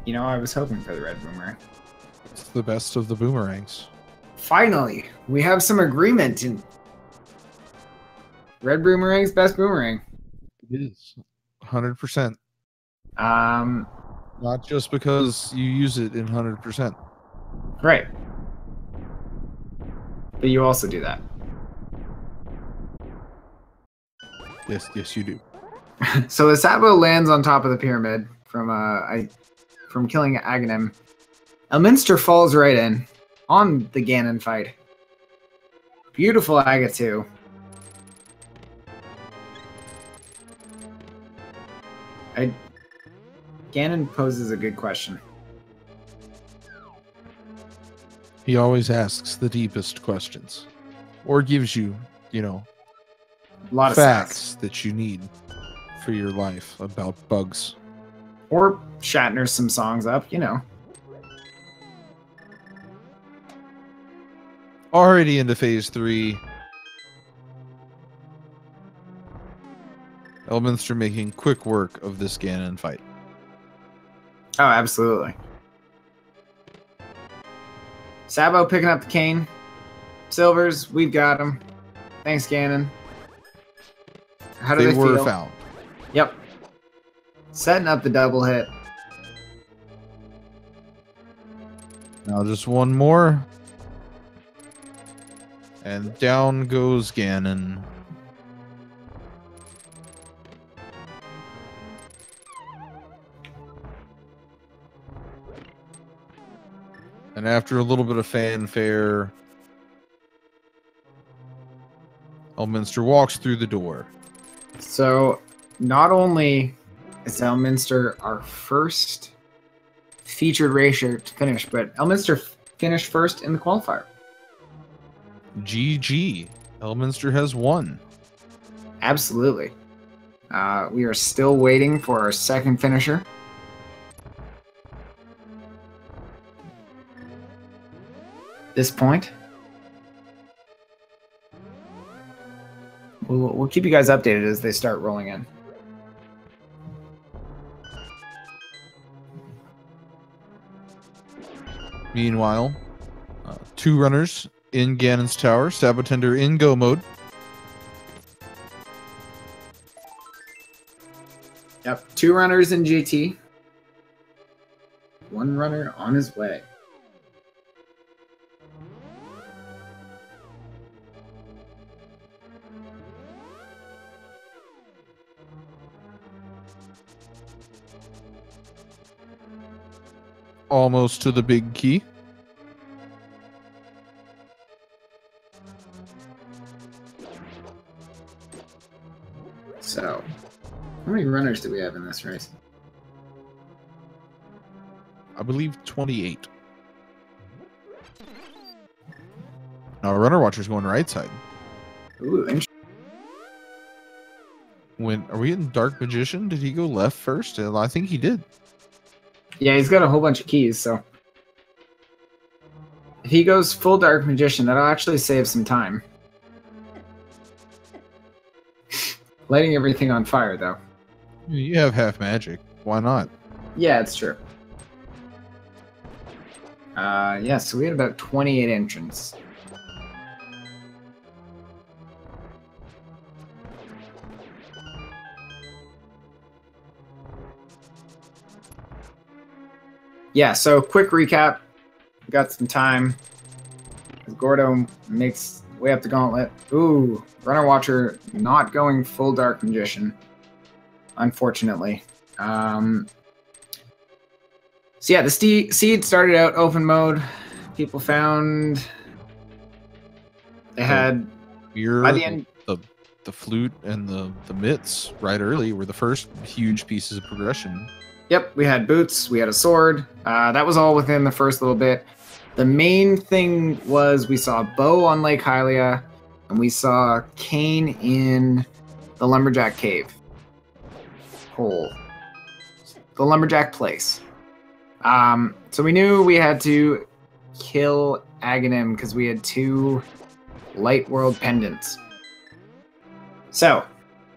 [SPEAKER 1] You know, I was hoping for the red boomerang.
[SPEAKER 2] It's the best of the boomerangs.
[SPEAKER 1] Finally, we have some agreement. In red boomerang's best boomerang.
[SPEAKER 2] It is 100%.
[SPEAKER 1] Not
[SPEAKER 2] just because you use it in 100%.
[SPEAKER 1] Right. But you also do that.
[SPEAKER 2] Yes, you do.
[SPEAKER 1] So the Sabo lands on top of the pyramid from killing Ganon. Elminster falls right in on the Ganon fight. Beautiful Aga 2. Ganon poses a good question.
[SPEAKER 2] He always asks the deepest questions. Or gives you, a
[SPEAKER 1] lot of
[SPEAKER 2] facts
[SPEAKER 1] sass
[SPEAKER 2] that you need for your life about bugs.
[SPEAKER 1] Or Shatners some songs up,
[SPEAKER 2] Already into phase 3. Elminster making quick work of this Ganon fight.
[SPEAKER 1] Oh, absolutely. Sabo picking up the cane. Silvers, we've got him. Thanks, Ganon. How do they feel?
[SPEAKER 2] They were found.
[SPEAKER 1] Yep. Setting up the double hit.
[SPEAKER 2] Now just one more. And down goes Ganon. And after a little bit of fanfare, Elminster walks through the door.
[SPEAKER 1] So, not only is Elminster our first featured racer to finish, but Elminster finished first in the qualifier.
[SPEAKER 2] GG. Elminster has won.
[SPEAKER 1] Absolutely. We are still waiting for our second finisher. This point, we'll keep you guys updated as they start rolling in.
[SPEAKER 2] Meanwhile, 2 runners in Ganon's Tower. Sabotender in go mode.
[SPEAKER 1] Yep, 2 runners in GT. 1 runner on his way.
[SPEAKER 2] Almost to the big key.
[SPEAKER 1] So, how many runners do we have in this race?
[SPEAKER 2] I believe 28. Now, Runner Watcher's going right side.
[SPEAKER 1] Ooh, interesting.
[SPEAKER 2] Are we in Dark Magician? Did he go left first? I think he did.
[SPEAKER 1] Yeah, he's got a whole bunch of keys, so if he goes full Dark Magician, that'll actually save some time. Lighting everything on fire, though.
[SPEAKER 2] You have half magic. Why not?
[SPEAKER 1] Yeah, it's true. Yeah, so we had about 28 entrants. Yeah, so quick recap. We got some time. Gordo makes way up the gauntlet. Ooh, Runner Watcher not going full Dark Magician, unfortunately. So yeah, the seed started out open mode. People found they had
[SPEAKER 2] You're
[SPEAKER 1] by the end.
[SPEAKER 2] the flute and the mitts right early were the first huge pieces of progression.
[SPEAKER 1] Yep, we had boots, we had a sword. That was all within the first little bit. The main thing was we saw Bo on Lake Hylia, and we saw Kane in the Lumberjack Cave. Hole. The Lumberjack Place. So we knew we had to kill Aghanim because we had 2 Light World pendants. So,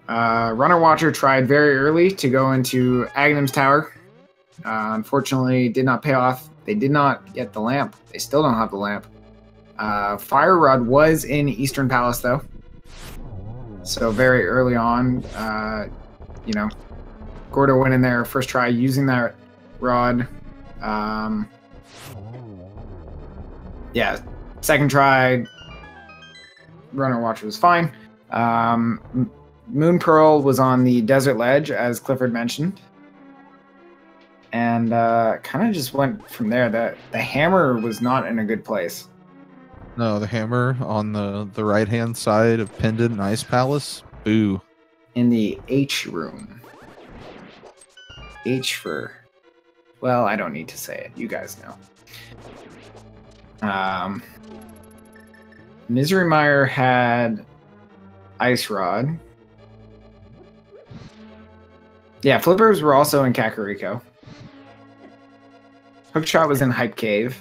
[SPEAKER 1] Runner Watcher tried very early to go into Aghanim's tower. Unfortunately, did not pay off. They did not get the lamp. They still don't have the lamp. Fire Rod was in Eastern Palace, though. So very early on, you know, Gordo went in there first try using that rod. Yeah, second try, Runner Watcher was fine. Moon Pearl was on the desert ledge, as Clifford mentioned. And kind of just went from there. The hammer was not in a good place.
[SPEAKER 2] No, the hammer on the right-hand side of Pendant and Ice Palace. Boo.
[SPEAKER 1] In the H room. H for... Well, I don't need to say it. You guys know. Misery Mire had Ice Rod. Yeah, Flippers were also in Kakariko. Hookshot was in Hype Cave.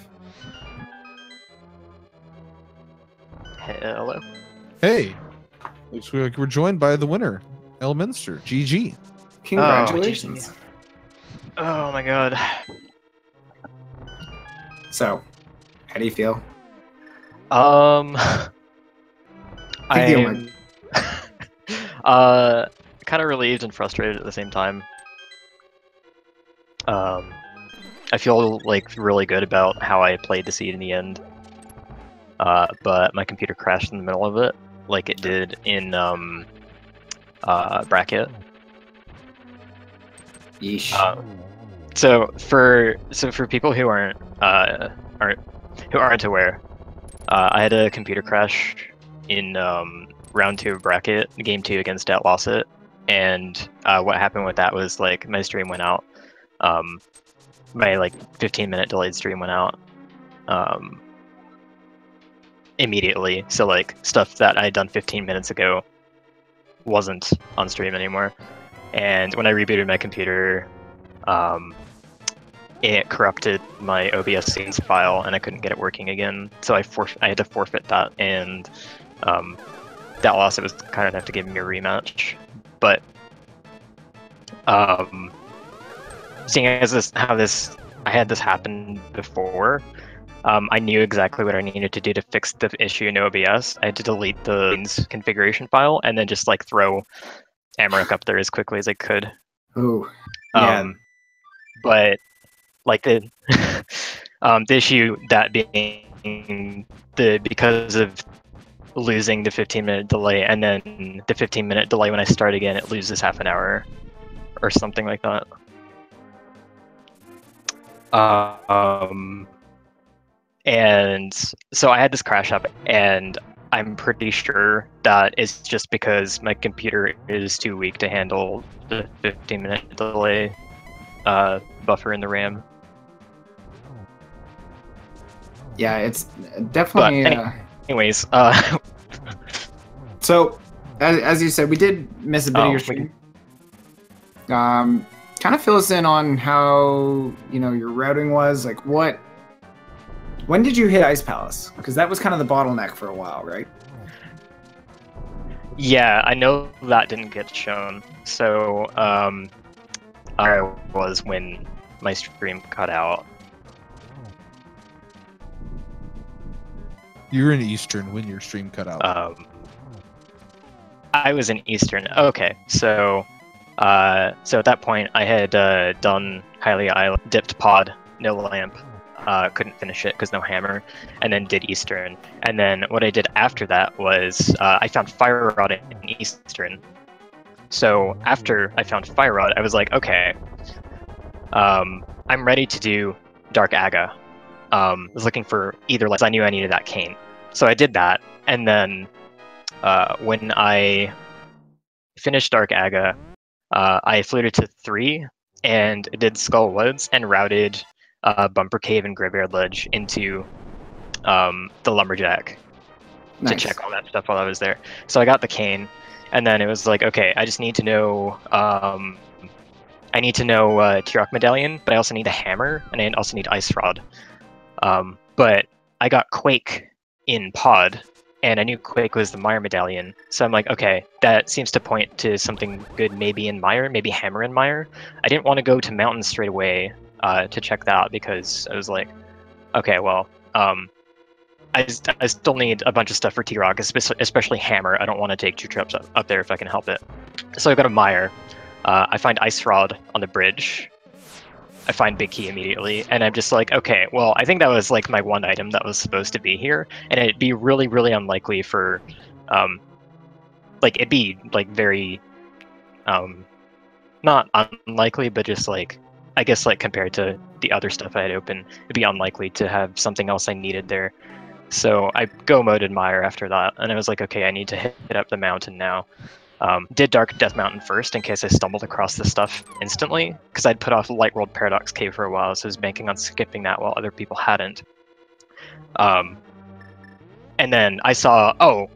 [SPEAKER 3] Hello.
[SPEAKER 2] Hey, looks like we're joined by the winner, Elminster. GG.
[SPEAKER 1] Congratulations.
[SPEAKER 3] Oh my god.
[SPEAKER 1] So, how do you feel?
[SPEAKER 3] I'm
[SPEAKER 1] Take
[SPEAKER 3] kind of relieved and frustrated at the same time. I feel like really good about how I played the seed in the end. But my computer crashed in the middle of it, like it did in bracket.
[SPEAKER 1] Yeesh.
[SPEAKER 3] So for people who aren't aware, I had a computer crash in round 2 of bracket, game 2 against Losset, and what happened with that was like my stream went out. My like 15-minute delayed stream went out immediately. So like stuff that I had done 15 minutes ago wasn't on stream anymore. And when I rebooted my computer, it corrupted my OBS scenes file, and I couldn't get it working again. So I had to forfeit that, and that loss, it was kind enough to give me a rematch. But seeing as I had this happen before, I knew exactly what I needed to do to fix the issue in OBS. I had to delete the scenes configuration file and then just like throw Amarok up there as quickly as I could.
[SPEAKER 1] Ooh. Yeah.
[SPEAKER 3] But like the the issue that being because of losing the 15-minute delay, and then the 15-minute delay when I start again, it loses half an hour or something like that. And so I had this crash up, and I'm pretty sure that it's just because my computer is too weak to handle the 15-minute delay buffer in the RAM.
[SPEAKER 1] Yeah, it's definitely...
[SPEAKER 3] But anyways,
[SPEAKER 1] So, as you said, we did miss a bit of your stream. Kind of fill us in on how, you know, your routing was. Like, when did you hit Ice Palace? Because that was kind of the bottleneck for a while, right?
[SPEAKER 3] Yeah, I know that didn't get shown. So, I was when my stream cut out.
[SPEAKER 2] You were in Eastern when your stream cut out.
[SPEAKER 3] I was in Eastern. Okay, so at that point, I had done Hylia Island, dipped pod, no lamp, couldn't finish it because no hammer, and then did Eastern. And then what I did after that was I found Fire Rod in Eastern. So after I found Fire Rod, I was like, okay, I'm ready to do Dark Aga. Was looking for either, like, I knew I needed that cane. So I did that, and then when I finished Dark Aga. I fluted to 3 and did Skull Woods and routed Bumper Cave and Graveyard Ledge into the Lumberjack to check all that stuff while I was there. So I got the cane, and then it was like, okay, I just need to know. I need to know T-Rock Medallion, but I also need a hammer, and I also need Ice Rod. But I got Quake in Pod, and I knew Quake was the Mire Medallion. So I'm like, okay, that seems to point to something good maybe in Mire, maybe Hammer in Mire. I didn't want to go to Mountain straight away to check that out, because I was like, okay, well, I still need a bunch of stuff for T-Rock, especially Hammer. I don't want to take 2 trips up there if I can help it. So I go to Mire. I find Ice Rod on the bridge. I find Big Key immediately, and I'm just like, okay, well, I think that was like my one item that was supposed to be here, and it'd be really, really unlikely for, like, it'd be like very, not unlikely, but just like, I guess like compared to the other stuff I had open, it'd be unlikely to have something else I needed there. So I go moded Mire after that, and I was like, okay, I need to hit up the mountain now. Did Dark Death Mountain first in case I stumbled across this stuff instantly, because I'd put off Light World Paradox Cave for a while, so I was banking on skipping that while other people hadn't. And then I saw, oh,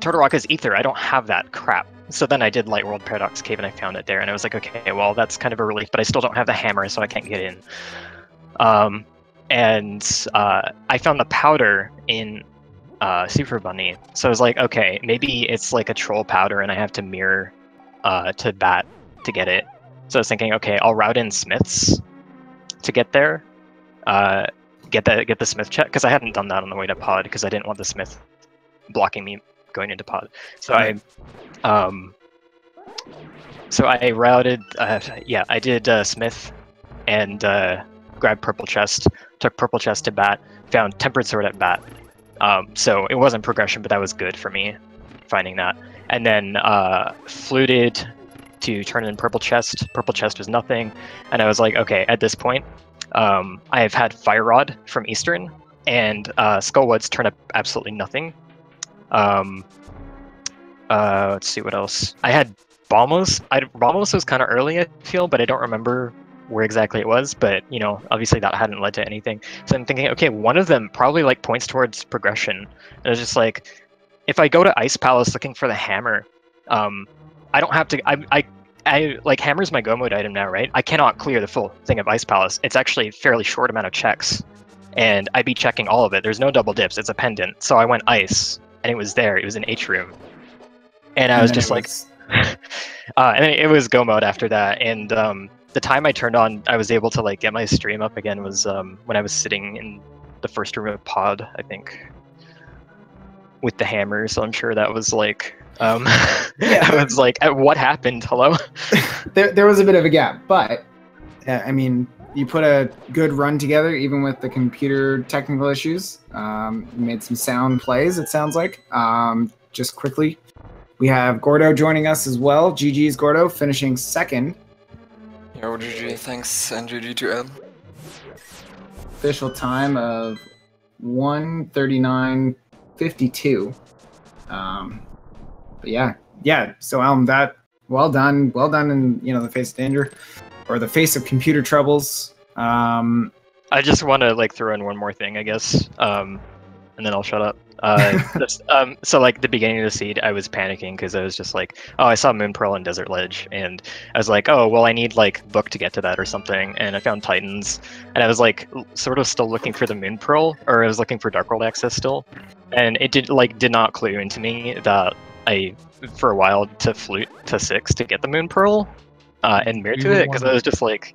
[SPEAKER 3] Turtle Rock is Ether, I don't have that, crap. So then I did Light World Paradox Cave and I found it there, and I was like, okay, well, that's kind of a relief, but I still don't have the hammer, so I can't get in. And I found the powder in Super Bunny, so I was like, okay, maybe it's like a troll powder and I have to mirror to Bat to get it. So I was thinking, okay, I'll route in Smiths to get there, get the Smith check, because I hadn't done that on the way to Pod because I didn't want the Smith blocking me going into Pod. So I routed, yeah, I did Smith and grabbed Purple Chest, took Purple Chest to Bat, found Tempered Sword at Bat. So it wasn't progression, but that was good for me, finding that. And then fluted to turn in Purple Chest. Purple Chest was nothing. And I was like, okay, at this point, I have had Fire Rod from Eastern, and Skullwoods turn up absolutely nothing. Let's see what else. I had Balmos. Balmos was kind of early, I feel, but I don't remember where exactly it was, but you know, obviously that hadn't led to anything. So I'm thinking, okay, one of them probably like points towards progression. And I was just like, if I go to Ice Palace looking for the hammer, I don't have to. I like hammer's my go mode item now, right? I cannot clear the full thing of Ice Palace. It's actually a fairly short amount of checks, and I'd be checking all of it. There's no double dips. It's a pendant. So I went Ice, and it was there. It was in H room, and I was just like, and then it was go mode after that, and the time I turned on, I was able to like get my stream up again was when I was sitting in the first room of Pod, I think, with the hammer. So I'm sure that was like, yeah, I was like, what happened? Hello?
[SPEAKER 1] there was a bit of a gap, but I mean, you put a good run together, even with the computer technical issues. You made some sound plays, it sounds like. Just quickly, we have Gordo joining us as well. GG's Gordo finishing second.
[SPEAKER 4] Yo, GG, thanks, and GG to Ed.
[SPEAKER 1] Official time of 1:39:52. But yeah. So that well done in the face of danger, or the face of computer troubles.
[SPEAKER 3] I just want to like throw in one more thing, I guess, and then I'll shut up. So like the beginning of the seed, I was panicking because I was just like, oh, I saw Moon Pearl and Desert Ledge, and I was like, oh, well, I need like book to get to that or something, and I found Titans, and I was like sort of still looking for the Moon Pearl, or I was looking for Dark World access still, and it did not clue into me that I for a while to flute to 6 to get the Moon Pearl and mirror to it, because I was just like,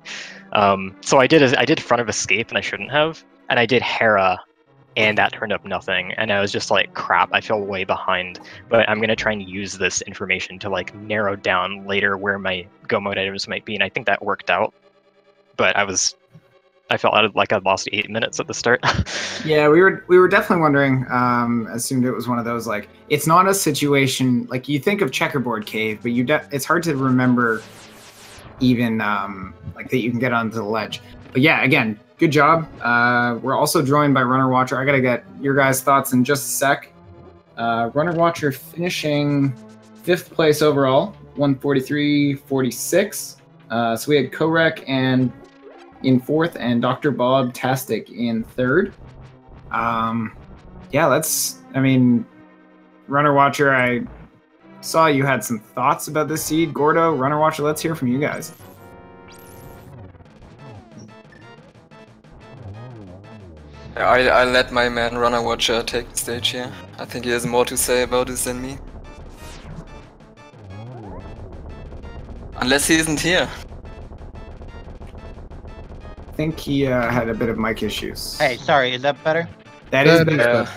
[SPEAKER 3] so I did Front of Escape and I shouldn't have, and I did Hera. And that turned up nothing, and I was just like, crap, I feel way behind, but I'm going to try and use this information to like narrow down later where my go mode items might be, and I think that worked out, but I felt like I'd lost 8 minutes at the start.
[SPEAKER 1] Yeah, we were definitely wondering, assumed it was one of those, like, it's not a situation, like, you think of Checkerboard Cave, but it's hard to remember even, like, that you can get onto the ledge. But yeah, again, good job. We're also joined by Runner Watcher. I gotta get your guys' thoughts in just a sec. Runner Watcher finishing 5th place overall, 143.46. So we had Korek and in 4th and Dr. Bob Tastic in 3rd. Yeah, I mean, Runner Watcher, I saw you had some thoughts about this seed. Gordo, Runner Watcher, let's hear from you guys.
[SPEAKER 4] I let my man Runner Watcher take the stage here. I think he has more to say about this than me. Unless he isn't here.
[SPEAKER 1] I think he had a bit of mic issues.
[SPEAKER 5] Hey, sorry, is that better?
[SPEAKER 1] That is better.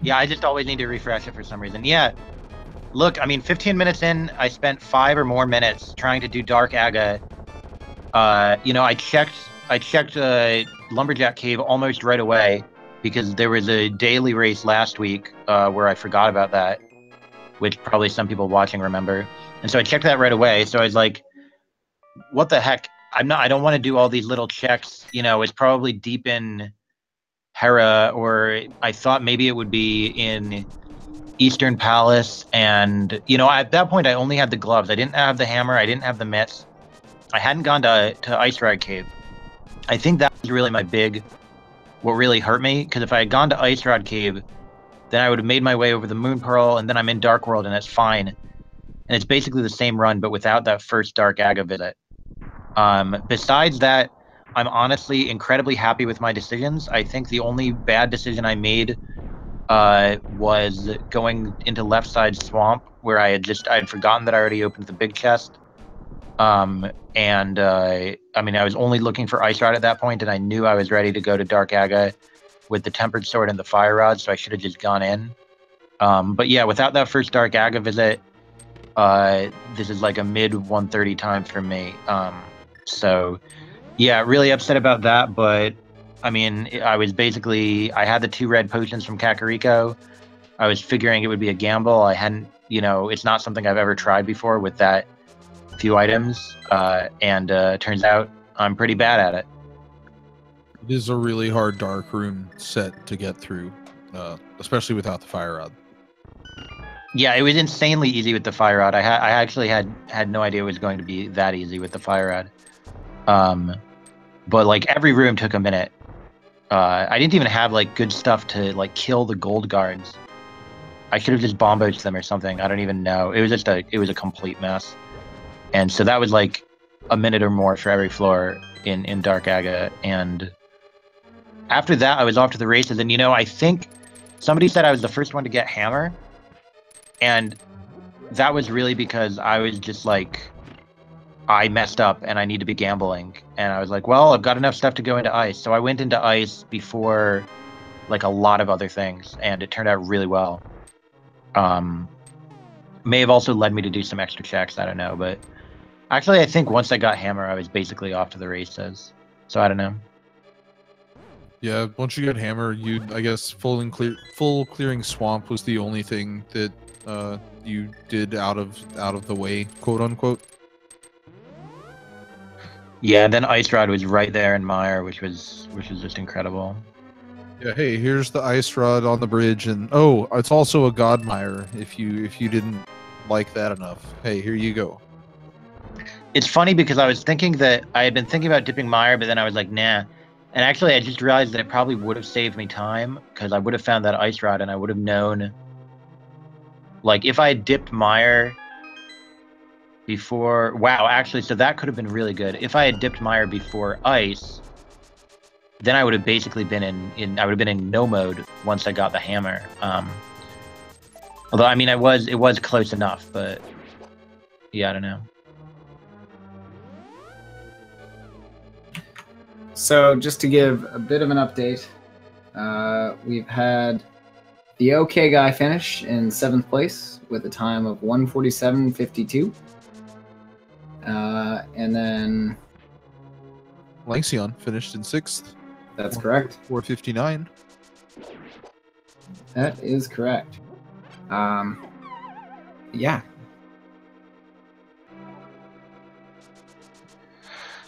[SPEAKER 5] Yeah, I just always need to refresh it for some reason. Yeah, look, I mean, 15 minutes in, I spent 5 or more minutes trying to do Dark Aga. You know, I checked Lumberjack Cave almost right away because there was a daily race last week where I forgot about that, which probably some people watching remember. And so I checked that right away. So I was like, what the heck? I don't want to do all these little checks. You know, it's probably deep in Hera, or I thought maybe it would be in Eastern Palace. And, you know, at that point, I only had the gloves. I didn't have the hammer. I didn't have the mitts. I hadn't gone to Ice Ride Cave. I think that was really what really hurt me, because if I had gone to Ice Rod Cave, then I would have made my way over the Moon Pearl, and then I'm in Dark World, and it's fine. And it's basically the same run, but without that first Dark Aga visit. Besides that, I'm honestly incredibly happy with my decisions. I think the only bad decision I made was going into Left Side Swamp, where I had forgotten that I already opened the big chest. I mean, I was only looking for Ice Rod at that point, and I knew I was ready to go to Dark Aga with the Tempered Sword and the Fire Rod, so I should have just gone in. But yeah, without that first Dark Aga visit, this is like a mid 130 time for me. So yeah, really upset about that, but I mean, I had the 2 red potions from Kakariko. I was figuring it would be a gamble. I hadn't, you know, it's not something I've ever tried before with that few items, and turns out I'm pretty bad at it.
[SPEAKER 2] It is a really hard dark room set to get through, especially without the Fire Rod.
[SPEAKER 5] Yeah, it was insanely easy with the Fire Rod. I actually had no idea it was going to be that easy with the Fire Rod. But like every room took a minute. I didn't even have like good stuff to like kill the gold guards. I should have just bomb-boached them or something. I don't even know. It was a complete mess. And so that was like a minute or more for every floor in Dark Aga. And after that, I was off to the races. And, you know, I think somebody said I was the first one to get hammer. And that was really because I was just like, I messed up and I need to be gambling. And I was like, well, I've got enough stuff to go into ice. So I went into ice before like a lot of other things. And it turned out really well. May have also led me to do some extra checks. I don't know. But actually, I think once I got hammer, I was basically off to the races. So I don't know.
[SPEAKER 2] Yeah, once you get hammer, I guess full clearing swamp was the only thing that you did out of the way, quote unquote.
[SPEAKER 5] Yeah, then Ice Rod was right there in Mire, which was just incredible.
[SPEAKER 2] Yeah, hey, here's the Ice Rod on the bridge, and oh, it's also a God Mire if you didn't like that enough. Hey, here you go.
[SPEAKER 5] It's funny because I was thinking that I had been thinking about dipping Mire, but then I was like, nah. And actually, I just realized that it probably would have saved me time because I would have found that Ice Rod and I would have known. Like, if I had dipped Mire before... Wow, actually, so that could have been really good. If I had dipped Mire before Ice, then I would have basically been I would have been in no mode once I got the hammer. Although, I mean, it was close enough, but... Yeah, I don't know.
[SPEAKER 1] So just to give a bit of an update, we've had the OK guy finish in 7th place with a time of 1:47.52. And then...
[SPEAKER 2] Lanxion finished in 6th.
[SPEAKER 1] That's correct.
[SPEAKER 2] 4:59.
[SPEAKER 1] That is correct. Yeah.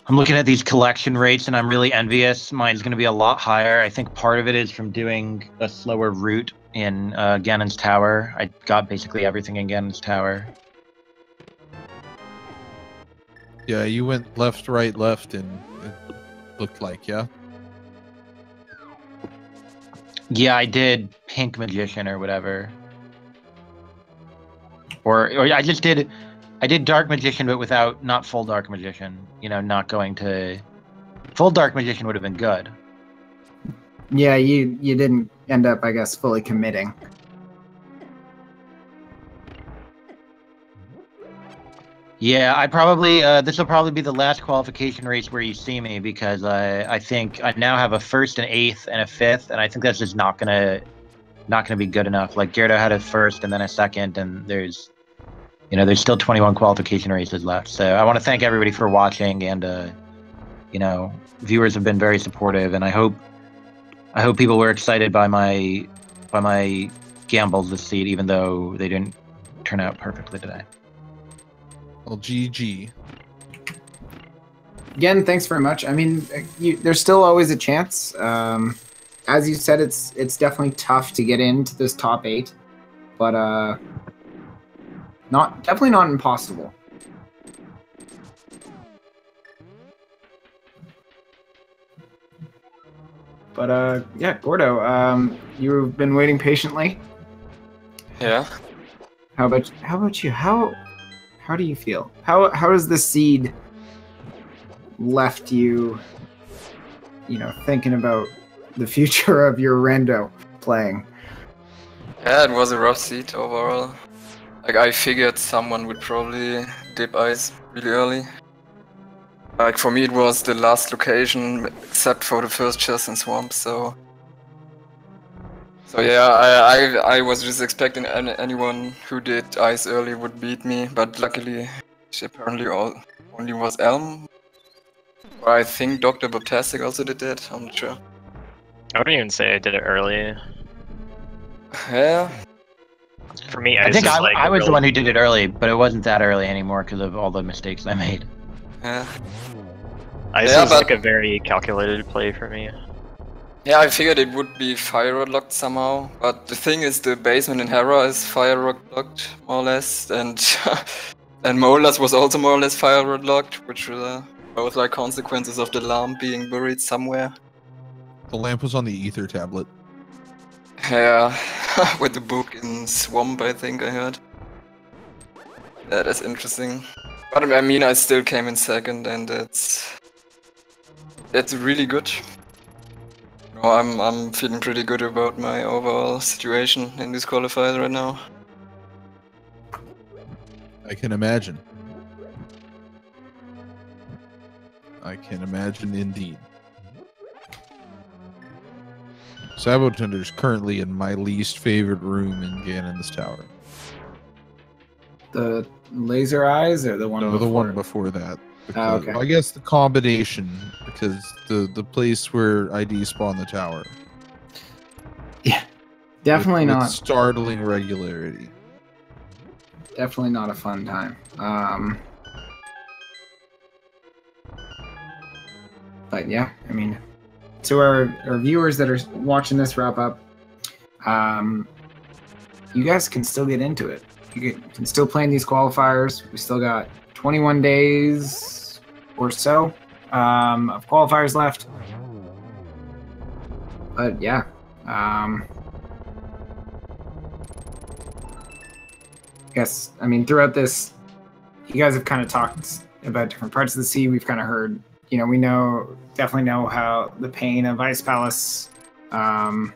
[SPEAKER 5] I'm looking at these collection rates and I'm really envious. Mine's going to be a lot higher. I think part of it is from doing a slower route in Ganon's Tower. I got basically everything in Ganon's Tower.
[SPEAKER 2] Yeah, you went left, right, left, and it looked like, yeah?
[SPEAKER 5] Yeah, I did Pink Magician or whatever. Or I did Dark Magician, but without, not full Dark Magician. You know, not going to... Full Dark Magician would have been good.
[SPEAKER 1] Yeah, you didn't end up, I guess, fully committing.
[SPEAKER 5] Yeah, I probably this will probably be the last qualification race where you see me, because I think I now have a 1st, an 8th, and a 5th, and I think that's just not gonna be good enough. Like Gyardo had a 1st and then a 2nd, and there's still 21 qualification races left. So I want to thank everybody for watching, and viewers have been very supportive, and I hope people were excited by my gambles this seed, even though they didn't turn out perfectly today.
[SPEAKER 2] Well, GG.
[SPEAKER 1] Again, thanks very much. I mean, there's still always a chance. As you said, it's definitely tough to get into this top 8, but definitely not impossible. But yeah, Gordo, you've been waiting patiently.
[SPEAKER 4] Yeah.
[SPEAKER 1] How about you? How do you feel? How has the seed left you, thinking about the future of your rando playing?
[SPEAKER 4] Yeah, it was a rough seed overall. Like, I figured someone would probably dip ice really early. Like, for me it was the last location, except for the first chest and swamp, so yeah, I was just expecting anyone who did ice early would beat me, but luckily she apparently only was Elm. Or I think Dr. Bobtastic also did that, I'm not sure.
[SPEAKER 3] I wouldn't even say I did it early.
[SPEAKER 4] Yeah.
[SPEAKER 3] For me,
[SPEAKER 5] I think I was
[SPEAKER 3] really...
[SPEAKER 5] the one who did it early, but it wasn't that early anymore because of all the mistakes I made.
[SPEAKER 4] Yeah.
[SPEAKER 3] Ice was like a very calculated play for me.
[SPEAKER 4] Yeah, I figured it would be fire rod locked somehow, but the thing is the basement in Hera is fire rod locked, more or less, and and Molas was also more or less fire rod locked, which were both like consequences of the lamp being buried somewhere.
[SPEAKER 2] The lamp was on the ether tablet.
[SPEAKER 4] Yeah, with the book in Swamp, I think I heard. Yeah, that's interesting. But I mean, I still came in 2nd, and that's really good. No, I'm feeling pretty good about my overall situation in this qualifier right now.
[SPEAKER 2] I can imagine. I can imagine indeed. Sabotender's currently in my least favorite room in Ganon's Tower.
[SPEAKER 1] The laser eyes or the one before?
[SPEAKER 2] The one before that.
[SPEAKER 1] Oh, okay.
[SPEAKER 2] I guess the combination, because the place where ID spawned the tower.
[SPEAKER 1] Yeah, definitely
[SPEAKER 2] with
[SPEAKER 1] not.
[SPEAKER 2] Startling regularity.
[SPEAKER 1] Definitely not a fun time. But yeah, I mean, to our viewers that are watching this wrap up, you guys can still get into it. You can still play in these qualifiers. We still got 21 days or so of qualifiers left. But yeah, guess, I mean, throughout this, you guys have kind of talked about different parts of the sea. We've kind of heard, we definitely know how the pain of Ice Palace, how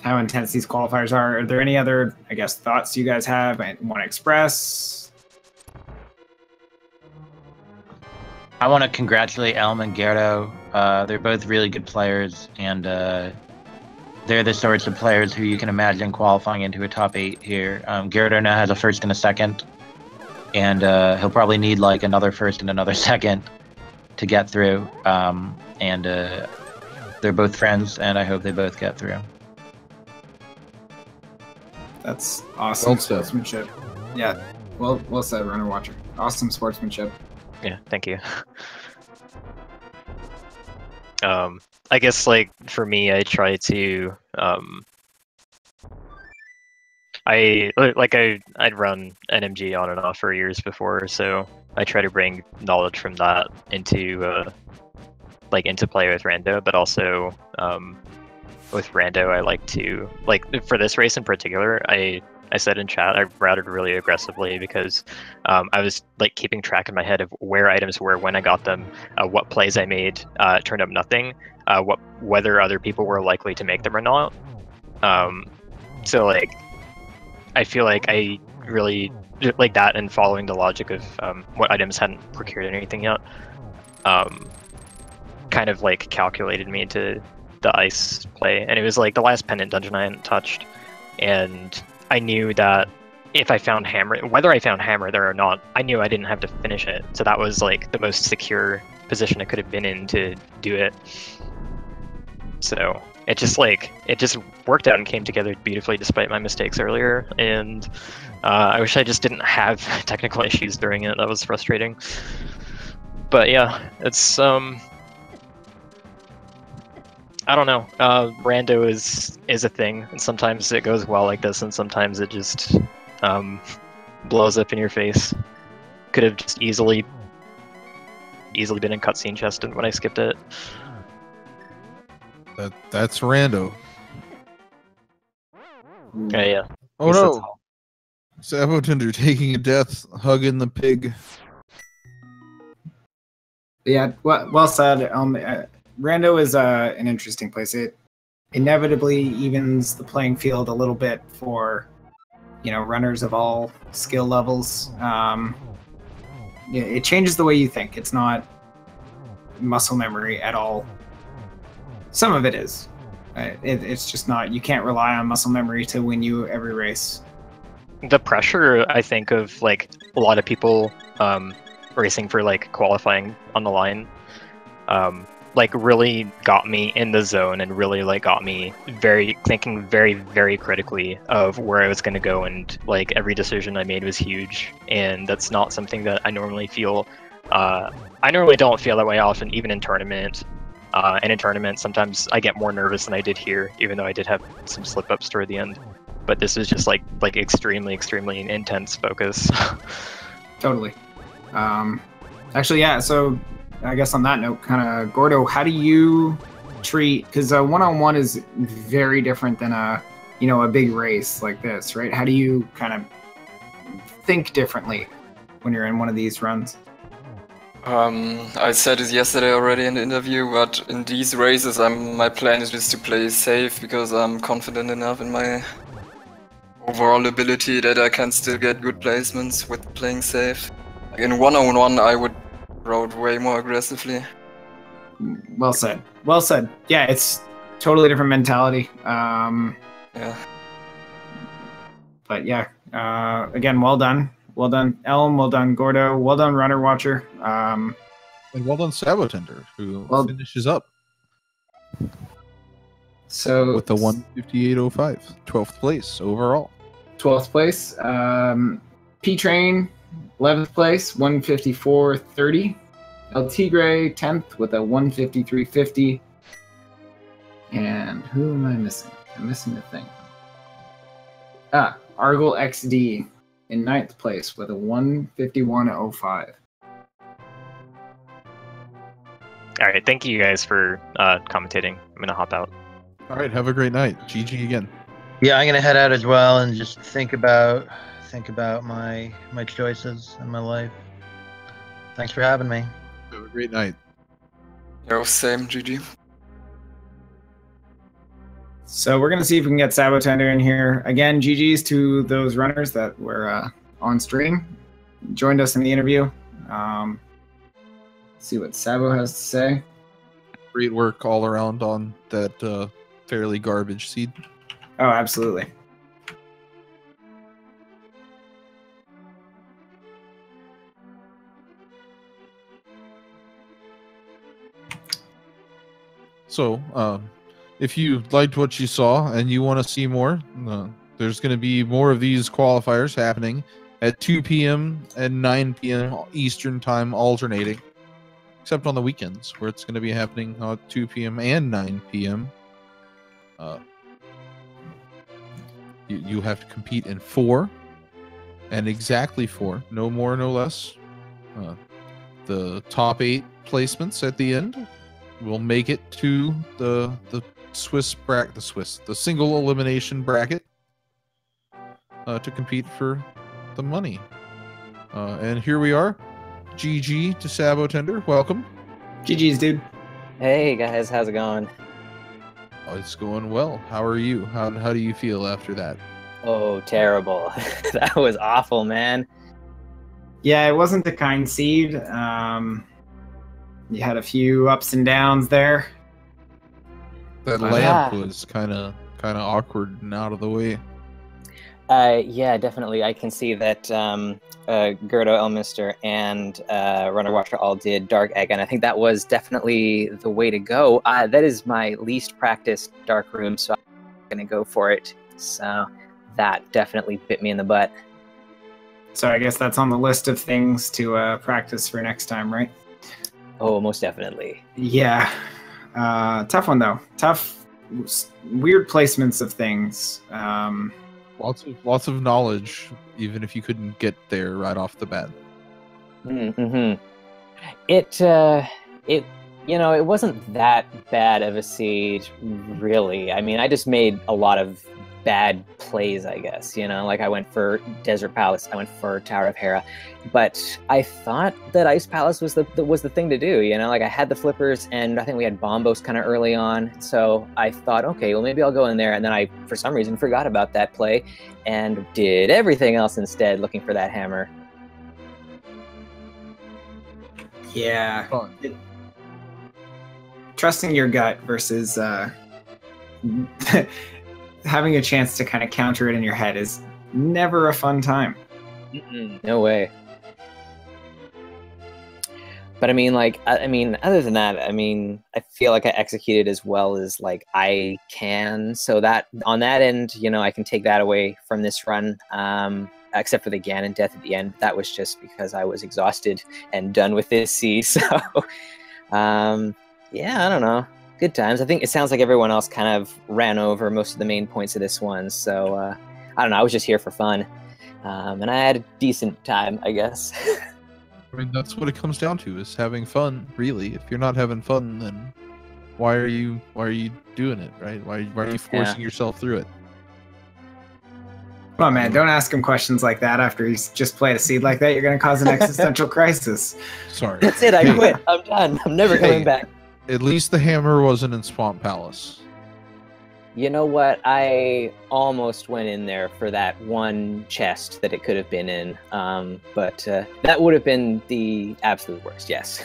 [SPEAKER 1] intense these qualifiers are. Are there any other, I guess, thoughts you guys have and want to express?
[SPEAKER 5] I want to congratulate Elm and Gyardo. They're both really good players, and they're the sorts of players who you can imagine qualifying into a top 8 here. Gyardo now has a 1st and a 2nd, and he'll probably need like another 1st and another 2nd to get through. And they're both friends, and I hope they both get through.
[SPEAKER 1] That's awesome sportsmanship. Yeah, well said, Runner Watcher. Awesome sportsmanship.
[SPEAKER 3] Yeah, thank you. I guess, like, for me, I try to I'd run NMG on and off for years before, so I try to bring knowledge from that into into play with Rando, but also with Rando I like to for this race in particular, I said in chat I routed really aggressively because I was keeping track in my head of where items were when I got them, what plays I made turned up nothing, whether other people were likely to make them or not. So I feel like I really like that, and following the logic of what items hadn't procured anything yet, kind of calculated me into the ice play. And it was the last pendant dungeon I hadn't touched, and I knew that if I found hammer, whether I found hammer there or not, I knew I didn't have to finish it. So that was the most secure position I could have been in to do it. So it just worked out and came together beautifully despite my mistakes earlier, and I wish I just didn't have technical issues during it. That was frustrating. But yeah, it's I don't know. Rando is a thing, and sometimes it goes well like this, and sometimes it just blows up in your face. Could have just easily been in cutscene chest when I skipped it.
[SPEAKER 2] That's Rando.
[SPEAKER 3] Yeah.
[SPEAKER 2] Oh no! Sabotender taking a death, hugging the pig.
[SPEAKER 1] Yeah, well said. Rando is an interesting place. It inevitably evens the playing field a little bit for runners of all skill levels. It changes the way you think. It's not muscle memory at all. Some of it is. It's just not. You can't rely on muscle memory to win you every race.
[SPEAKER 3] The pressure, I think, of a lot of people racing for qualifying on the line, really got me in the zone, and really got me thinking very, very critically of where I was going to go, and every decision I made was huge. And that's not something that I normally feel. I normally don't feel that way often, even in tournament. And in tournament, sometimes I get more nervous than I did here, even though I did have some slip-ups toward the end. But this is just extremely, extremely intense focus.
[SPEAKER 1] Totally. Actually, yeah. So I guess on that note, kind of Gordo, how do you treat? Because a one-on-one is very different than a big race like this, right? How do you kind of think differently when you're in one of these runs?
[SPEAKER 4] I said it yesterday already in the interview, but in these races, my plan is just to play safe because I'm confident enough in my overall ability that I can still get good placements with playing safe. In one-on-one, I would road way more aggressively.
[SPEAKER 1] Well said. Well said. Yeah, it's totally different mentality.
[SPEAKER 4] Yeah.
[SPEAKER 1] But yeah, again, well done. Well done, Elm. Well done, Gordo. Well done, Runner Watcher.
[SPEAKER 2] And well done, Sabotender, who finishes up.
[SPEAKER 1] So
[SPEAKER 2] with the 158.05, 12th place overall.
[SPEAKER 1] 12th place. P-Train, 11th place, 154.30. El Tigre, 10th with a 153.50. And who am I missing? I'm missing the thing. Argle XD in 9th place with a 151.05.
[SPEAKER 3] All right, thank you guys for commentating. I'm gonna hop out.
[SPEAKER 2] All right, have a great night. GG again.
[SPEAKER 5] Yeah, I'm gonna head out as well and just think about my choices in my life. Thanks for having me.
[SPEAKER 2] Have a great night.
[SPEAKER 4] Yo, same, GG.
[SPEAKER 1] So we're gonna see if we can get Sabotender in here again. GG's to those runners that were on stream, joined us in the interview. See what Sabo has to say.
[SPEAKER 2] Great work all around on that fairly garbage seed.
[SPEAKER 1] Oh, absolutely.
[SPEAKER 2] So, if you liked what you saw and you want to see more, there's going to be more of these qualifiers happening at 2 p.m. and 9 p.m. Eastern time alternating, except on the weekends where it's going to be happening at 2 p.m. and 9 p.m. You have to compete in 4, and exactly 4, no more, no less. The top 8 placements at the end will make it to the single elimination bracket to compete for the money. And here we are. GG to Sabo Tender. Welcome.
[SPEAKER 1] GG's, dude.
[SPEAKER 6] Hey guys, how's it going?
[SPEAKER 2] Oh, it's going well. How are you? How do you feel after that?
[SPEAKER 6] Oh, terrible. That was awful, man.
[SPEAKER 1] Yeah, it wasn't the kind seed. You had a few ups and downs there.
[SPEAKER 2] That
[SPEAKER 1] Yeah.
[SPEAKER 2] lamp was kind of awkward and out of the way.
[SPEAKER 6] Yeah, definitely. I can see that Gerdo, Elminster, and Runner Watcher all did Dark Egg, and I think that was definitely the way to go. That is my least practiced Dark Room, so I'm going to go for it. So that definitely bit me in the butt.
[SPEAKER 1] So I guess that's on the list of things to practice for next time, right?
[SPEAKER 6] Oh, most definitely.
[SPEAKER 1] Yeah. Tough one, though. Tough, weird placements of things.
[SPEAKER 2] Lots of knowledge, even if you couldn't get there right off the bat.
[SPEAKER 6] Mm-hmm. It wasn't that bad of a seed, really. I mean, I just made a lot of bad plays, I guess. Like I went for Desert Palace, I went for Tower of Hera, but I thought that Ice Palace was the thing to do. Like I had the flippers, and I think we had Bombos kind of early on, so I thought, okay, well maybe I'll go in there, and then I, for some reason, forgot about that play and did everything else instead, looking for that hammer.
[SPEAKER 1] Yeah. Trusting your gut versus having a chance to kind of counter it in your head is never a fun time.
[SPEAKER 6] No way. But I mean, other than that, I feel like I executed as well as I can. So that on that end, I can take that away from this run. Except for the Ganon death at the end. That was just because I was exhausted and done with this seed. So, yeah, I don't know. Good times. I think it sounds like everyone else kind of ran over most of the main points of this one. So, I don't know. I was just here for fun. And I had a decent time, I guess.
[SPEAKER 2] I mean, that's what it comes down to, is having fun, really. If you're not having fun, then why are you doing it, right? Why are you forcing yourself through it?
[SPEAKER 1] Come on, man. Don't ask him questions like that after he's just played a seed like that. You're going to cause an existential crisis.
[SPEAKER 2] Sorry.
[SPEAKER 6] That's it. I quit. I'm done. I'm never coming back.
[SPEAKER 2] At least the hammer wasn't in Swamp Palace.
[SPEAKER 6] You know what? I almost went in there for that one chest that it could have been in. But that would have been the absolute worst, yes.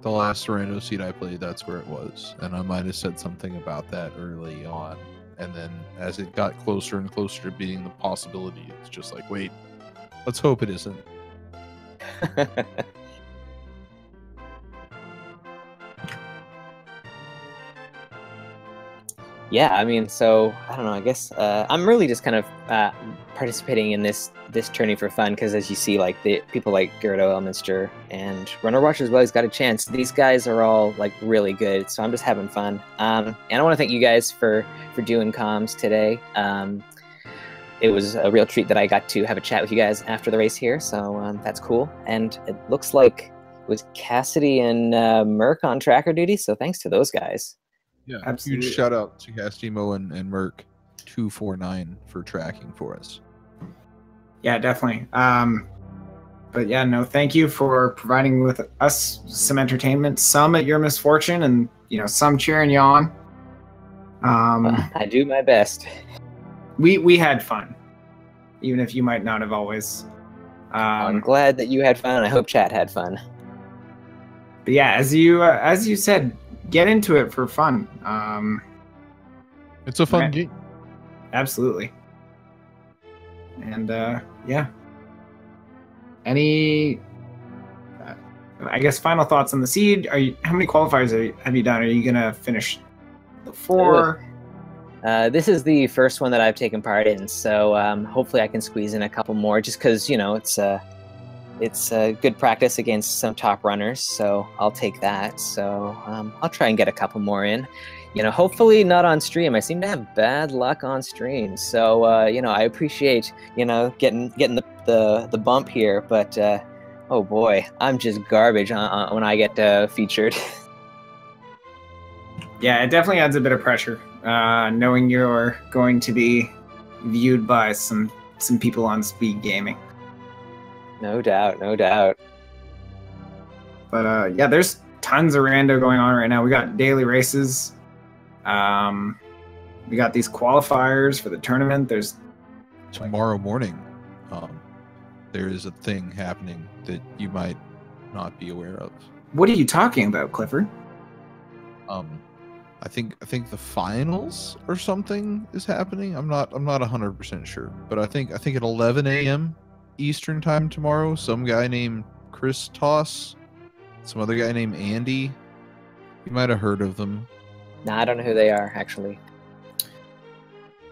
[SPEAKER 2] The last rando seed I played, that's where it was. And I might have said something about that early on. And then as it got closer and closer to being the possibility, it's just like, wait, let's hope it isn't.
[SPEAKER 6] Yeah, I mean, so I don't know. I guess I'm really just kind of participating in this tourney for fun because, as you see, the people like Gerdo, Elminster, and Runner Watcher as well, he's got a chance. These guys are all really good, so I'm just having fun. And I want to thank you guys for doing comms today. It was a real treat that I got to have a chat with you guys after the race here, so that's cool. And it looks like it was Cassidy and Merc on tracker duty, so thanks to those guys.
[SPEAKER 2] Yeah,
[SPEAKER 1] Absolutely.
[SPEAKER 2] huge shout out to Castimo and Merc 249 for tracking for us.
[SPEAKER 1] Yeah, definitely. But yeah, no, thank you for providing with us some entertainment, some at your misfortune, and some cheering you on.
[SPEAKER 6] I do my best.
[SPEAKER 1] We had fun, even if you might not have always.
[SPEAKER 6] I'm glad that you had fun, and I hope chat had fun.
[SPEAKER 1] But yeah, as you said, get into it for fun.
[SPEAKER 2] It's a fun
[SPEAKER 1] right.
[SPEAKER 2] game.
[SPEAKER 1] Absolutely. And yeah. Any, I guess, final thoughts on the seed? How many qualifiers have you done? Are you gonna finish the 4?
[SPEAKER 6] This is the first one that I've taken part in, so hopefully I can squeeze in a couple more. Just because it's good practice against some top runners, so I'll take that. So I'll try and get a couple more in. hopefully not on stream. I seem to have bad luck on stream, so I appreciate getting the bump here, but oh boy, I'm just garbage when I get featured.
[SPEAKER 1] Yeah, it definitely adds a bit of pressure, knowing you're going to be viewed by some people on speed gaming.
[SPEAKER 6] No doubt, no doubt.
[SPEAKER 1] But yeah, there's tons of rando going on right now. We got daily races. We got these qualifiers for the tournament. There's
[SPEAKER 2] Tomorrow morning, there is a thing happening that you might not be aware of.
[SPEAKER 1] What are you talking about, Clifford?
[SPEAKER 2] I think the finals or something is happening. I'm not 100% sure, but I think at 11 a.m. Eastern time tomorrow, some guy named Chris Toss, some other guy named Andy. You might have heard of them.
[SPEAKER 6] Nah, I don't know who they are actually.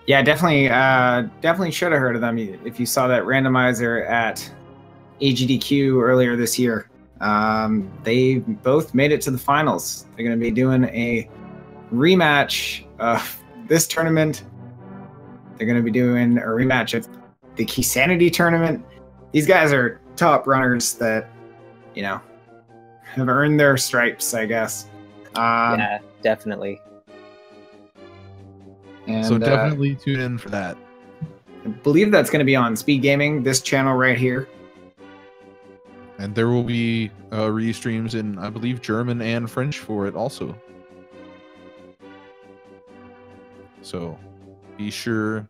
[SPEAKER 1] Yeah, definitely should have heard of them if you saw that randomizer at AGDQ earlier this year. They both made it to the finals. They're going to be doing a rematch of this tournament. They're going to be doing a rematch of the Keysanity tournament. These guys are top runners that, have earned their stripes, I guess.
[SPEAKER 6] Yeah, definitely.
[SPEAKER 1] And,
[SPEAKER 2] So definitely tune in for that.
[SPEAKER 1] I believe that's going to be on Speed Gaming, this channel right here.
[SPEAKER 2] And there will be restreams in, I believe, German and French for it also. So be sure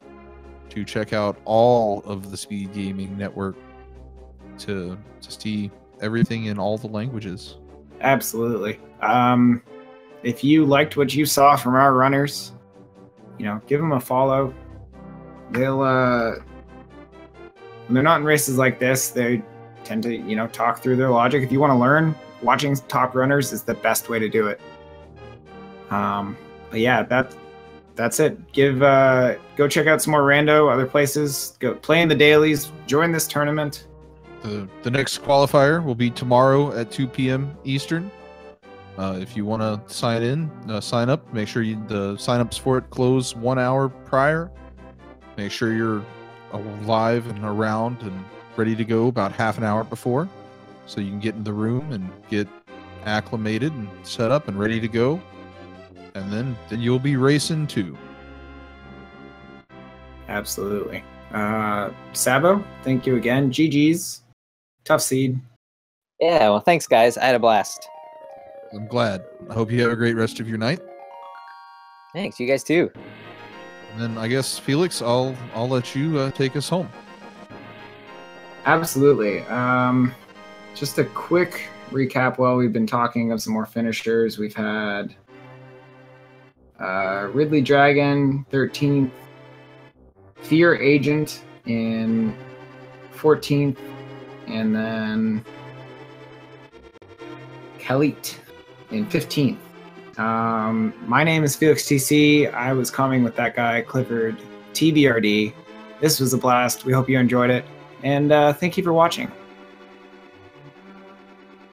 [SPEAKER 2] to check out all of the Speed Gaming Network to see everything in all the languages.
[SPEAKER 1] Absolutely. If you liked what you saw from our runners, give them a follow. They'll when they're not in races like this, they tend to talk through their logic. If you want to learn, watching top runners is the best way to do it. But yeah, that's it. Go check out some more rando, other places. Go play in the dailies. Join this tournament.
[SPEAKER 2] The next qualifier will be tomorrow at 2 p.m. Eastern. If you want to sign up, make sure the sign-ups for it close 1 hour prior. Make sure you're live and around and ready to go about half an hour before, so you can get in the room and get acclimated and set up and ready to go. And then you'll be racing too.
[SPEAKER 1] Absolutely. Sabo, thank you again. GG's. Tough seed.
[SPEAKER 6] Yeah, well, thanks, guys. I had a blast.
[SPEAKER 2] I'm glad. I hope you have a great rest of your night.
[SPEAKER 6] Thanks. You guys too.
[SPEAKER 2] And then I guess, Felix, I'll let you take us home.
[SPEAKER 1] Absolutely. Just a quick recap while we've been talking of some more finishers. We've had Ridley Dragon, 13th. Fear Agent in 14th. And then Khalid in 15th. My name is Felix TC. I was coming with that guy, Clifford TBRD. This was a blast. We hope you enjoyed it. And thank you for watching.